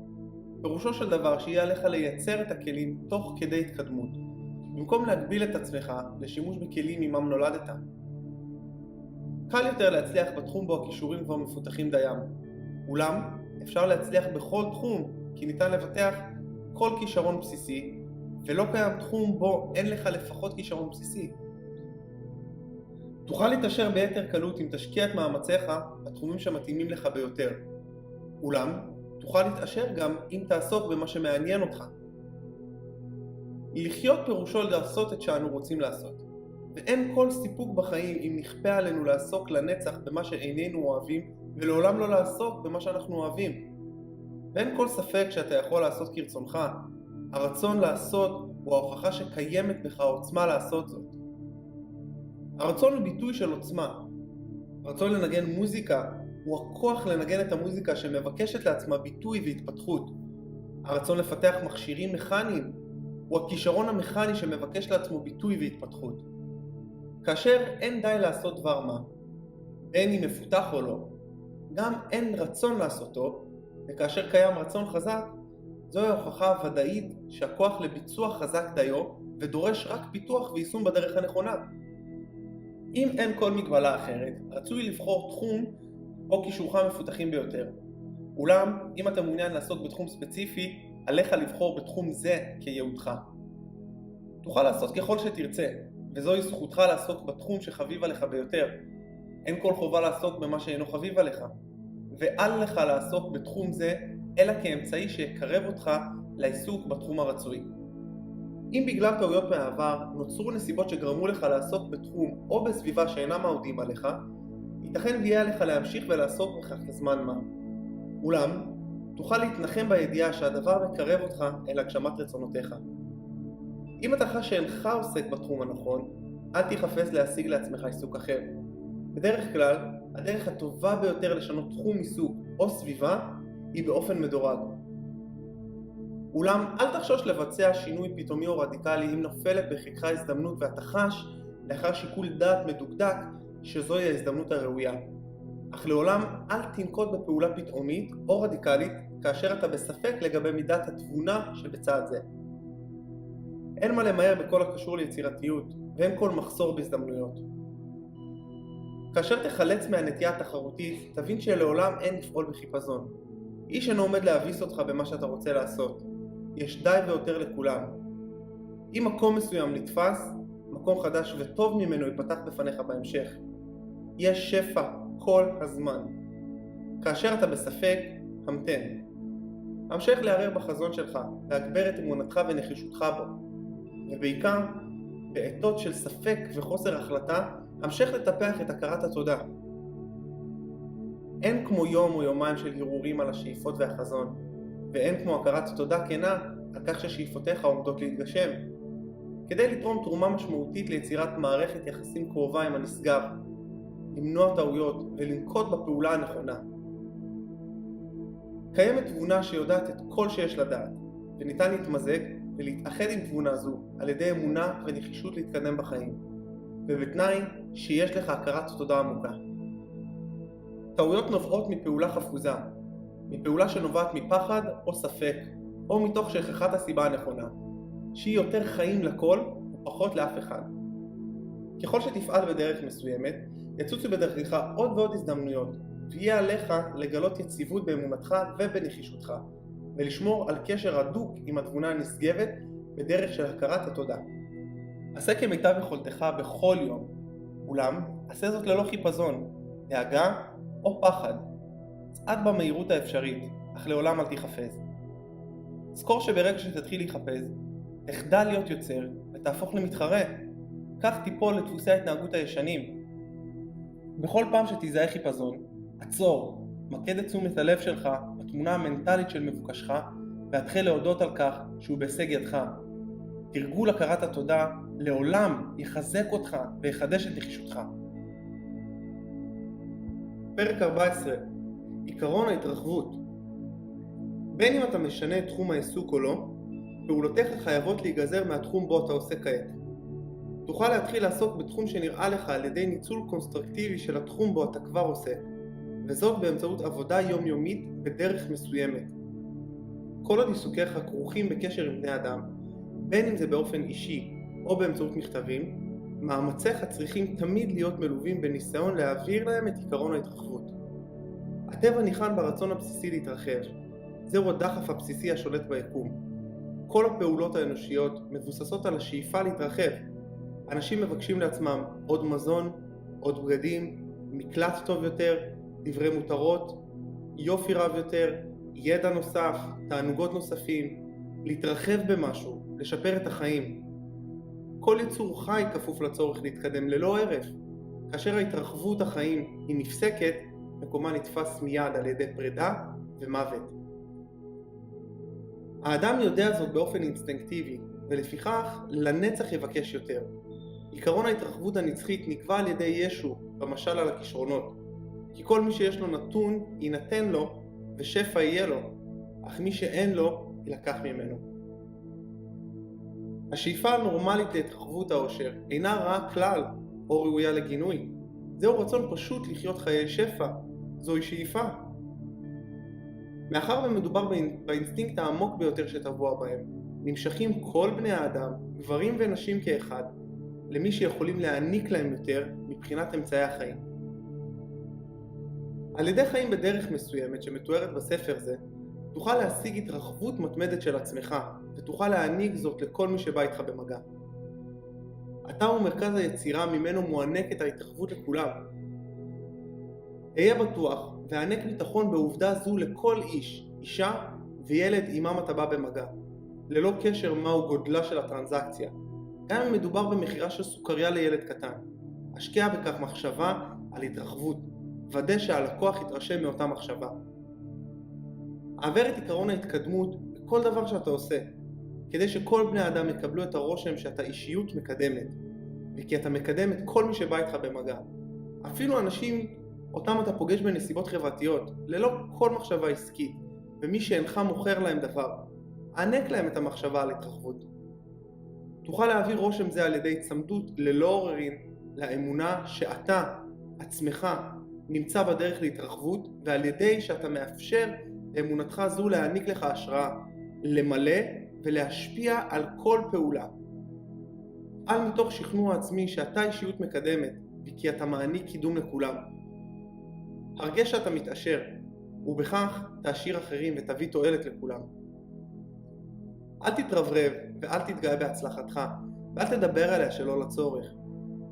פירושו של דבר שיהיה עליך לייצר את הכלים תוך כדי התקדמות, במקום להגביל את עצמך לשימוש בכלים עמם נולדת. קל יותר להצליח בתחום בו הכישורים כבר מפותחים דיים. אולם, אפשר להצליח בכל תחום, כי ניתן לבטח כל כישרון בסיסי, ולא קיים תחום בו אין לך לפחות כישרון בסיסי. תוכל להתעשר ביתר קלות אם תשקיע את מאמציך בתחומים שמתאימים לך ביותר. אולם, תוכל להתעשר גם אם תעסוק במה שמעניין אותך. לחיות פירושו לעשות את שאנו רוצים לעשות. ואין כל סיפוק בחיים אם נכפה עלינו לעסוק לנצח במה שאיננו אוהבים ולעולם לא לעסוק במה שאנחנו אוהבים. ואין כל ספק שאתה יכול לעשות כרצונך. הרצון לעשות הוא ההוכחה שקיימת בך עוצמה לעשות זאת. הרצון הוא ביטוי של עוצמה. הרצון לנגן מוזיקה הוא הכוח לנגן את המוזיקה שמבקשת לעצמה ביטוי והתפתחות. הרצון לפתח מכשירים מכניים הוא הכישרון המכני שמבקש לעצמו ביטוי והתפתחות. כאשר אין די לעשות דבר מה, בין אם מפותח או לא, גם אין רצון לעשותו, וכאשר קיים רצון חזק, זוהי ההוכחה הוודאית שהכוח לביצוע חזק דיו ודורש רק פיתוח ויישום בדרך הנכונה. אם אין כל מגבלה אחרת, רצוי לבחור תחום או כישורך המפותחים ביותר. אולם, אם אתה מעוניין לעסוק בתחום ספציפי, עליך לבחור בתחום זה כייעודך. תוכל לעשות ככל שתרצה, וזוהי זכותך לעסוק בתחום שחביב עליך ביותר. אין כל חובה לעסוק במה שאינו חביב עליך, ואל לך לעסוק בתחום זה, אלא כאמצעי שיקרב אותך לעיסוק בתחום הרצוי. אם בגלל טעויות מהעבר נוצרו נסיבות שגרמו לך לעסוק בתחום או בסביבה שאינם אהודים עליך, ייתכן ויהיה עליך להמשיך ולעסוק בכך לזמן מה. אולם, תוכל להתנחם בידיעה שהדבר מקרב אותך אל הגשמת רצונותיך. אם אתה חש שאינך עוסק בתחום הנכון, אל תחפש להשיג לעצמך עיסוק אחר. בדרך כלל, הדרך הטובה ביותר לשנות תחום עיסוק או סביבה היא באופן מדורג. אולם אל תחשוש לבצע שינוי פתאומי או רדיקלי אם נופלת בחיקך הזדמנות ואתה חש לאחר שיקול דעת מדוקדק שזוהי ההזדמנות הראויה. אך לעולם אל תנקוט בפעולה פתאומית או רדיקלית כאשר אתה בספק לגבי מידת התבונה שבצד זה. אין מה למהר בכל הקשור ליצירתיות ואין כל מחסור בהזדמנויות. כאשר תחלץ מהנטייה התחרותית, תבין שלעולם אין לפעול בחיפזון. איש אינו עומד להביס אותך במה שאתה רוצה לעשות. יש די ויותר לכולם. אם מקום מסוים נתפס, מקום חדש וטוב ממנו ייפתח בפניך בהמשך. יש שפע כל הזמן. כאשר אתה בספק, המתן. המשך לערער בחזון שלך, להגבר את אמונתך ונחישותך בו. ובעיקר, בעתות של ספק וחוסר החלטה, המשך לטפח את הכרת התודה. אין כמו יום או יומיים של הרהורים על השאיפות והחזון, ואין כמו הכרת תודה כנה על כך ששאיפותיך עומדות להתגשם. כדי לתרום תרומה משמעותית ליצירת מערכת יחסים קרובה עם הנשגב, למנוע טעויות ולנקוט בפעולה הנכונה. קיימת תבונה שיודעת את כל שיש לדעת, וניתן להתמזג ולהתאחד עם תבונה זו על ידי אמונה ונחישות להתקדם בחיים, ובתנאי שיש לך הכרת תודה עמוקה. טעויות נובעות מפעולה חפוזה, מפעולה שנובעת מפחד או ספק, או מתוך שכחת הסיבה הנכונה, שהיא יותר חיים לכל ופחות לאף אחד. ככל שתפעל בדרך מסוימת, יצוצו בדרכך עוד ועוד הזדמנויות, ויהיה עליך לגלות יציבות באמונתך ובנחישותך, ולשמור על קשר הדוק עם התבונה הנשגבת בדרך של הכרת התודה. עשה כמיטב יכולתך בכל יום, אולם עשה זאת ללא חיפזון, דאגה או פחד. צעד במהירות האפשרית, אך לעולם אל תחפז. זכור שברגע שתתחיל להיחפז, תחדל להיות יוצר ותהפוך למתחרה. כך תיפול לדפוסי ההתנהגות הישנים. בכל פעם שתזהה חיפזון, עצור, מקד את תשומת הלב שלך בתמונה המנטלית של מבוקשך, והתחיל להודות על כך שהוא בהישג ידך. תרגול הכרת התודה לעולם יחזק אותך ויחדש את נחישותך. פרק 14. עיקרון ההתרחבות. בין אם אתה משנה את תחום העיסוק או לא, פעולותיך חייבות להיגזר מהתחום בו אתה עושה כעת. תוכל להתחיל לעסוק בתחום שנראה לך על ידי ניצול קונסטרקטיבי של התחום בו אתה כבר עוסק, וזאת באמצעות עבודה יומיומית בדרך מסוימת. כל עוד עיסוקיך כרוכים בקשר עם בני אדם, בין אם זה באופן אישי או באמצעות מכתבים, מאמציך צריכים תמיד להיות מלווים בניסיון להעביר להם את עיקרון ההתרחבות. הטבע ניחן ברצון הבסיסי להתרחב. זהו הדחף הבסיסי השולט ביקום. כל הפעולות האנושיות מבוססות על השאיפה להתרחב. אנשים מבקשים לעצמם עוד מזון, עוד בגדים, מקלט טוב יותר, דברי מותרות, יופי רב יותר, ידע נוסף, תענוגות נוספים, להתרחב במשהו, לשפר את החיים. כל יצור חי כפוף לצורך להתקדם ללא הרף. כאשר ההתרחבות החיים היא נפסקת, מקומה נתפס מיד על ידי פרידה ומוות. האדם יודע זאת באופן אינסטינקטיבי, ולפיכך לנצח יבקש יותר. עיקרון ההתרחבות הנצחית נקבע על ידי ישו במשל על הכישרונות, כי כל מי שיש לו נתון יינתן לו ושפע יהיה לו, אך מי שאין לו ילקח ממנו. השאיפה הנורמלית להתרחבות העושר אינה רעה כלל או ראויה לגינוי. זהו רצון פשוט לחיות חיי שפע, זוהי שאיפה. מאחר ומדובר באינסטינקט העמוק ביותר שטבוע בהם, נמשכים כל בני האדם, גברים ונשים כאחד, למי שיכולים להעניק להם יותר מבחינת אמצעי החיים. על ידי חיים בדרך מסוימת שמתוארת בספר זה, תוכל להשיג התרחבות מתמדת של עצמך, ותוכל להעניק זאת לכל מי שבא איתך במגע. אתה הוא מרכז היצירה ממנו מוענקת ההתרחבות לכולם. היה בטוח והענק ביטחון בעובדה זו לכל איש, אישה וילד עמם אתה בא במגע, ללא קשר מהו גודלה של הטרנזקציה. גם אם מדובר במחירה של סוכריה לילד קטן, השקיע בכך מחשבה על התרחבות, ודא שהלקוח יתרשם מאותה מחשבה. עבר את עיקרון ההתקדמות בכל דבר שאתה עושה, כדי שכל בני האדם יקבלו את הרושם שאתה אישיות מקדמת, וכי אתה מקדם את כל מי שבא איתך במגע. אפילו אנשים אותם אתה פוגש בנסיבות חברתיות, ללא כל מחשבה עסקית, ומי שאינך מוכר להם דבר, ענק להם את המחשבה על התרחבות. תוכל להעביר רושם זה על ידי צמדות ללא עוררין לאמונה שאתה, עצמך, נמצא בדרך להתרחבות, ועל ידי שאתה מאפשר לאמונתך זו להעניק לך השראה, למלא ולהשפיע על כל פעולה. על מתוך שכנוע עצמי שאתה אישיות מקדמת, וכי אתה מעניק קידום לכולם. הרגש שאתה מתעשר, ובכך תעשיר אחרים ותביא תועלת לכולם. אל תתרברב ואל תתגאה בהצלחתך, ואל תדבר עליה שלא לצורך.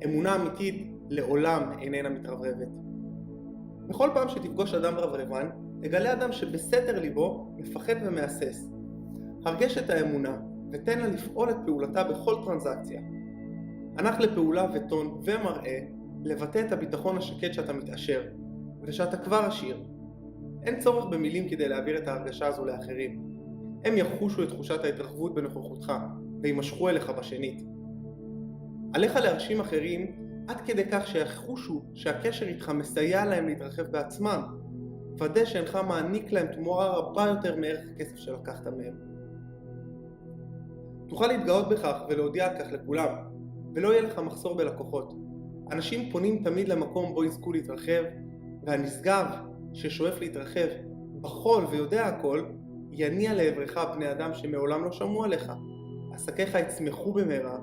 אמונה אמיתית לעולם איננה מתרברבת. בכל פעם שתפגוש אדם רברבן, תגלה אדם שבסתר ליבו מפחד ומהסס. הרגש את האמונה ותן לה לפעול את פעולתה בכל טרנזקציה. הנח לפעולה וטון ומראה לבטא את הביטחון השקט שאתה מתעשר, ושאתה כבר עשיר. אין צורך במילים כדי להעביר את ההרגשה הזו לאחרים. הם יחושו את תחושת ההתרחבות בנוכחותך, וימשכו אליך בשנית. עליך להרשים אחרים עד כדי כך שיחושו שהקשר איתך מסייע להם להתרחב בעצמם, ודא שאינך מעניק להם תמורה רבה יותר מערך הכסף שלקחת מהם. תוכל להתגאות בכך ולהודיע על כך לכולם, ולא יהיה לך מחסור בלקוחות. אנשים פונים תמיד למקום בו יזכו להתרחב, והנשגב ששואף להתרחב בכל ויודע הכל, יניע לעברך בני אדם שמעולם לא שמעו עליך. עסקיך יצמחו במהרה,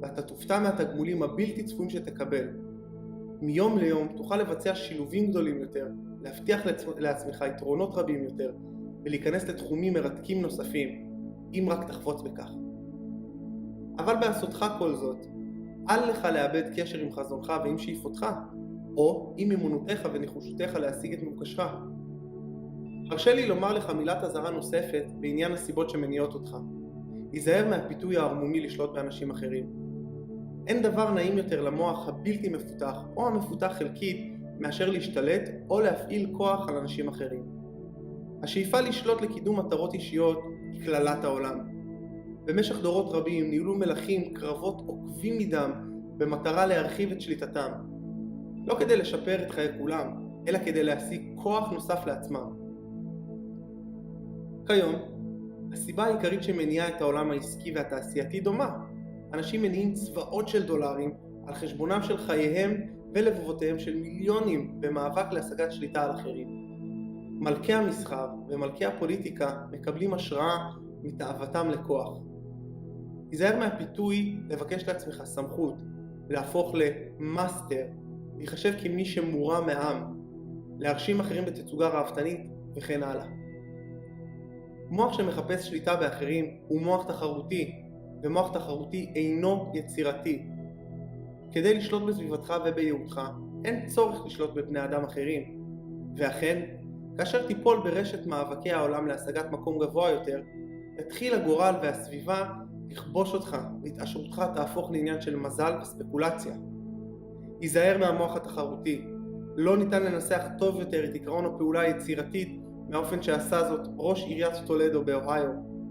ואתה תופתע מהתגמולים הבלתי צפויים שתקבל. מיום ליום תוכל לבצע שילובים גדולים יותר, להבטיח לעצמך יתרונות רבים יותר, ולהיכנס לתחומים מרתקים נוספים, אם רק תחפוץ בכך. אבל בעשותך כל זאת, אל לך לאבד קשר עם חזונך ועם שאיפותך, או עם אמונותיך וניחושותיך להשיג את מבוקשך. הרשה לי לומר לך מילת אזהרה נוספת בעניין הסיבות שמניעות אותך. היזהר מהפיתוי הערמומי לשלוט באנשים אחרים. אין דבר נעים יותר למוח הבלתי מפותח או המפותח חלקית מאשר להשתלט או להפעיל כוח על אנשים אחרים. השאיפה לשלוט לקידום מטרות אישיות היא כללת העולם. במשך דורות רבים ניהלו מלכים קרבות עוקבים מדם במטרה להרחיב את שליטתם. לא כדי לשפר את חיי כולם, אלא כדי להשיג כוח נוסף לעצמם. כיום, הסיבה העיקרית שמניעה את העולם העסקי והתעשייתי דומה. אנשים מניעים צבאות של דולרים על חשבונם של חייהם ולבבותיהם של מיליונים במאבק להשגת שליטה על אחרים. מלכי המסחר ומלכי הפוליטיקה מקבלים השראה מתאוותם לכוח. היזהר מהפיתוי לבקש לעצמך סמכות, להפוך למאסטר, להיחשב כמי שמורם מהעם, להרשים אחרים בתצוגה ראוותנית וכן הלאה. מוח שמחפש שליטה באחרים הוא מוח תחרותי, ומוח תחרותי אינו יצירתי. כדי לשלוט בסביבתך ובייעודך, אין צורך לשלוט בבני אדם אחרים. ואכן, כאשר תיפול ברשת מאבקי העולם להשגת מקום גבוה יותר, יתחיל הגורל והסביבה לכבוש אותך, התעשרותך תהפוך לעניין של מזל וספקולציה. היזהר מהמוח התחרותי. לא ניתן לנסח טוב יותר את עקרון הפעולה היצירתית מהאופן שעשה זאת ראש עיריית טולדו באוהיו,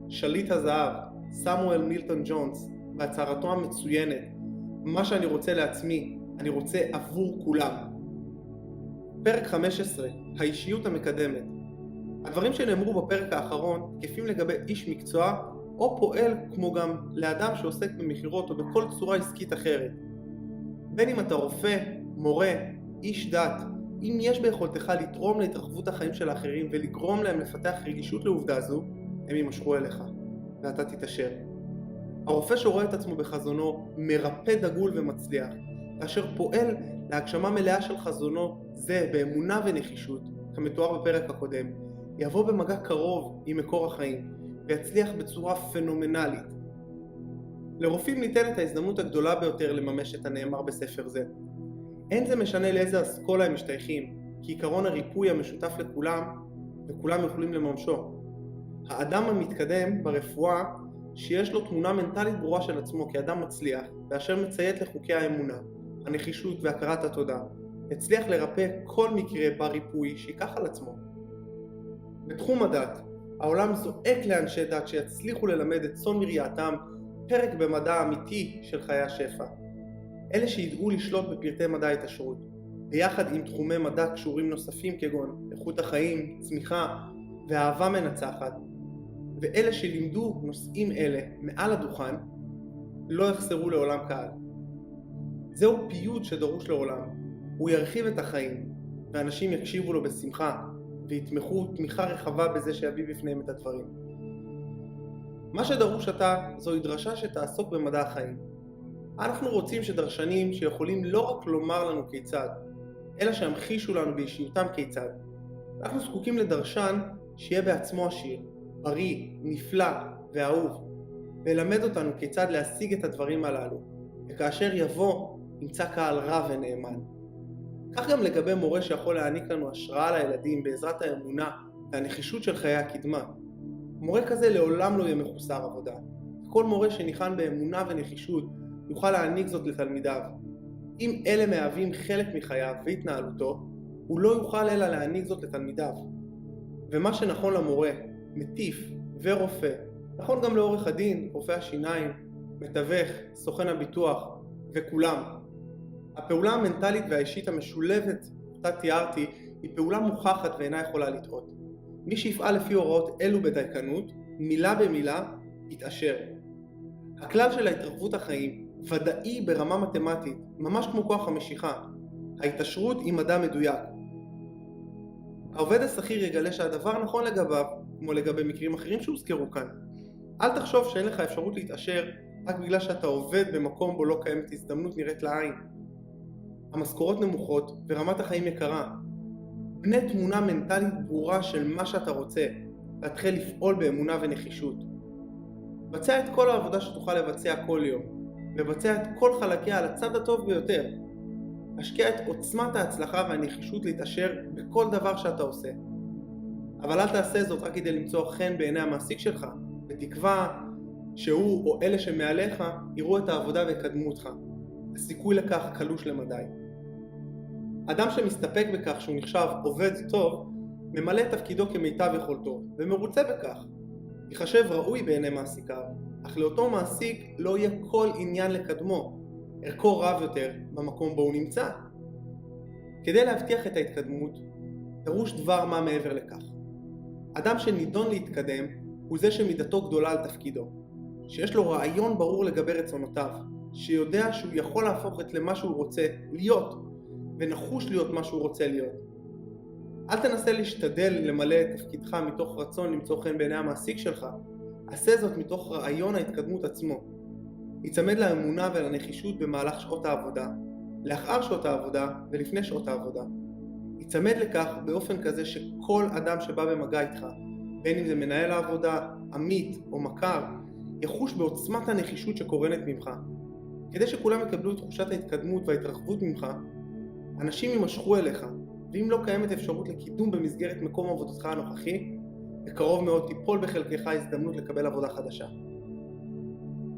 שליט הזהב, סמואל מילטון ג'ונס, בהצהרתו המצוינת: מה שאני רוצה לעצמי, אני רוצה עבור כולם. פרק 15, האישיות המקדמת. הדברים שנאמרו בפרק האחרון תקפים לגבי איש מקצוע או פועל, כמו גם לאדם שעוסק במכירות או בכל צורה עסקית אחרת. בין אם אתה רופא, מורה, איש דת, אם יש ביכולתך לתרום להתרחבות החיים של האחרים ולגרום להם לפתח רגישות לעובדה זו, הם יימשכו אליך, ואתה תתעשר. הרופא שרואה את עצמו בחזונו מרפא דגול ומצליח, כאשר פועל להגשמה מלאה של חזונו זה באמונה ונחישות, כמתואר בפרק הקודם, יבוא במגע קרוב עם מקור החיים, ויצליח בצורה פנומנלית. לרופאים ניתנת ההזדמנות הגדולה ביותר לממש את הנאמר בספר זה. אין זה משנה לאיזה אסכולה הם משתייכים, כי עיקרון הריפוי המשותף לכולם, וכולם יכולים לממשו. האדם המתקדם ברפואה, שיש לו תמונה מנטלית ברורה של עצמו כאדם מצליח, ואשר מציית לחוקי האמונה, הנחישות והכרת התודה, הצליח לרפא כל מקרה בריפוי שיקח על עצמו. בתחום הדת, העולם זועק לאנשי דת שיצליחו ללמד את צאן מרעייתם פרק במדע אמיתי של חיי השפע. אלה שידעו לשלוט בפרטי מדע ההתעשרות, ביחד עם תחומי מדע קשורים נוספים כגון איכות החיים, צמיחה ואהבה מנצחת, ואלה שלימדו נושאים אלה מעל הדוכן, לא יחסרו לעולם קהל. זהו פיוט שדרוש לעולם. הוא ירחיב את החיים, ואנשים יקשיבו לו בשמחה, ויתמכו תמיכה רחבה בזה שיביא בפניהם את הדברים. מה שדרוש עתה זוהי דרשה שתעסוק במדע החיים. אנחנו רוצים שדרשנים שיכולים לא רק לומר לנו כיצד, אלא שימחישו לנו באישיותם כיצד. אנחנו זקוקים לדרשן שיהיה בעצמו עשיר, בריא, נפלא ואהוב, ולמד אותנו כיצד להשיג את הדברים הללו, וכאשר יבוא ימצא קהל רב ונאמן. כך גם לגבי מורה שיכול להעניק לנו השראה לילדים בעזרת האמונה והנחישות של חיי הקדמה. מורה כזה לעולם לא יהיה מחוסר עבודה. כל מורה שניחן באמונה ונחישות יוכל להעניק זאת לתלמידיו. אם אלה מהווים חלק מחייו והתנהלותו, הוא לא יוכל אלא להעניק זאת לתלמידיו. ומה שנכון למורה, מטיף ורופא, נכון גם לעורך הדין, רופא השיניים, מתווך, סוכן הביטוח וכולם. הפעולה המנטלית והאישית המשולבת אותה תיארתי היא פעולה מוכחת ואינה יכולה לטעות. מי שיפעל לפי הוראות אלו בדייקנות, מילה במילה, יתעשר. הכלל של ההתרחבות החיים ודאי ברמה מתמטית, ממש כמו כוח המשיכה. ההתעשרות היא מדע מדויק. העובד השכיר יגלה שהדבר נכון לגביו, כמו לגבי מקרים אחרים שהוזכרו כאן. אל תחשוב שאין לך אפשרות להתעשר רק בגלל שאתה עובד במקום בו לא קיימת הזדמנות נראית לעין. המשכורות נמוכות ורמת החיים יקרה. בנה תמונה מנטלית ברורה של מה שאתה רוצה, והתחיל לפעול באמונה ונחישות. בצע את כל העבודה שתוכל לבצע כל יום, ובצע את כל חלקיה על הצד הטוב ביותר. השקיע את עוצמת ההצלחה והנחישות להתעשר בכל דבר שאתה עושה. אבל אל תעשה זאת רק כדי למצוא חן בעיני המעסיק שלך, בתקווה שהוא או אלה שמעליך יראו את העבודה ויקדמו אותך. הסיכוי לכך קלוש למדי. אדם שמסתפק בכך שהוא נחשב עובד טוב, ממלא את תפקידו כמיטב יכולתו, ומרוצה בכך. יחשב ראוי בעיני מעסיקיו, אך לאותו מעסיק לא יהיה כל עניין לקדמו, ערכו רב יותר במקום בו הוא נמצא. כדי להבטיח את ההתקדמות, דרוש דבר מה מעבר לכך. אדם שנידון להתקדם הוא זה שמידתו גדולה על תפקידו, שיש לו רעיון ברור לגבי רצונותיו, שיודע שהוא יכול להפוך את למה שהוא רוצה להיות, ונחוש להיות מה שהוא רוצה להיות. אל תנסה להשתדל למלא את תפקידך מתוך רצון למצוא חן בעיני המעסיק שלך, עשה זאת מתוך רעיון ההתקדמות עצמו. יצמד לאמונה ולנחישות במהלך שעות העבודה, לאחר שעות העבודה ולפני שעות העבודה. יצמד לכך באופן כזה שכל אדם שבא במגע איתך, בין אם זה מנהל העבודה, עמית או מכר, יחוש בעוצמת הנחישות שקורנת ממך. כדי שכולם יקבלו את תחושת ההתקדמות וההתרחבות ממך, אנשים יימשכו אליך, ואם לא קיימת אפשרות לקידום במסגרת מקום עבודתך הנוכחי, בקרוב מאוד תיפול בחלקך הזדמנות לקבל עבודה חדשה.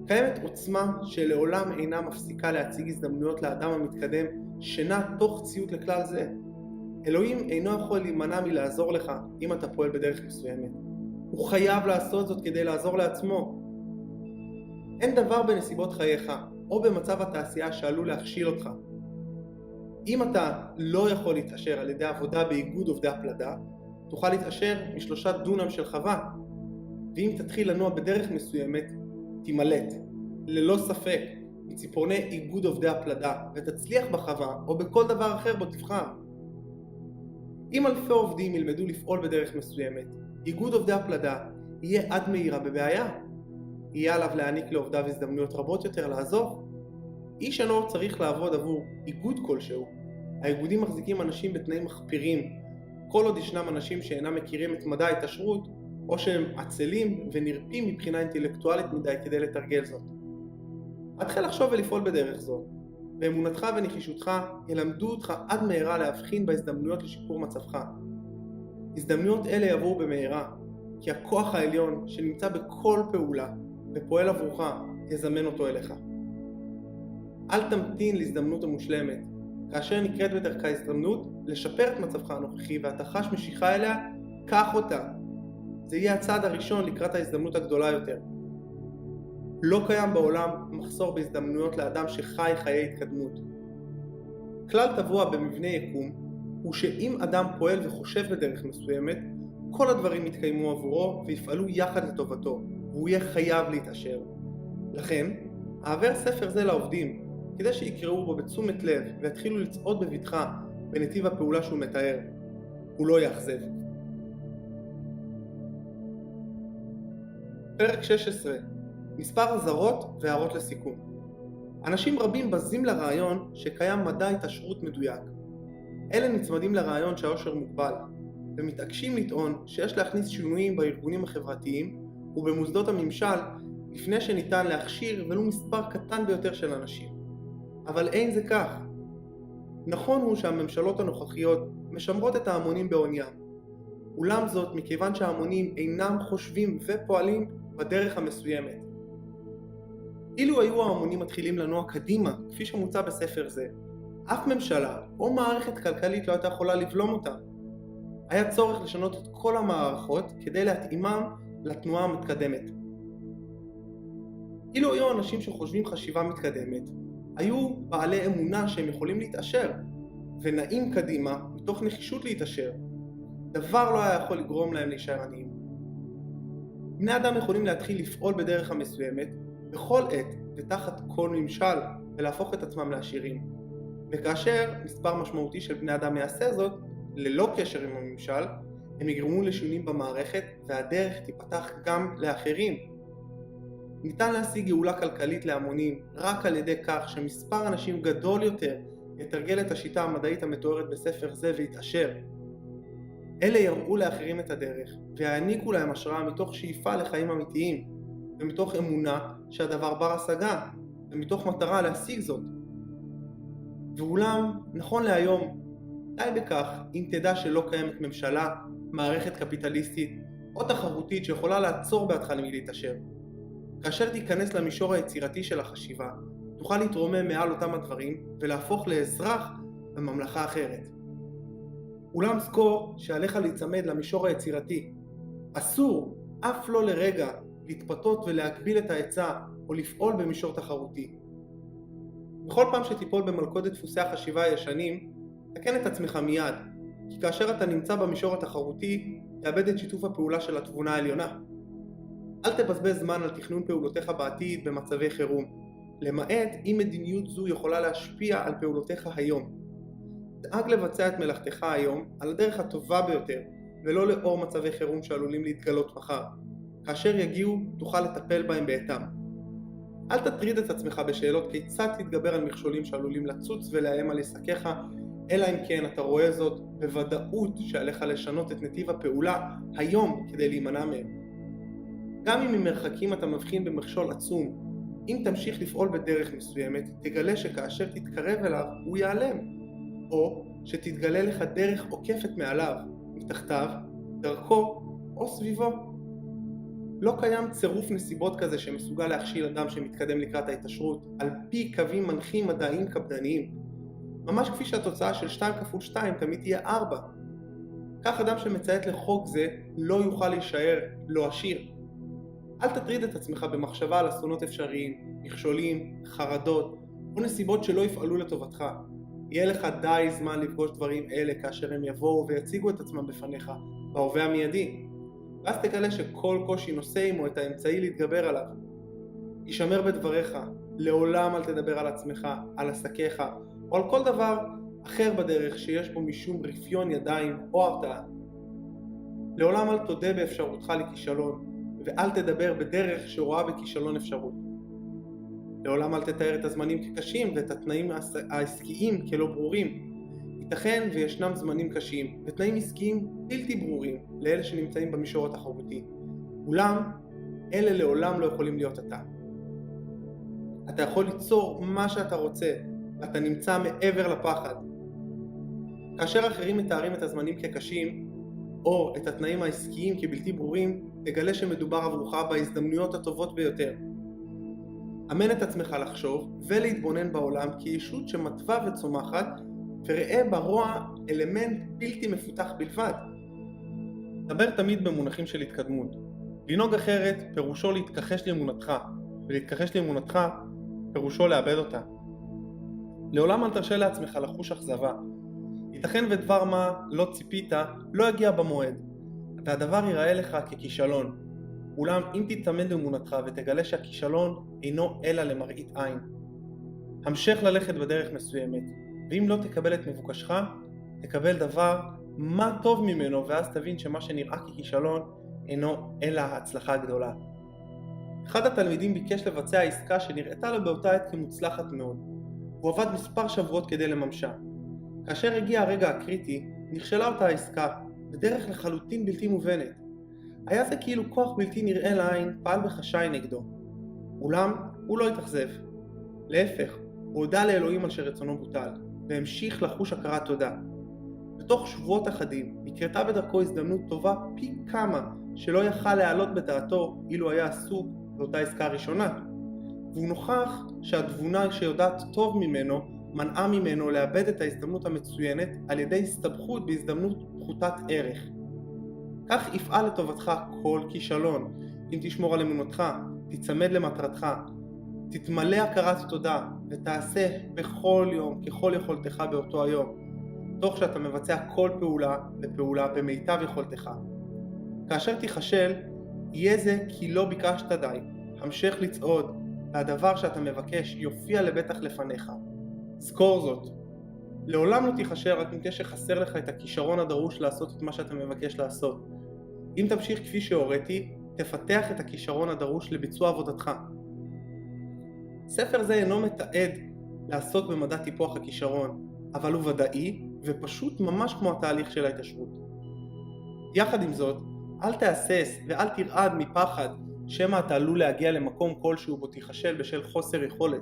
קיימת עוצמה שלעולם אינה מפסיקה להציג הזדמנויות לאדם המתקדם שנע תוך ציות לכלל זה. אלוהים אינו יכול להימנע מלעזור לך אם אתה פועל בדרך מסוימת. הוא חייב לעשות זאת כדי לעזור לעצמו. אין דבר בנסיבות חייך או במצב התעשייה שעלול להכשיל אותך. אם אתה לא יכול להתעשר על ידי עבודה באיגוד עובדי הפלדה, תוכל להתעשר מ3 דונם של חווה. ואם תתחיל לנוע בדרך מסוימת, תימלט, ללא ספק, מציפורני איגוד עובדי הפלדה, ותצליח בחווה או בכל דבר אחר בו תבחר. אם אלפי עובדים ילמדו לפעול בדרך מסוימת, איגוד עובדי הפלדה יהיה עד מהירה בבעיה. יהיה עליו להעניק לעובדיו הזדמנויות רבות יותר לעזוב. איש אינו צריך לעבוד עבור איגוד כלשהו. האיגודים מחזיקים אנשים בתנאים מחפירים, כל עוד ישנם אנשים שאינם מכירים את מדע ההתעשרות, או שהם עצלים ונרפים מבחינה אינטלקטואלית מדי כדי לתרגל זאת. התחל לחשוב ולפעול בדרך זו. באמונתך ונחישותך ילמדו אותך עד מהרה להבחין בהזדמנויות לשיפור מצבך. הזדמנויות אלה יבואו במהרה, כי הכוח העליון שנמצא בכל פעולה ופועל עבורך יזמן אותו אליך. אל תמתין להזדמנות המושלמת. כאשר נקראת בדרכה הזדמנות לשפר את מצבך הנוכחי ואתה חש משיכה אליה, קח אותה. זה יהיה הצעד הראשון לקראת ההזדמנות הגדולה יותר. לא קיים בעולם מחסור בהזדמנויות לאדם שחי חיי התקדמות. כלל טבוע במבנה יקום הוא שאם אדם פועל וחושב בדרך מסוימת, כל הדברים יתקיימו עבורו ויפעלו יחד לטובתו, והוא יהיה חייב להתעשר. לכן, העבר ספר זה לעובדים, כדי שיקראו בו בתשומת לב ויתחילו לצעוד בבטחה בנתיב הפעולה שהוא מתאר. הוא לא יאכזב. פרק 16. מספר אזהרות והערות לסיכום. אנשים רבים בזים לרעיון שקיים מדע התעשרות מדויק. אלה נצמדים לרעיון שהעושר מוגבל, ומתעקשים לטעון שיש להכניס שינויים בארגונים החברתיים ובמוסדות הממשל לפני שניתן להכשיר ולו מספר קטן ביותר של אנשים. אבל אין זה כך. נכון הוא שהממשלות הנוכחיות משמרות את ההמונים בעוניים. אולם זאת מכיוון שההמונים אינם חושבים ופועלים בדרך המסוימת. אילו היו ההמונים מתחילים לנוע קדימה, כפי שמוצע בספר זה, אף ממשלה או מערכת כלכלית לא הייתה יכולה לבלום אותה. היה צורך לשנות את כל המערכות כדי להתאימם לתנועה המתקדמת. אילו היו אנשים שחושבים חשיבה מתקדמת, היו בעלי אמונה שהם יכולים להתעשר, ונעים קדימה מתוך נחישות להתעשר. דבר לא היה יכול לגרום להם להישאר עניים. בני אדם יכולים להתחיל לפעול בדרך המסוימת, בכל עת ותחת כל ממשל, ולהפוך את עצמם לעשירים. וכאשר מספר משמעותי של בני אדם יעשה זאת, ללא קשר עם הממשל, הם יגרמו לשינויים במערכת והדרך תיפתח גם לאחרים. ניתן להשיג גאולה כלכלית להמונים רק על ידי כך שמספר אנשים גדול יותר יתרגל את השיטה המדעית המתוארת בספר זה ויתעשר. אלה יראו לאחרים את הדרך ויעניקו להם השראה מתוך שאיפה לחיים אמיתיים ומתוך אמונה שהדבר בר השגה ומתוך מטרה להשיג זאת. ואולם, נכון להיום, די בכך אם תדע שלא קיימת ממשלה, מערכת קפיטליסטית או תחרותית שיכולה לעצור בעדך מלהתעשר. כאשר תיכנס למישור היצירתי של החשיבה, תוכל להתרומם מעל אותם הדברים ולהפוך לאזרח בממלכה אחרת. אולם זכור שעליך להיצמד למישור היצירתי. אסור, אף לא לרגע, להתפתות ולהגביל את ההיצע או לפעול במישור תחרותי. בכל פעם שתיפול במלכודת דפוסי החשיבה הישנים, תקן את עצמך מיד, כי כאשר אתה נמצא במישור התחרותי, תאבד את שיתוף הפעולה של התבונה העליונה. אל תבזבז זמן על תכנון פעולותיך בעתיד במצבי חירום, למעט אם מדיניות זו יכולה להשפיע על פעולותיך היום. דאג לבצע את מלאכתך היום על הדרך הטובה ביותר, ולא לאור מצבי חירום שעלולים להתגלות מחר. כאשר יגיעו, תוכל לטפל בהם בעתם. אל תטריד את עצמך בשאלות כיצד תתגבר על מכשולים שעלולים לצוץ ולאיים על עסקיך, אלא אם כן אתה רואה זאת בוודאות שעליך לשנות את נתיב הפעולה היום כדי להימנע מהם. גם אם ממרחקים אתה מבחין במכשול עצום, אם תמשיך לפעול בדרך מסוימת, תגלה שכאשר תתקרב אליו הוא ייעלם, או שתתגלה לך דרך עוקפת מעליו, מתחתיו, דרכו או סביבו. לא קיים צירוף נסיבות כזה שמסוגל להכשיל אדם שמתקדם לקראת ההתעשרות על פי קווים מנחים מדעיים קפדניים. ממש כפי שהתוצאה של 2 כפול 2 תמיד תהיה 4. כך אדם שמציית לחוק זה לא יוכל להישאר לא עשיר. אל תטריד את עצמך במחשבה על אסונות אפשריים, מכשולים, חרדות או נסיבות שלא יפעלו לטובתך. יהיה לך די זמן לפגוש דברים אלה כאשר הם יבואו ויציגו את עצמם בפניך בהווה המיידי. ואז תגלה שכל קושי נושא עמו את האמצעי להתגבר עליו. יישמר בדבריך, לעולם אל תדבר על עצמך, על עסקיך או על כל דבר אחר בדרך שיש בו משום רפיון ידיים או הרתעה. לעולם אל תודה באפשרותך לכישלון, ואל תדבר בדרך שרואה בכישלון אפשרות. לעולם אל תתאר את הזמנים כקשים ואת התנאים העסקיים כלא ברורים. ייתכן וישנם זמנים קשים ותנאים עסקיים בלתי ברורים לאלה שנמצאים במישור התחרותי. אולם, אלה לעולם לא יכולים להיות אתה. אתה יכול ליצור מה שאתה רוצה, ואתה נמצא מעבר לפחד. כאשר אחרים מתארים את הזמנים כקשים, או את התנאים העסקיים כבלתי ברורים, תגלה שמדובר עבורך בהזדמנויות הטובות ביותר. אמן את עצמך לחשוב ולהתבונן בעולם כישות שמטבע וצומחת, וראה ברוע אלמנט בלתי מפותח בלבד. דבר תמיד במונחים של התקדמות. לנהוג אחרת פירושו להתכחש לאמונתך, ולהתכחש לאמונתך פירושו לאבד אותה. לעולם אל תרשה לעצמך לחוש אכזבה. ייתכן ודבר מה לא ציפית לא יגיע במועד, והדבר ייראה לך ככישלון. אולם אם תתאמן באמונתך ותגלה שהכישלון אינו אלא למראית עין. המשך ללכת בדרך מסוימת, ואם לא תקבל את מבוקשך, תקבל דבר מה טוב ממנו, ואז תבין שמה שנראה ככישלון אינו אלא ההצלחה הגדולה. אחד התלמידים ביקש לבצע עסקה שנראתה לו באותה עת כמוצלחת מאוד. הוא עבד מספר שבועות כדי לממשה. כאשר הגיע הרגע הקריטי, נכשלה אותה העסקה, בדרך לחלוטין בלתי מובנת. היה זה כאילו כוח בלתי נראה לעין פעל בחשאי נגדו. אולם הוא לא התאכזב. להפך, הוא הודה לאלוהים על שרצונו בוטל, והמשיך לחוש הכרת תודה. בתוך שבועות אחדים נקרתה בדרכו הזדמנות טובה פי כמה שלא יכל להעלות בדעתו אילו היה עסוק באותה עסקה הראשונה. והוא נוכח שהתבונה שיודעת טוב ממנו מנעה ממנו לאבד את ההזדמנות המצוינת על ידי הסתבכות בהזדמנות פחותת ערך. כך יפעל לטובתך כל כישלון, אם תשמור על אמונתך, תצמד למטרתך, תתמלא הכרת תודה ותעשה בכל יום ככל יכולתך באותו היום, תוך שאתה מבצע כל פעולה ופעולה במיטב יכולתך. כאשר תיכשל, יהיה זה כי לא ביקשת די, המשך לצעוד, והדבר שאתה מבקש יופיע לבטח לפניך. זכור זאת. לעולם לא תיכשל רק מפני שחסר לך את הכישרון הדרוש לעשות את מה שאתה מבקש לעשות. אם תמשיך כפי שהוריתי, תפתח את הכישרון הדרוש לביצוע עבודתך. ספר זה אינו מתעד לעסוק במדע טיפוח הכישרון, אבל הוא ודאי ופשוט ממש כמו התהליך של ההתעשרות. יחד עם זאת, אל תהסס ואל תרעד מפחד שמא אתה עלול להגיע למקום כלשהו בו תיכשל בשל חוסר יכולת.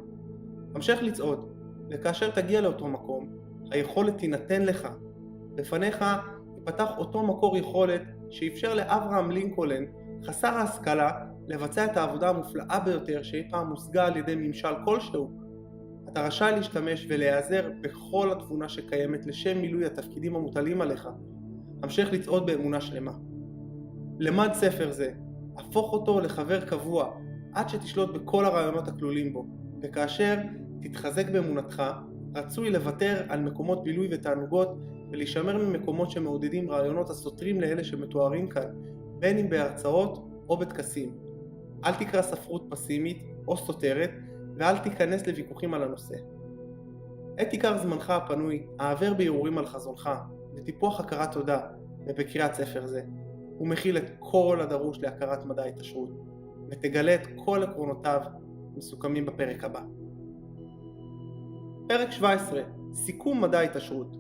המשך לצעוד, וכאשר תגיע לאותו מקום, היכולת תינתן לך. בפניך ייפתח אותו מקור יכולת שאפשר לאברהם לינקולן, חסר ההשכלה, לבצע את העבודה המופלאה ביותר שאי פעם מושגה על ידי ממשל כלשהו. אתה רשאי להשתמש ולהיעזר בכל התבונה שקיימת לשם מילוי התפקידים המוטלים עליך. המשך לצעוד באמונה שלמה. למד ספר זה, הפוך אותו לחבר קבוע, עד שתשלוט בכל הרעיונות הכלולים בו, וכאשר תתחזק באמונתך, רצוי לוותר על מקומות בילוי ותענוגות ולהישמר ממקומות שמעודדים רעיונות הסותרים לאלה שמתוארים כאן, בין אם בהרצאות או בטקסים. אל תקרא ספרות פסימית או סותרת, ואל תיכנס לוויכוחים על הנושא. את עיקר זמנך הפנוי, העבר בערעורים על חזונך, בטיפוח הכרת תודה ובקריאת ספר זה. הוא מכיל את כל הדרוש להכרת מדע ההתעשרות, ותגלה את כל עקרונותיו מסוכמים בפרק הבא. פרק 17. סיכום מדע ההתעשרות.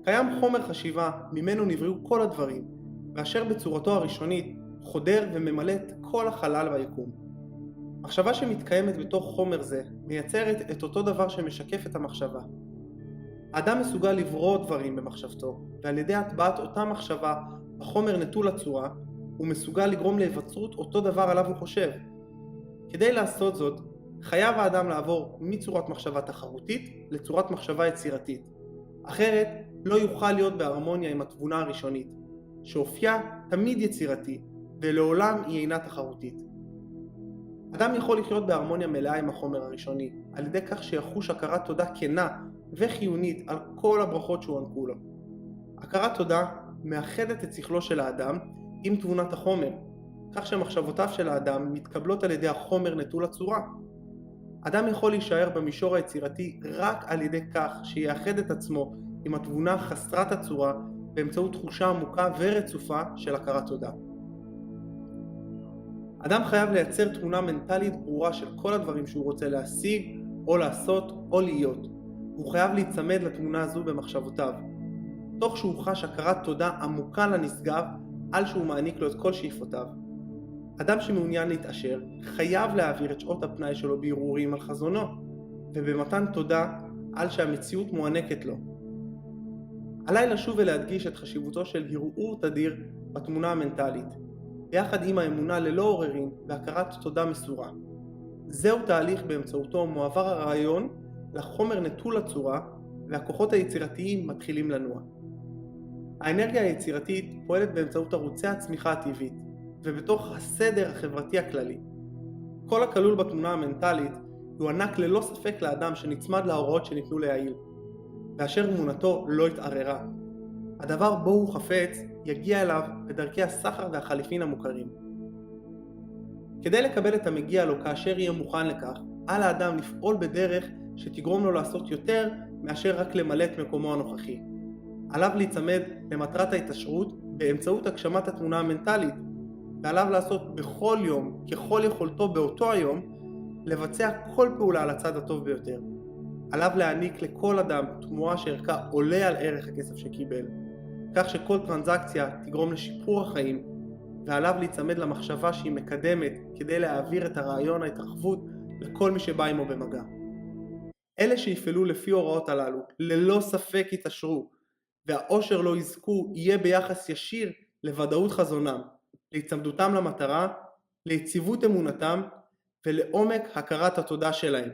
קיים חומר חשיבה ממנו נבראו כל הדברים, ואשר בצורתו הראשונית חודר וממלא את כל החלל ביקום. מחשבה שמתקיימת בתוך חומר זה מייצרת את אותו דבר שמשקף את המחשבה. האדם מסוגל לברוא דברים במחשבתו, ועל ידי הטבעת אותה מחשבה בחומר נטול הצורה, הוא מסוגל לגרום להיווצרות אותו דבר עליו הוא חושב. כדי לעשות זאת, חייב האדם לעבור מצורת מחשבה תחרותית לצורת מחשבה יצירתית. אחרת לא יוכל להיות בהרמוניה עם התבונה הראשונית, שאופייה תמיד יצירתי, ולעולם היא אינה תחרותית. אדם יכול לחיות בהרמוניה מלאה עם החומר הראשוני, על ידי כך שיחוש הכרת תודה כנה וחיונית על כל הברכות שהוענקו לו. הכרת תודה מאחדת את שכלו של האדם עם תבונת החומר, כך שמחשבותיו של האדם מתקבלות על ידי החומר נטול הצורה. אדם יכול להישאר במישור היצירתי רק על ידי כך שיאחד את עצמו עם התבונה חסרת הצורה באמצעות תחושה עמוקה ורצופה של הכרת תודה. אדם חייב לייצר תמונה מנטלית ברורה של כל הדברים שהוא רוצה להשיג, או לעשות, או להיות. הוא חייב להיצמד לתמונה הזו במחשבותיו, תוך שהוא חש הכרת תודה עמוקה לנשגב על שהוא מעניק לו את כל שאיפותיו. אדם שמעוניין להתעשר חייב להעביר את שעות הפנאי שלו בהרהורים על חזונו, ובמתן תודה על שהמציאות מוענקת לו. עליי לשוב ולהדגיש את חשיבותו של הרהור תדיר בתמונה המנטלית, ביחד עם האמונה ללא עוררין והכרת תודה מסורה. זהו תהליך באמצעותו מועבר הרעיון לחומר נטול הצורה, והכוחות היצירתיים מתחילים לנוע. האנרגיה היצירתית פועלת באמצעות ערוצי הצמיחה הטבעית, ובתוך הסדר החברתי הכללי. כל הכלול בתמונה המנטלית יוענק ללא ספק לאדם שנצמד להוראות שניתנו להעיל, ואשר אמונתו לא התערערה. הדבר בו הוא חפץ יגיע אליו בדרכי הסחר והחליפין המוכרים. כדי לקבל את המגיע לו כאשר יהיה מוכן לכך, על האדם לפעול בדרך שתגרום לו לעשות יותר מאשר רק למלא את מקומו הנוכחי. עליו להיצמד למטרת ההתעשרות באמצעות הגשמת התמונה המנטלית, ועליו לעשות בכל יום, ככל יכולתו באותו היום, לבצע כל פעולה על הצד הטוב ביותר. עליו להעניק לכל אדם תמורה שערכה עולה על ערך הכסף שקיבל, כך שכל טרנזקציה תגרום לשיפור החיים, ועליו להיצמד למחשבה שהיא מקדמת כדי להעביר את הרעיון ההתרחבות לכל מי שבא עמו במגע. אלה שיפעלו לפי הוראות הללו ללא ספק יתעשרו, והאושר לא יזכו יהיה ביחס ישיר לוודאות חזונם, להצמדותם למטרה, ליציבות אמונתם ולעומק הכרת התודה שלהם.